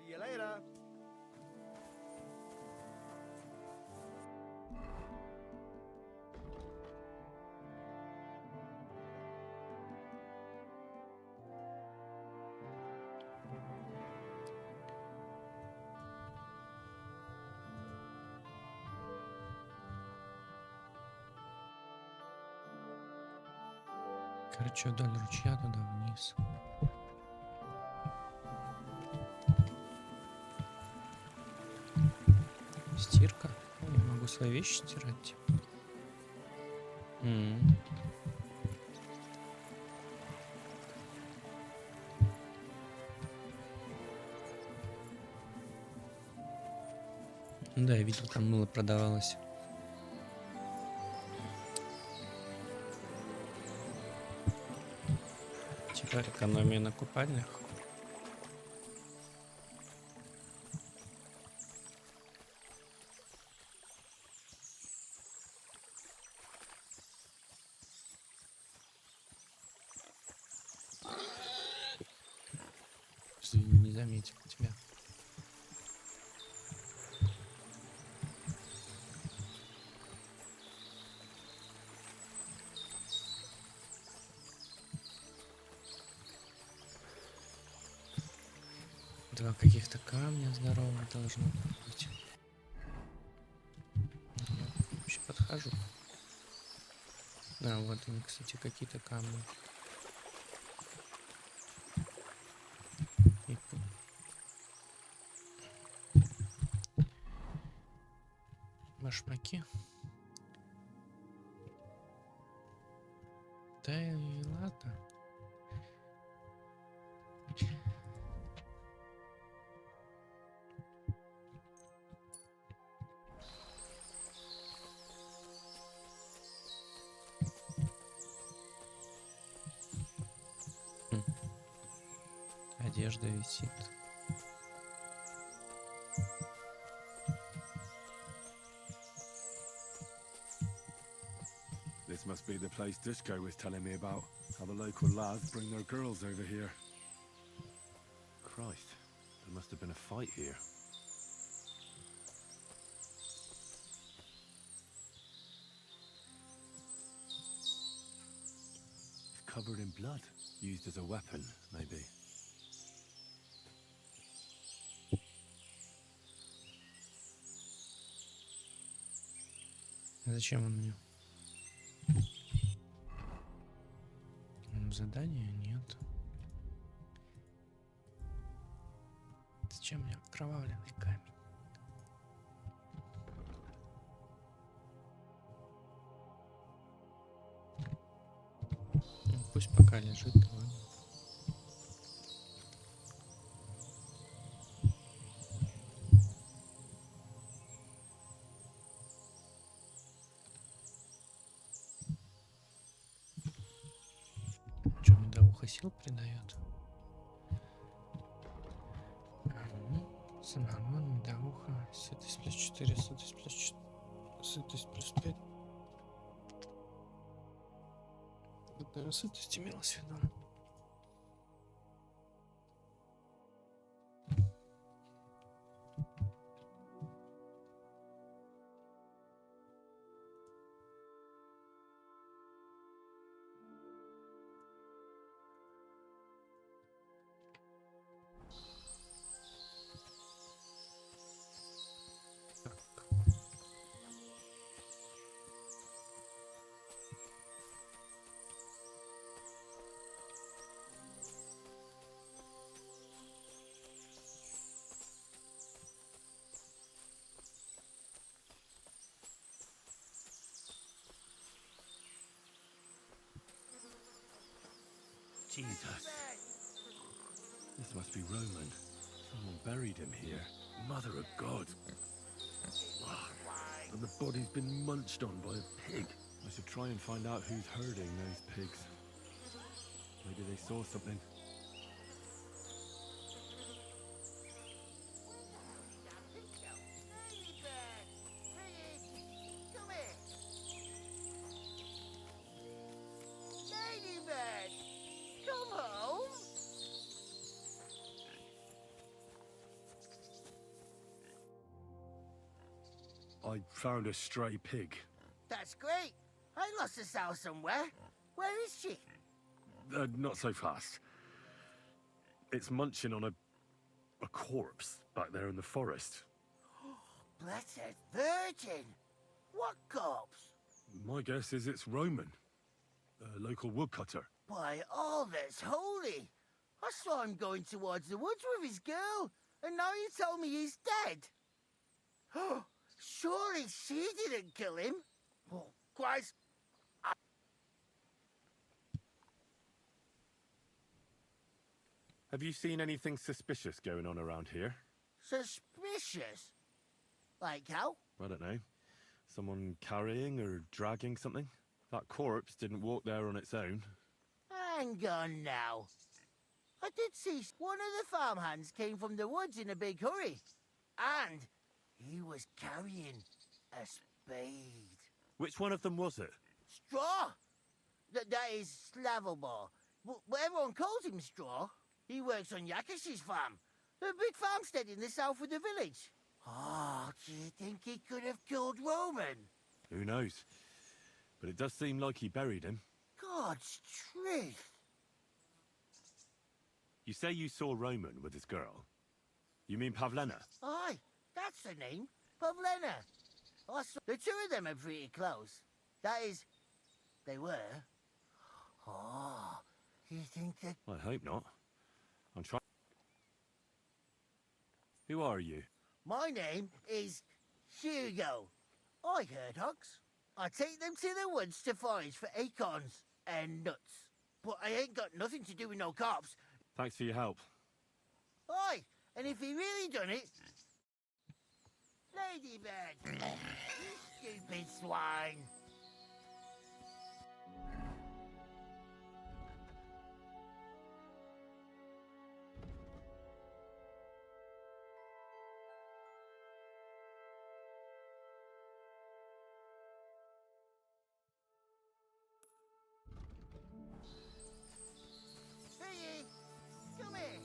See you later. Короче, вдоль ручья туда вниз. Стирка. О, я могу свои вещи стирать. Да, я видел, там мыло продавалось. Типа экономия на купальнях. Извини, не заметил тебя. Два каких-то камня здоровых должно быть. Я вообще подхожу. Да, вот они, кстати, какие-то камни. И башмаки. Да и ладно. Одежда висит. This must be the place Dushko was telling me about. How the local lads bring their girls over here. Christ, there must have been a fight here. It's covered in blood. Used as a weapon, maybe. Зачем он мне? Задания нет. Зачем мне окровавленный камень? Ну, пусть пока лежит, ладно. Сил придает. Самогон, медовуха, сытость плюс 4, сытость плюс 4, сытость плюс 5. Это сытость имелось в виду. Jesus. This must be Roman. Someone buried him here. Mother of God. Ah, and the body's been munched on by a pig. I should try and find out who's herding those pigs. Maybe they saw something. Ladybird, come home. I found a stray pig. That's great. I lost a sow somewhere. Where is she? Not so fast. It's munching on a corpse back there in the forest. Blessed Virgin! What corpse? My guess is it's Roman, a local woodcutter. By all that's holy! I saw him going towards the woods with his girl, and now you tell me he's dead. Surely she didn't kill him. Oh, Christ! Have you seen anything suspicious going on around here? Suspicious? Like how? I don't know. Someone carrying or dragging something? That corpse didn't walk there on its own. Hang on now. I did see one of the farmhands came from the woods in a big hurry. And he was carrying a spade. Which one of them was it? Straw! That is Slavobor. But everyone calls him Straw. He works on Yakish's farm. A big farmstead in the south of the village. Oh, do you think he could have killed Roman? Who knows? But it does seem like he buried him. God's truth. You say you saw Roman with his girl. You mean Pavlena? Aye, that's the name. Pavlena. I saw the two of them are pretty close. That is, they were. Oh, you think that... I hope not. I'm trying... Who are you? My name is Hugo. I herd hogs. I take them to the woods to forage for acorns and nuts. But I ain't got nothing to do with no cops. Thanks for your help. Aye, and if he really done it... Ladybird! You stupid swine! Piggy, come here.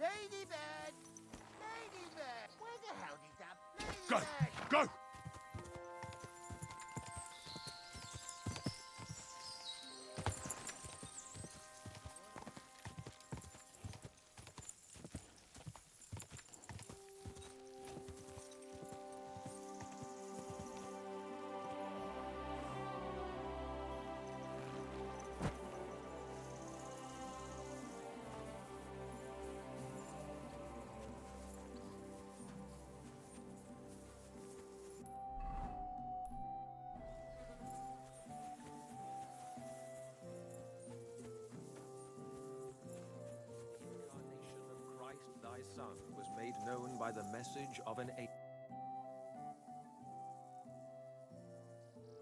Ladybird! Ladybird! Where the hell did that Go! ladybird? Go! Incarnation of Christ thy Son was made known by the message of an angel.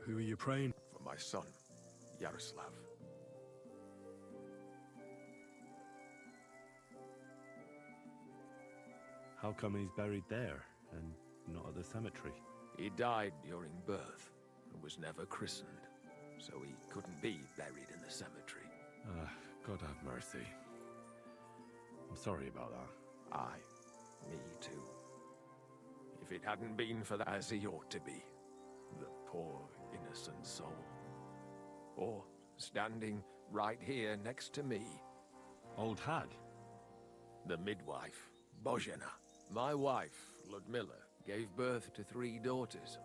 Who are you praying? For my son, Yaroslav. How come he's buried there and not at the cemetery? He died during birth and was never christened, so he couldn't be buried in the cemetery. God have mercy. I'm sorry about that. Aye, me too. If it hadn't been for that, as he ought to be, the poor innocent soul. Or standing right here next to me. Old hag? The midwife, Bozhena. My wife, Ludmilla, gave birth to 3 daughters.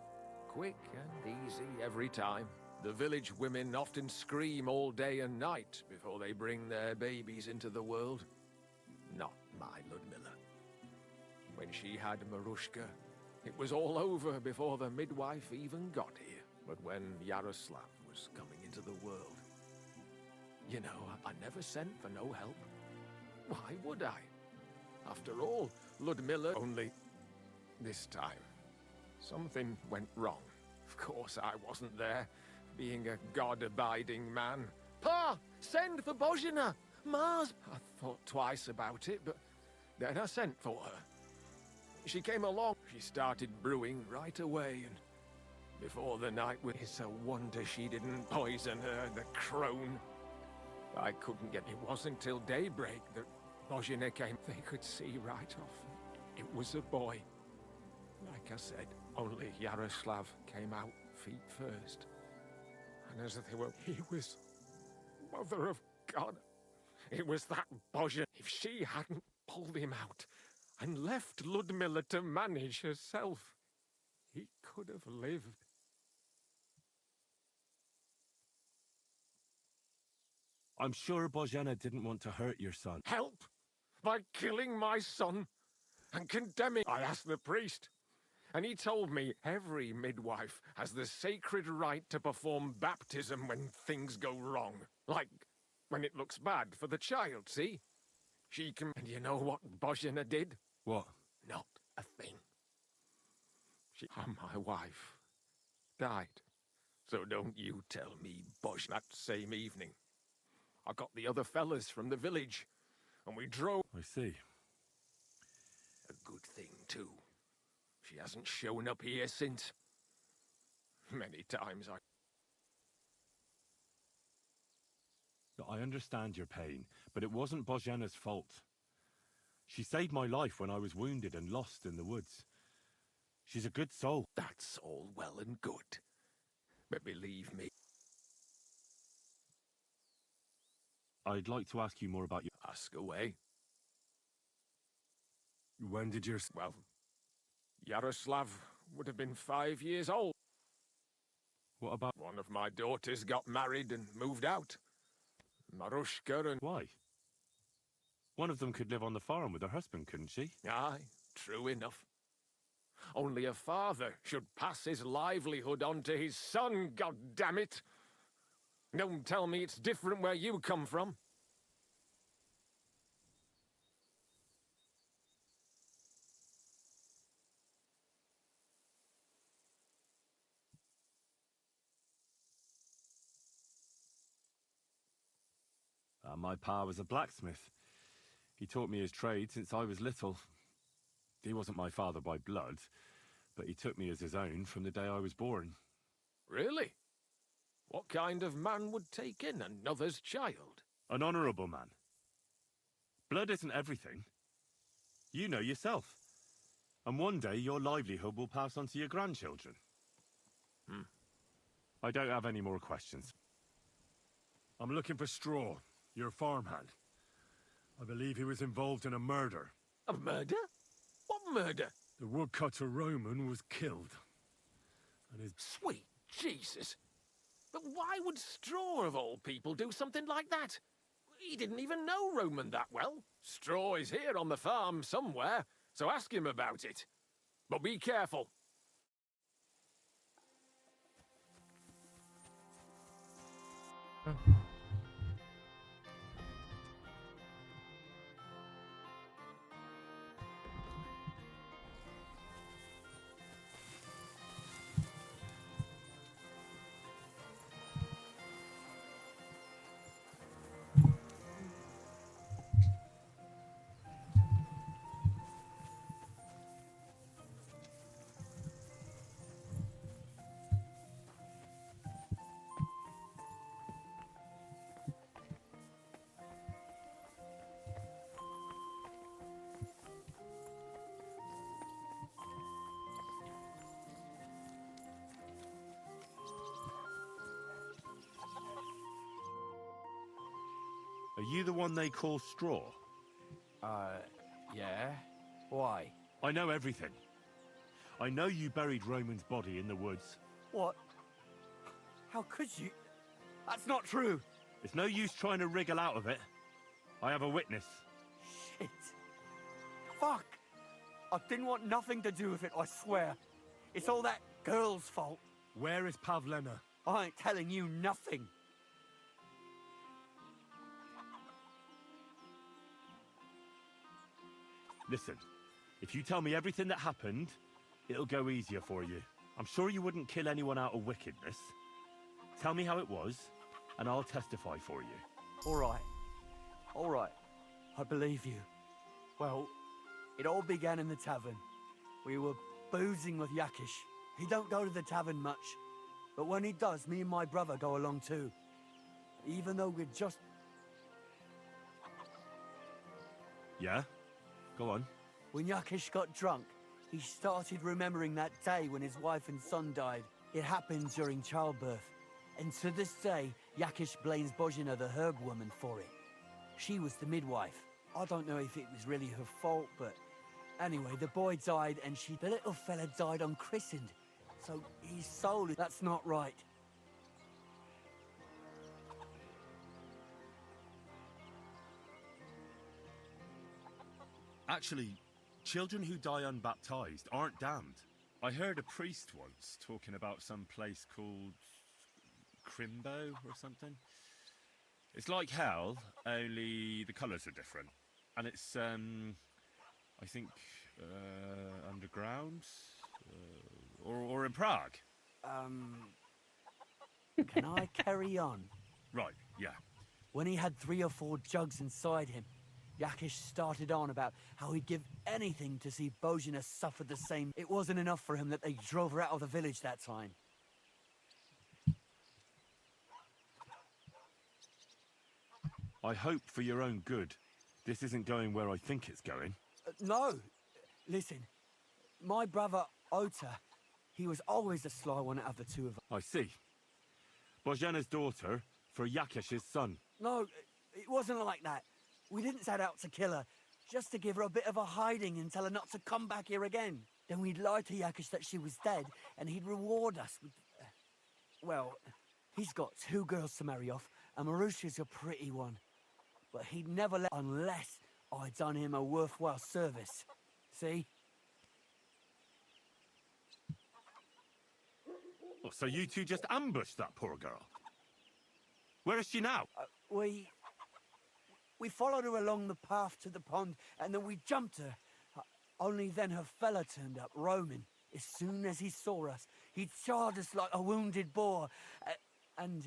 Quick and easy every time. The village women often scream all day and night before they bring their babies into the world. Not my Ludmilla. When she had Marushka, it was all over before the midwife even got here. But when Yaroslav was coming into into the world. You know, I never sent for no help. Why would I? After all, Ludmilla only... This time, something went wrong. Of course I wasn't there, being a god-abiding man. Pa! Send for Bozhina! Mars! I thought twice about it, but then I sent for her. She came along. She started brewing right away, and before the night was... It's a wonder she didn't poison her, the crone. I couldn't get... It wasn't till daybreak that Bozhina came. They could see right off. It was a boy. Like I said, only Yaroslav came out feet first. And as they were... He was... Mother of God. It was that Bozhina. If she hadn't pulled him out and left Ludmilla to manage herself, he could have lived. I'm sure Bozhena didn't want to hurt your son. Help? By killing my son and condemning... I asked the priest, and he told me every midwife has the sacred right to perform baptism when things go wrong. Like when it looks bad for the child, see? She can... And you know what Bozhena did? What? Not a thing. She... my wife died. So don't you tell me Bozhena... That same evening, I got the other fellas from the village, and we drove... I see. A good thing, too. She hasn't shown up here since. Many times I understand your pain, but it wasn't Bozhena's fault. She saved my life when I was wounded and lost in the woods. She's a good soul. That's all well and good. But believe me... I'd like to ask you more about your... Ask away. When did your... Well, Yaroslav would have been 5 years old. What about... One of my daughters got married and moved out. Marushka and... Why? One of them could live on the farm with her husband, couldn't she? Aye, true enough. Only a father should pass his livelihood on to his son, goddammit! Don't tell me it's different where you come from. My pa was a blacksmith. He taught me his trade since I was little. He wasn't my father by blood, but he took me as his own from the day I was born. Really? What kind of man would take in another's child? An honourable man. Blood isn't everything. You know yourself. And one day your livelihood will pass on to your grandchildren. I don't have any more questions. I'm looking for Straw, your farmhand. I believe he was involved in a murder. A murder? What murder? The woodcutter Roman was killed. And his... Sweet Jesus! But why would Straw, of all people, do something like that? He didn't even know Roman that well. Straw is here on the farm somewhere, so ask him about it. But be careful. Are you the one they call Straw? Yeah? Why? I know everything. I know you buried Roman's body in the woods. What? How could you? That's not true. It's no use trying to wriggle out of it. I have a witness. Shit. Fuck. I didn't want nothing to do with it, I swear. It's all that girl's fault. Where is Pavlena? I ain't telling you nothing. Listen, if you tell me everything that happened, it'll go easier for you. I'm sure you wouldn't kill anyone out of wickedness. Tell me how it was, and I'll testify for you. All right, I believe you. Well, it all began in the tavern. We were boozing with Yakish. He don't go to the tavern much, but when he does, me and my brother go along too. Even though we're just... Yeah? Go on. When Yakish got drunk, he started remembering that day when his wife and son died. It happened during childbirth. And to this day, Yakish blames Bozhina, the herb woman, for it. She was the midwife. I don't know if it was really her fault, but... Anyway, the boy died and the little fella died unchristened. So his soul, that's not right. Actually, children who die unbaptized aren't damned. I heard a priest once talking about some place called Crimbo or something. It's like hell, only the colours are different. And it's, I think, underground? Or in Prague. Can I carry on? Right, yeah. When he had 3 or 4 jugs inside him, Yakish started on about how he'd give anything to see Bozhina suffer the same. It wasn't enough for him that they drove her out of the village that time. I hope for your own good, this isn't going where I think it's going. No. Listen, my brother, Ota, he was always the sly one out of the two of us. I see. Bozhena's daughter for Yakish's son. No, it wasn't like that. We didn't set out to kill her, just to give her a bit of a hiding and tell her not to come back here again. Then we'd lie to Yakish that she was dead, and he'd reward us with... well, he's got 2 girls to marry off, and Marusha's a pretty one. But he'd never let unless I'd done him a worthwhile service. See? Oh, so you two just ambushed that poor girl? Where is she now? We followed her along the path to the pond, and then we jumped her. Only then her fella turned up, Roman. As soon as he saw us, he charged us like a wounded boar. And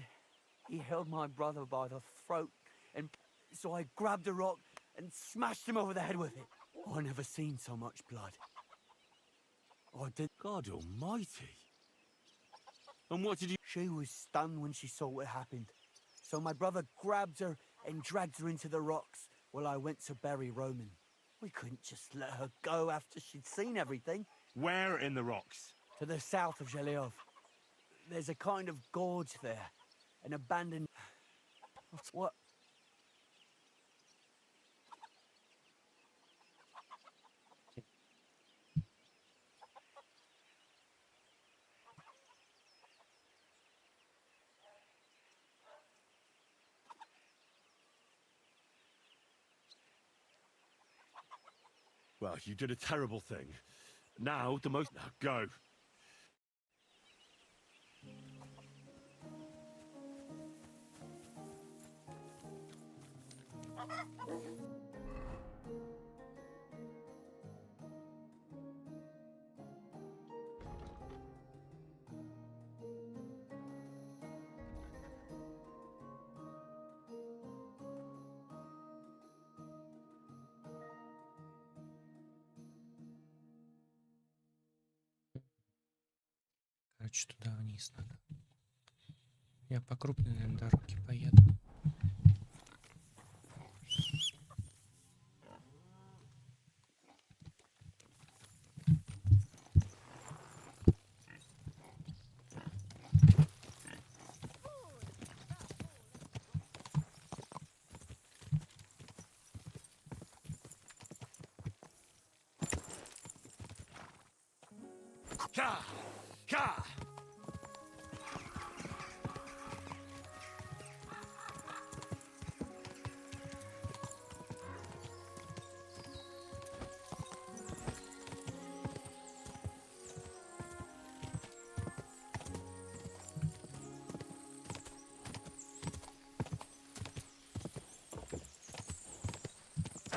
he held my brother by the throat, and so I grabbed a rock and smashed him over the head with it. I never seen so much blood. I did... God almighty. And what did you... She was stunned when she saw what happened. So my brother grabbed her and dragged her into the rocks while I went to bury Roman. We couldn't just let her go after she'd seen everything. Where in the rocks? To the south of Zhelyov. There's a kind of gorge there. An abandoned... What? Well, you did a terrible thing. Now, the most... Now, go. Короче, туда вниз надо. Я по крупной, наверное, дороге поеду. Ka! Ka!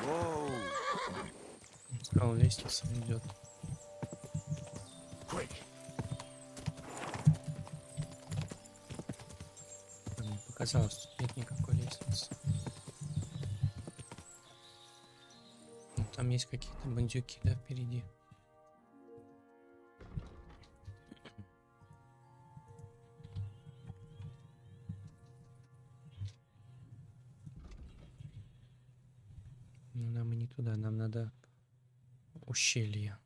Whoa. О, лестница идет. Мне показалось, тут нет никакой лестницы. Ну, там есть какие-то бандюки, да, впереди. Но нам и не туда, нам надо ущелье.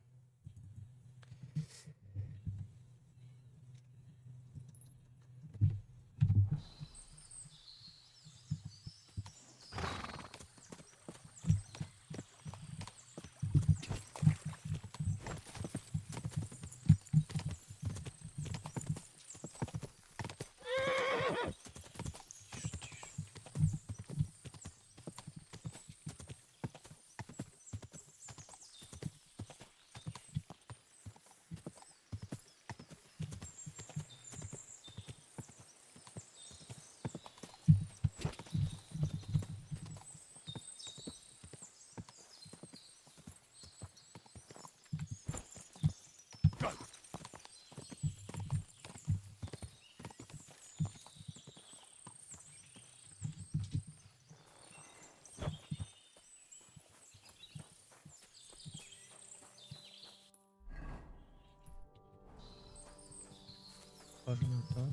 Похоже на то.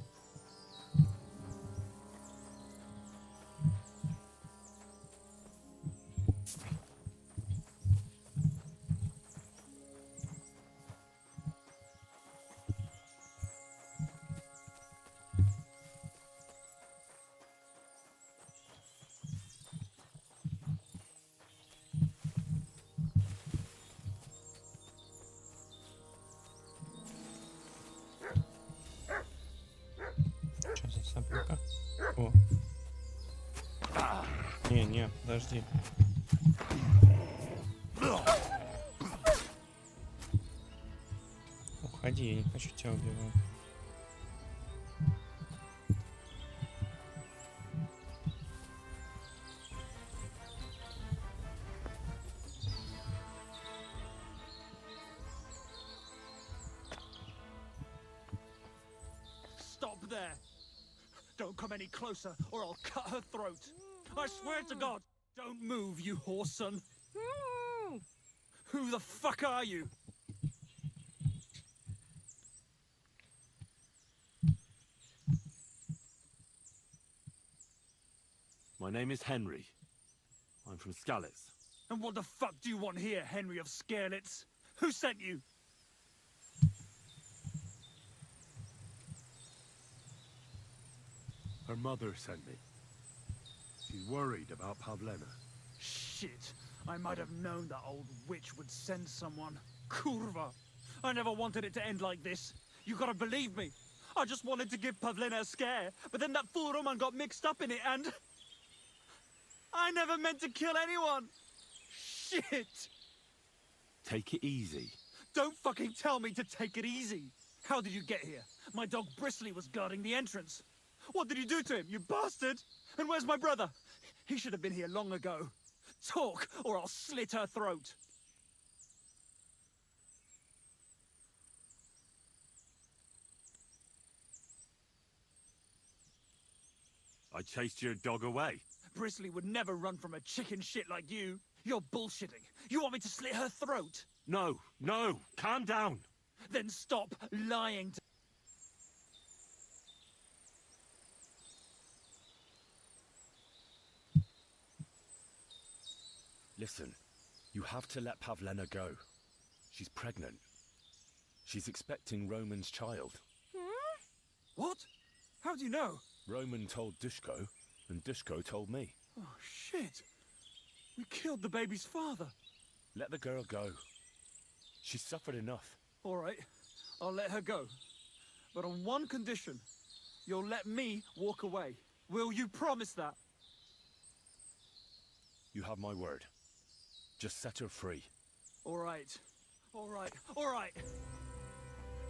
Что за собака? О. Не, подожди. Уходи, я не хочу тебя убивать. Stop there! Don't come any closer, or I'll cut her throat. I swear to God! Don't move, you horse son! Who the fuck are you? My name is Henry. I'm from Skalitz. And what the fuck do you want here, Henry of Skalitz? Who sent you? Her mother sent me. She's worried about Pavlena. Shit. I might have known that old witch would send someone. Kurva. I never wanted it to end like this. You gotta believe me. I just wanted to give Pavlena a scare, but then that fool Roman got mixed up in it and... I never meant to kill anyone! Shit! Take it easy. Don't fucking tell me to take it easy! How did you get here? My dog Bristly was guarding the entrance. What did you do to him, you bastard? And where's my brother? He should have been here long ago. Talk, or I'll slit her throat. I chased your dog away. Bristly would never run from a chicken shit like you. You're bullshitting. You want me to slit her throat? No, calm down. Then stop lying to... Listen, you have to let Pavlena go. She's pregnant. She's expecting Roman's child. What? How do you know? Roman told Dushko, and Dushko told me. Oh, shit. We killed the baby's father. Let the girl go. She's suffered enough. All right, I'll let her go. But on one condition. You'll let me walk away. Will you promise that? You have my word. Just set her free. All right.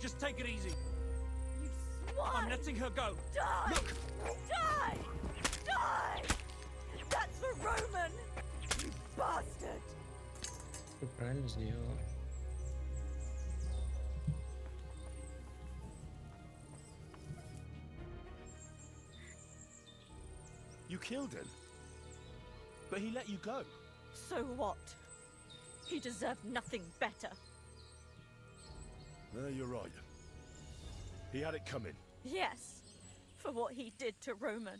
Just take it easy. You swine! I'm letting her go. Die! Look! Die! Die! That's for Roman! You bastard! Ты правильно сделала. You killed him. But he let you go. So what? He deserved nothing better. No, you're right. He had it coming. Yes, for what he did to Roman.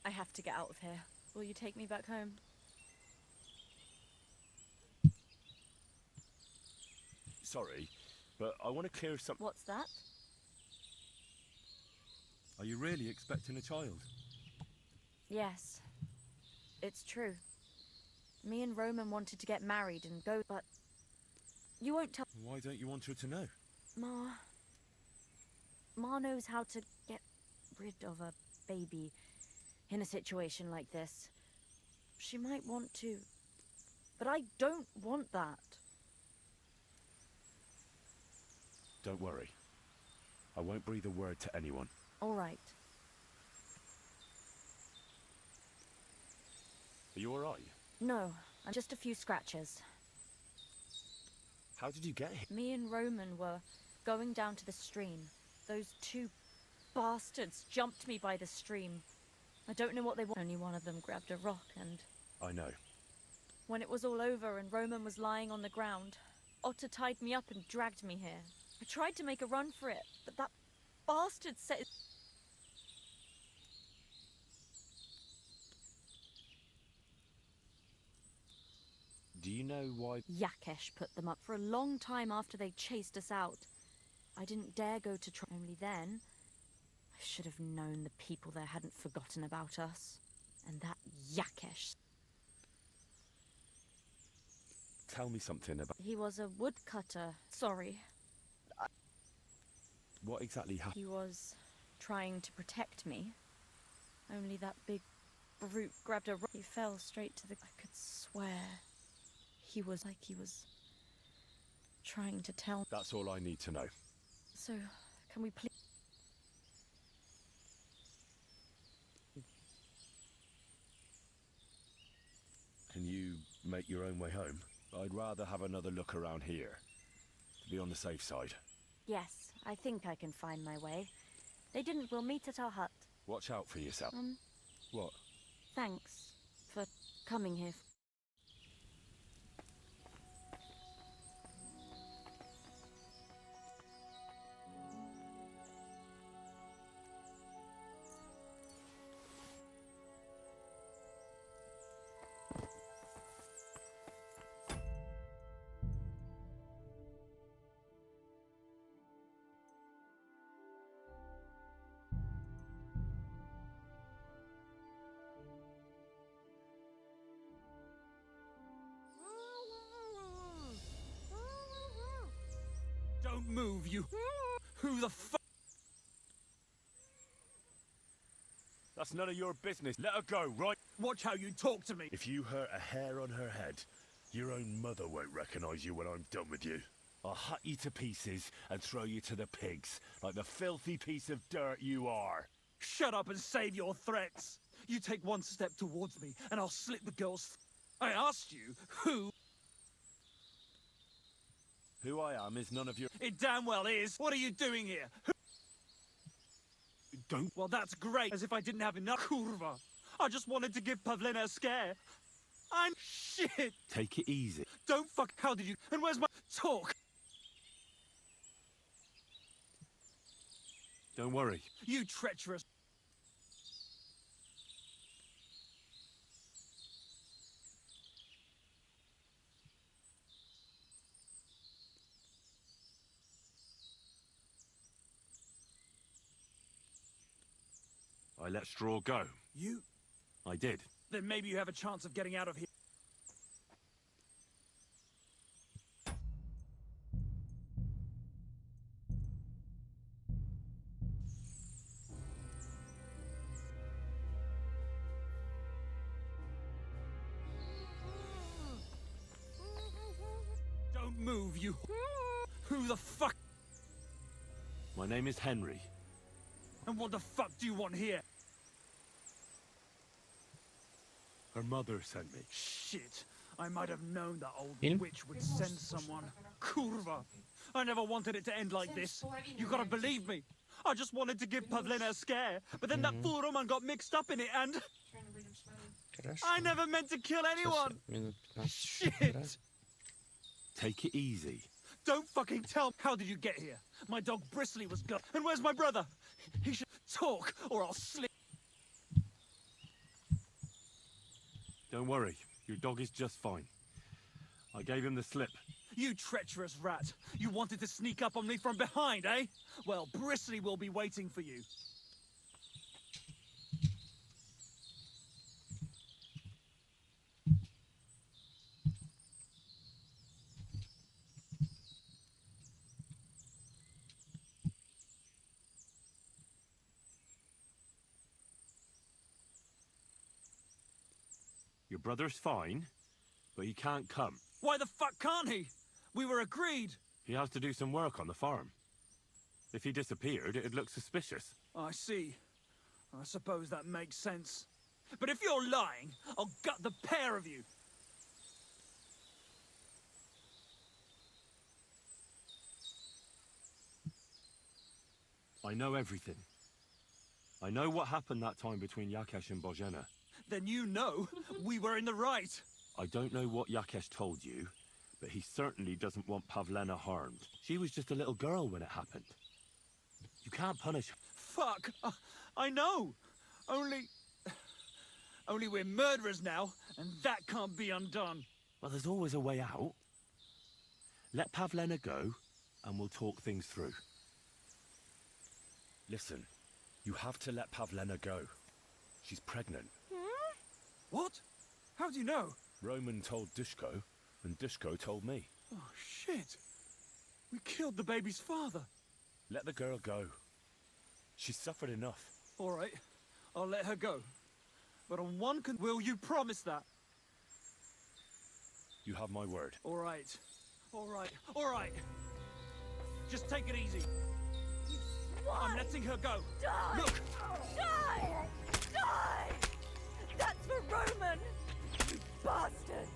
I have to get out of here. Will you take me back home? Sorry, but I want to clear some... What's that? Are you really expecting a child? Yes, it's true. Me and Roman wanted to get married and go, but you won't tell... Why don't you want her to know? Ma knows how to get rid of a baby in a situation like this. She might want to, but I don't want that. Don't worry. I won't breathe a word to anyone. All right. Are you alright? No, I'm just a few scratches. How did you get here? Me and Roman were going down to the stream. Those two bastards jumped me by the stream. I don't know what they want. Only one of them grabbed a rock and... I know. When it was all over and Roman was lying on the ground, Otter tied me up and dragged me here. I tried to make a run for it, but that bastard said... Do you know why... Yakesh put them up for a long time after they chased us out. I didn't dare go to try. Only then, I should have known the people there hadn't forgotten about us. And that Yakesh... Tell me something about... He was a woodcutter. Sorry. What exactly happened? He was trying to protect me. Only that big brute grabbed a rock. He fell straight to the... I could swear. He was like he was trying to tell... That's all I need to know. So, can we please... Can you make your own way home? I'd rather have another look around here. To be on the safe side. Yes, I think I can find my way. They didn't. We'll meet at our hut. Watch out for yourself. What? Thanks for coming here. Don't move, you... Who the fuck... That's none of your business. Let her go, right? Watch how you talk to me. If you hurt a hair on her head, your own mother won't recognize you when I'm done with you. I'll hut you to pieces and throw you to the pigs, like the filthy piece of dirt you are. Shut up and save your threats. You take one step towards me, and I'll slit the girl's... I asked you, who... Who I am is none of your... It damn well is. What are you doing here? Don't... Well, that's great. As if I didn't have enough kurva. I just wanted to give Pavlina a scare. I'm shit. Take it easy. Don't fuck... How did you... And where's my... Talk. Don't worry. You treacherous... I let straw go. You... I did. Then maybe you have a chance of getting out of here. Don't move, you... Who the fuck... My name is Henry. And what the fuck do you want here? Her mother sent me. Shit. I might have known that old Фильм? witch would send someone. Kurva! I never wanted it to end like this. You gotta believe me. I just wanted to give Pavlina a scare, but then that fool Roman got mixed up in it and... I never meant to kill anyone! Минут 15 Shit! Take it easy. Don't fucking tell me. How did you get here? My dog Bristly was gone. And where's my brother? He should talk, or I'll slip. Don't worry, your dog is just fine. I gave him the slip. You treacherous rat! You wanted to sneak up on me from behind, eh? Well, Bristly will be waiting for you. Your brother's fine, but he can't come. Why the fuck can't he? We were agreed. He has to do some work on the farm. If he disappeared, it'd look suspicious. I see. I suppose that makes sense. But if you're lying, I'll gut the pair of you. I know everything. I know what happened that time between Yakesh and Bozhena. Then you know we were in the right. I don't know what Yakesh told you, but he certainly doesn't want Pavlena harmed. She was just a little girl when it happened. You can't punish her. Fuck! I know! Only we're murderers now, and that can't be undone. Well, there's always a way out. Let Pavlena go, and we'll talk things through. Listen, you have to let Pavlena go. She's pregnant. What? How do you know? Roman told Dushko, and Dushko told me. Oh, shit. We killed the baby's father. Let the girl go. She's suffered enough. All right, I'll let her go. But on one will you promise that? You have my word. All right, all right, all right. Just take it easy. I'm letting her go. Die! Look! Die! Die! That's for Roman! You bastard!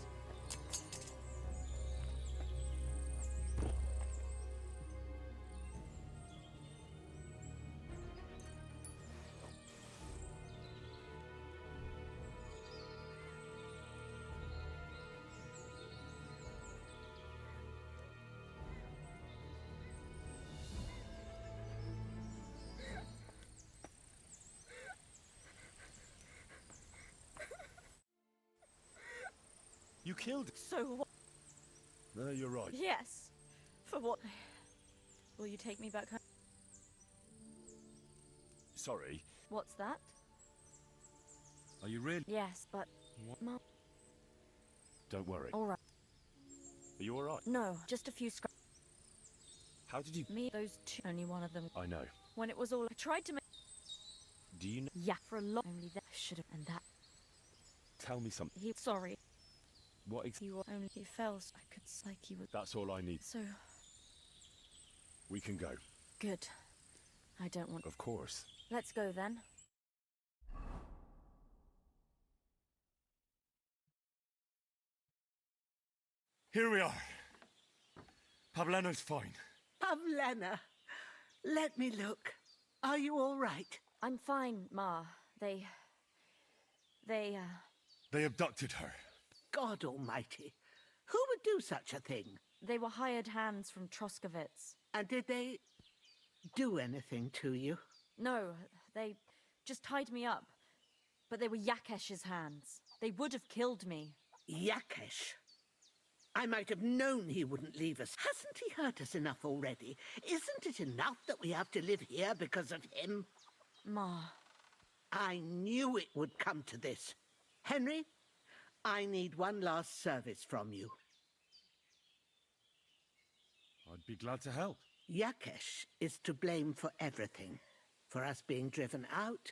You killed it. So what? No, you're right. Yes. For what? Will you take me back home? Sorry. What's that? Are you really? Yes, but... What? Mom... Don't worry. All right. Are you all right? No, just a few scratches. How did you... Me, those two, only one of them. I know. When it was all... I tried to make... Do you know... Yeah, for a long... Only that I should have... And that... Tell me something. He... Sorry. What He was only... He fell so I could... Like he was... That's all I need. So... We can go. Good. I don't want... Of course. Let's go then. Here we are. Pavlena's fine. Pavlena, let me look. Are you all right? I'm fine, Ma. They... They abducted her. God almighty. Who would do such a thing? They were hired hands from Troskovitz. And did they do anything to you? No, they just tied me up. But they were Yakesh's hands. They would have killed me. Yakesh? I might have known he wouldn't leave us. Hasn't he hurt us enough already? Isn't it enough that we have to live here because of him? Ma. I knew it would come to this. Henry, I need one last service from you. I'd be glad to help. Yakesh is to blame for everything. For us being driven out,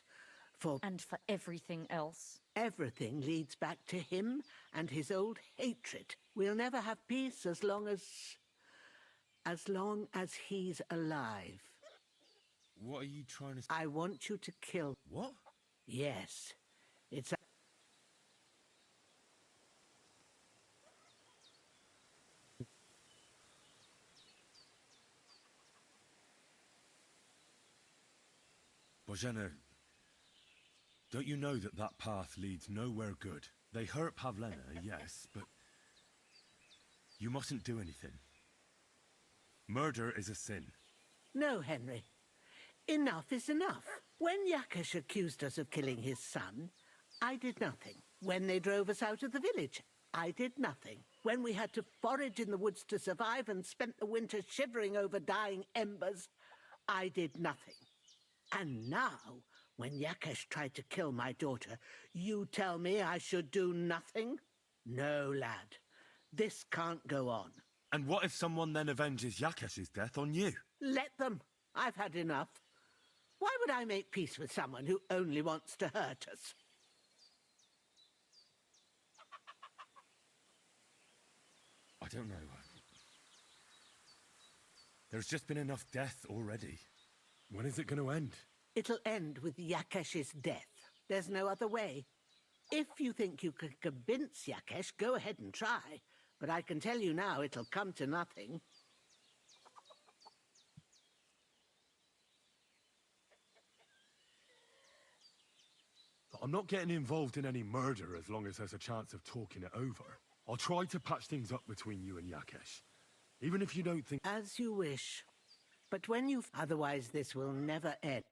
for... And for everything else. Everything leads back to him and his old hatred. We'll never have peace as long as he's alive. What are you trying to... I want you to kill... What? Yes. It's... Bozhena, don't you know that that path leads nowhere good? They hurt Pavlena, yes, but you mustn't do anything. Murder is a sin. No, Henry. Enough is enough. When Yakesh accused us of killing his son, I did nothing. When they drove us out of the village, I did nothing. When we had to forage in the woods to survive and spent the winter shivering over dying embers, I did nothing. And now, when Yakesh tried to kill my daughter, you tell me I should do nothing? No, lad. This can't go on. And what if someone then avenges Yakesh's death on you? Let them. I've had enough. Why would I make peace with someone who only wants to hurt us? I don't know. There's just been enough death already. When is it going to end? It'll end with Yakesh's death. There's no other way. If you think you can convince Yakesh, go ahead and try. But I can tell you now it'll come to nothing. I'm not getting involved in any murder as long as there's a chance of talking it over. I'll try to patch things up between you and Yakesh. Even if you don't think... As you wish. But when you... Otherwise this will never end.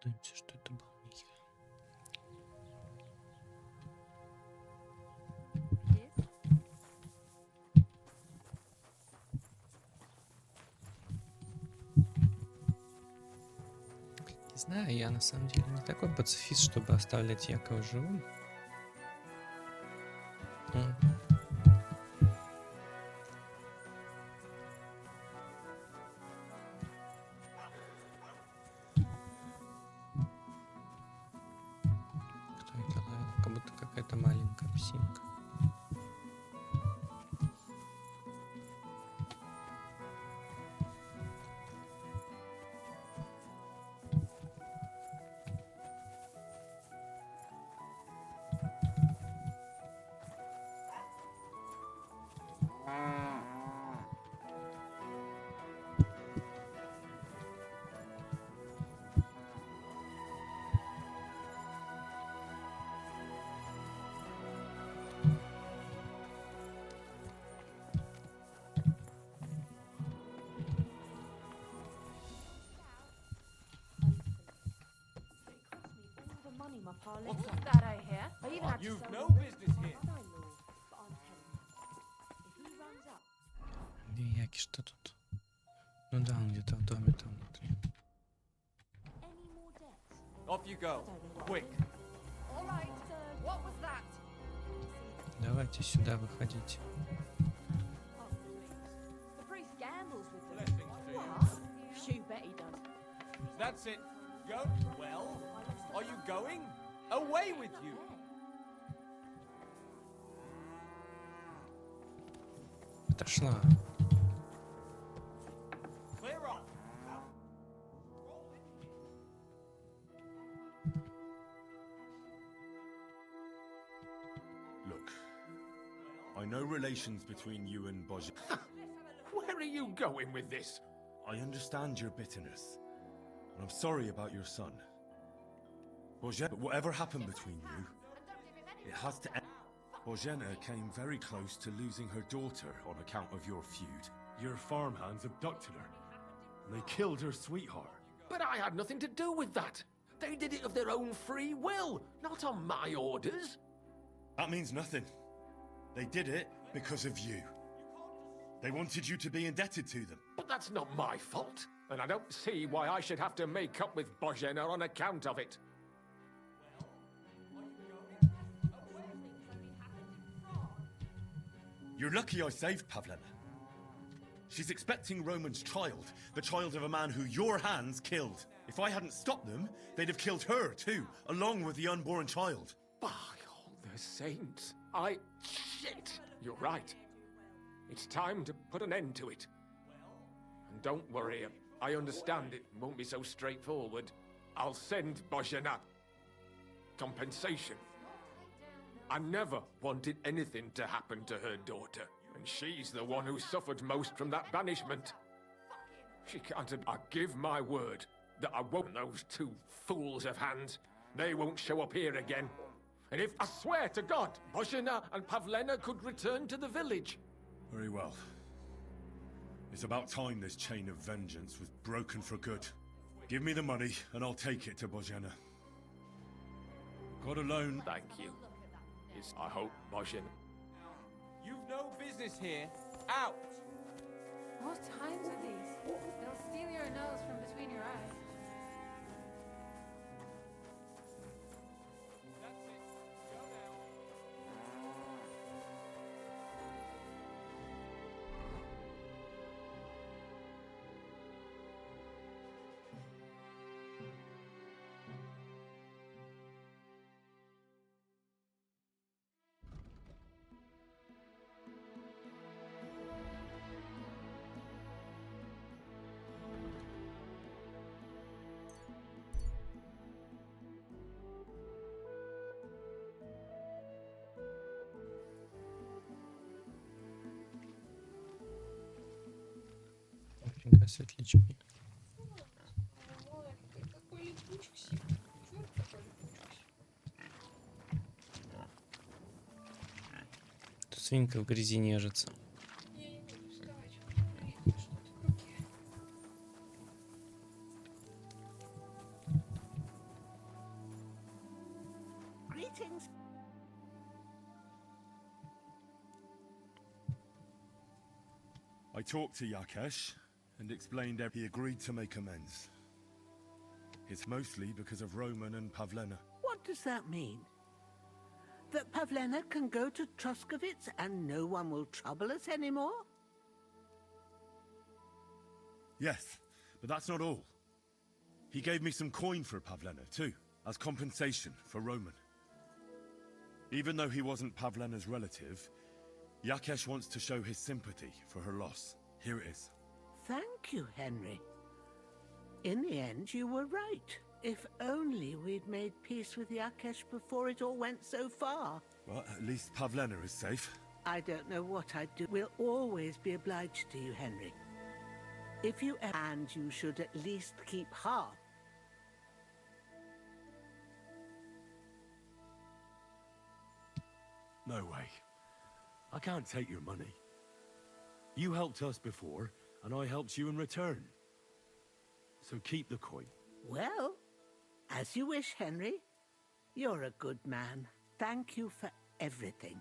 Думаете, что это был Михаил? Не знаю, я на самом деле не такой пацифист, чтобы оставлять Якова живым. Кто это лаял? Как будто какая-то маленькая псинка. What's that I hear? I even had to You've sell no the business here. mother-in-law, but I'm telling you, if he runs up, Яки, что тут? Ну да, он где-то в доме там внутри. any more debts? Off you go. Quick. All right. What was that? Давайте сюда выходите. The priest gambles with them. Blessings to you. What? You bet he does. That's it. Go. Well, are you going? Away with you. Отошла. Clear off. Look, I know relations between you and Bozhena. Where are you going with this? I understand your bitterness, and I'm sorry about your son. Bozhena, but whatever happened between you, it has to end. Bozhena came very close to losing her daughter on account of your feud. Your farmhands abducted her, and they killed her sweetheart. But I had nothing to do with that. They did it of their own free will, not on my orders. That means nothing. They did it because of you. They wanted you to be indebted to them. But that's not my fault, and I don't see why I should have to make up with Bozhena on account of it. You're lucky I saved Pavlena. She's expecting Roman's child, the child of a man who your hands killed. If I hadn't stopped them, they'd have killed her too, along with the unborn child. By all the saints, Shit! You're right. It's time to put an end to it. And don't worry, I understand it won't be so straightforward. I'll send Bozhena compensation. I never wanted anything to happen to her daughter, and she's the one who suffered most from that banishment. She can't. I give my word that I won't. Those two fools of hands, they won't show up here again. And if I swear to God, Bozhena and Pavlena could return to the village. Very well. It's about time this chain of vengeance was broken for good. Give me the money, and I'll take it to Bozhena. God alone. Thank you. I hope Bozhena. You've no business here. Out. What times are these? They'll steal your nose from between your eyes. Фига светлячки. Какой липучек сидит. Черт, какой липучек сидит. Тут свинка в грязи нежится. Я не буду вставать. Что-то в руке. Greetings. I talked to Yakesh and explained he agreed to make amends. It's mostly because of Roman and Pavlena. What does that mean? That Pavlena can go to Troskovitz and no one will trouble us anymore? Yes, but that's not all. He gave me some coin for Pavlena, too, as compensation for Roman. Even though he wasn't Pavlena's relative, Yakesh wants to show his sympathy for her loss. Here it is. Thank you, Henry. In the end, you were right. If only we'd made peace with Yakesh before it all went so far. Well, at least Pavlena is safe. I don't know what I'd do. We'll always be obliged to you, Henry. If you... And you should at least keep half. No way. I can't take your money. You helped us before, and I helped you in return. So keep the coin. Well, as you wish, Henry. You're a good man. Thank you for everything.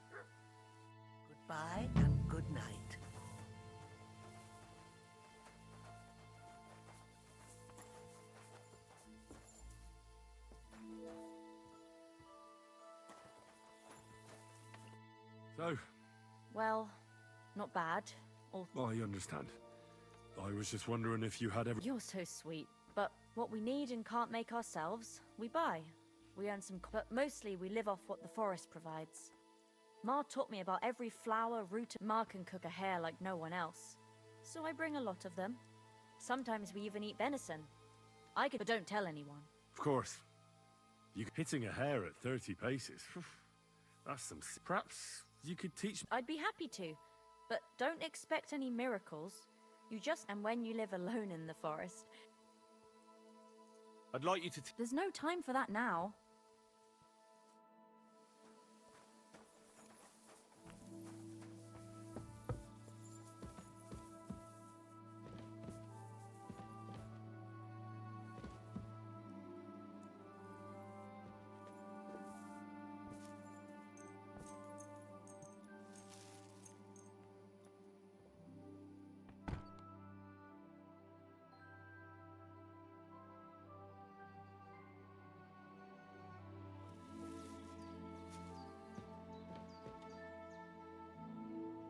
Goodbye and good night. So, Well, not bad. I understand. I was just wondering if you had You're so sweet. But what we need and can't make ourselves, we buy. We earn some, but mostly we live off what the forest provides. Ma taught me about every flower, root. Ma can cook a hare like no one else. So I bring a lot of them. Sometimes we even eat venison. But don't tell anyone. Of course. You hitting a hare at 30 paces. That's some... Perhaps you could teach... I'd be happy to, but don't expect any miracles. You just... And when you live alone in the forest... I'd like you to... There's no time for that now.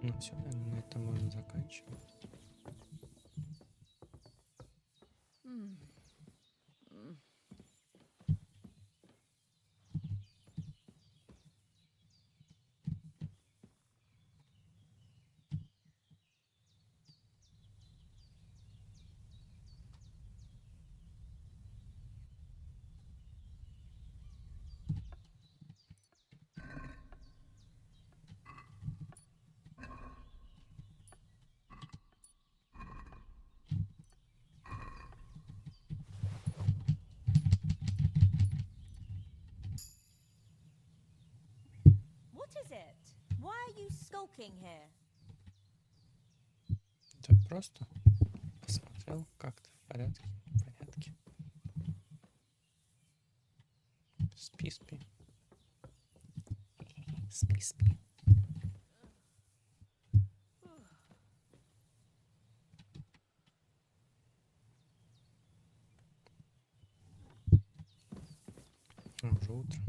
Ну все, наверное, на этом можно заканчивать. What is it? Why are you skulking here? Да просто посмотрел, как ты в порядке. В порядке. Спи, спи. Спи, спи. Уже утро.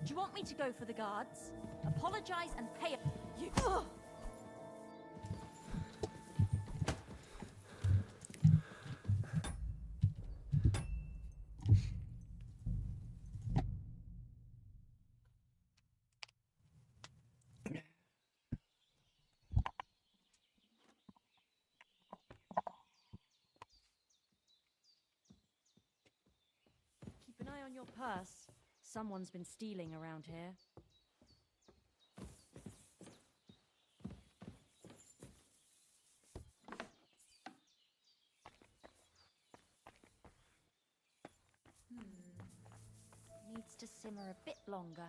Do you want me to go for the guards? Apologize and pay it. You. Ugh. your purse. Someone's been stealing around here. Needs to simmer a bit longer.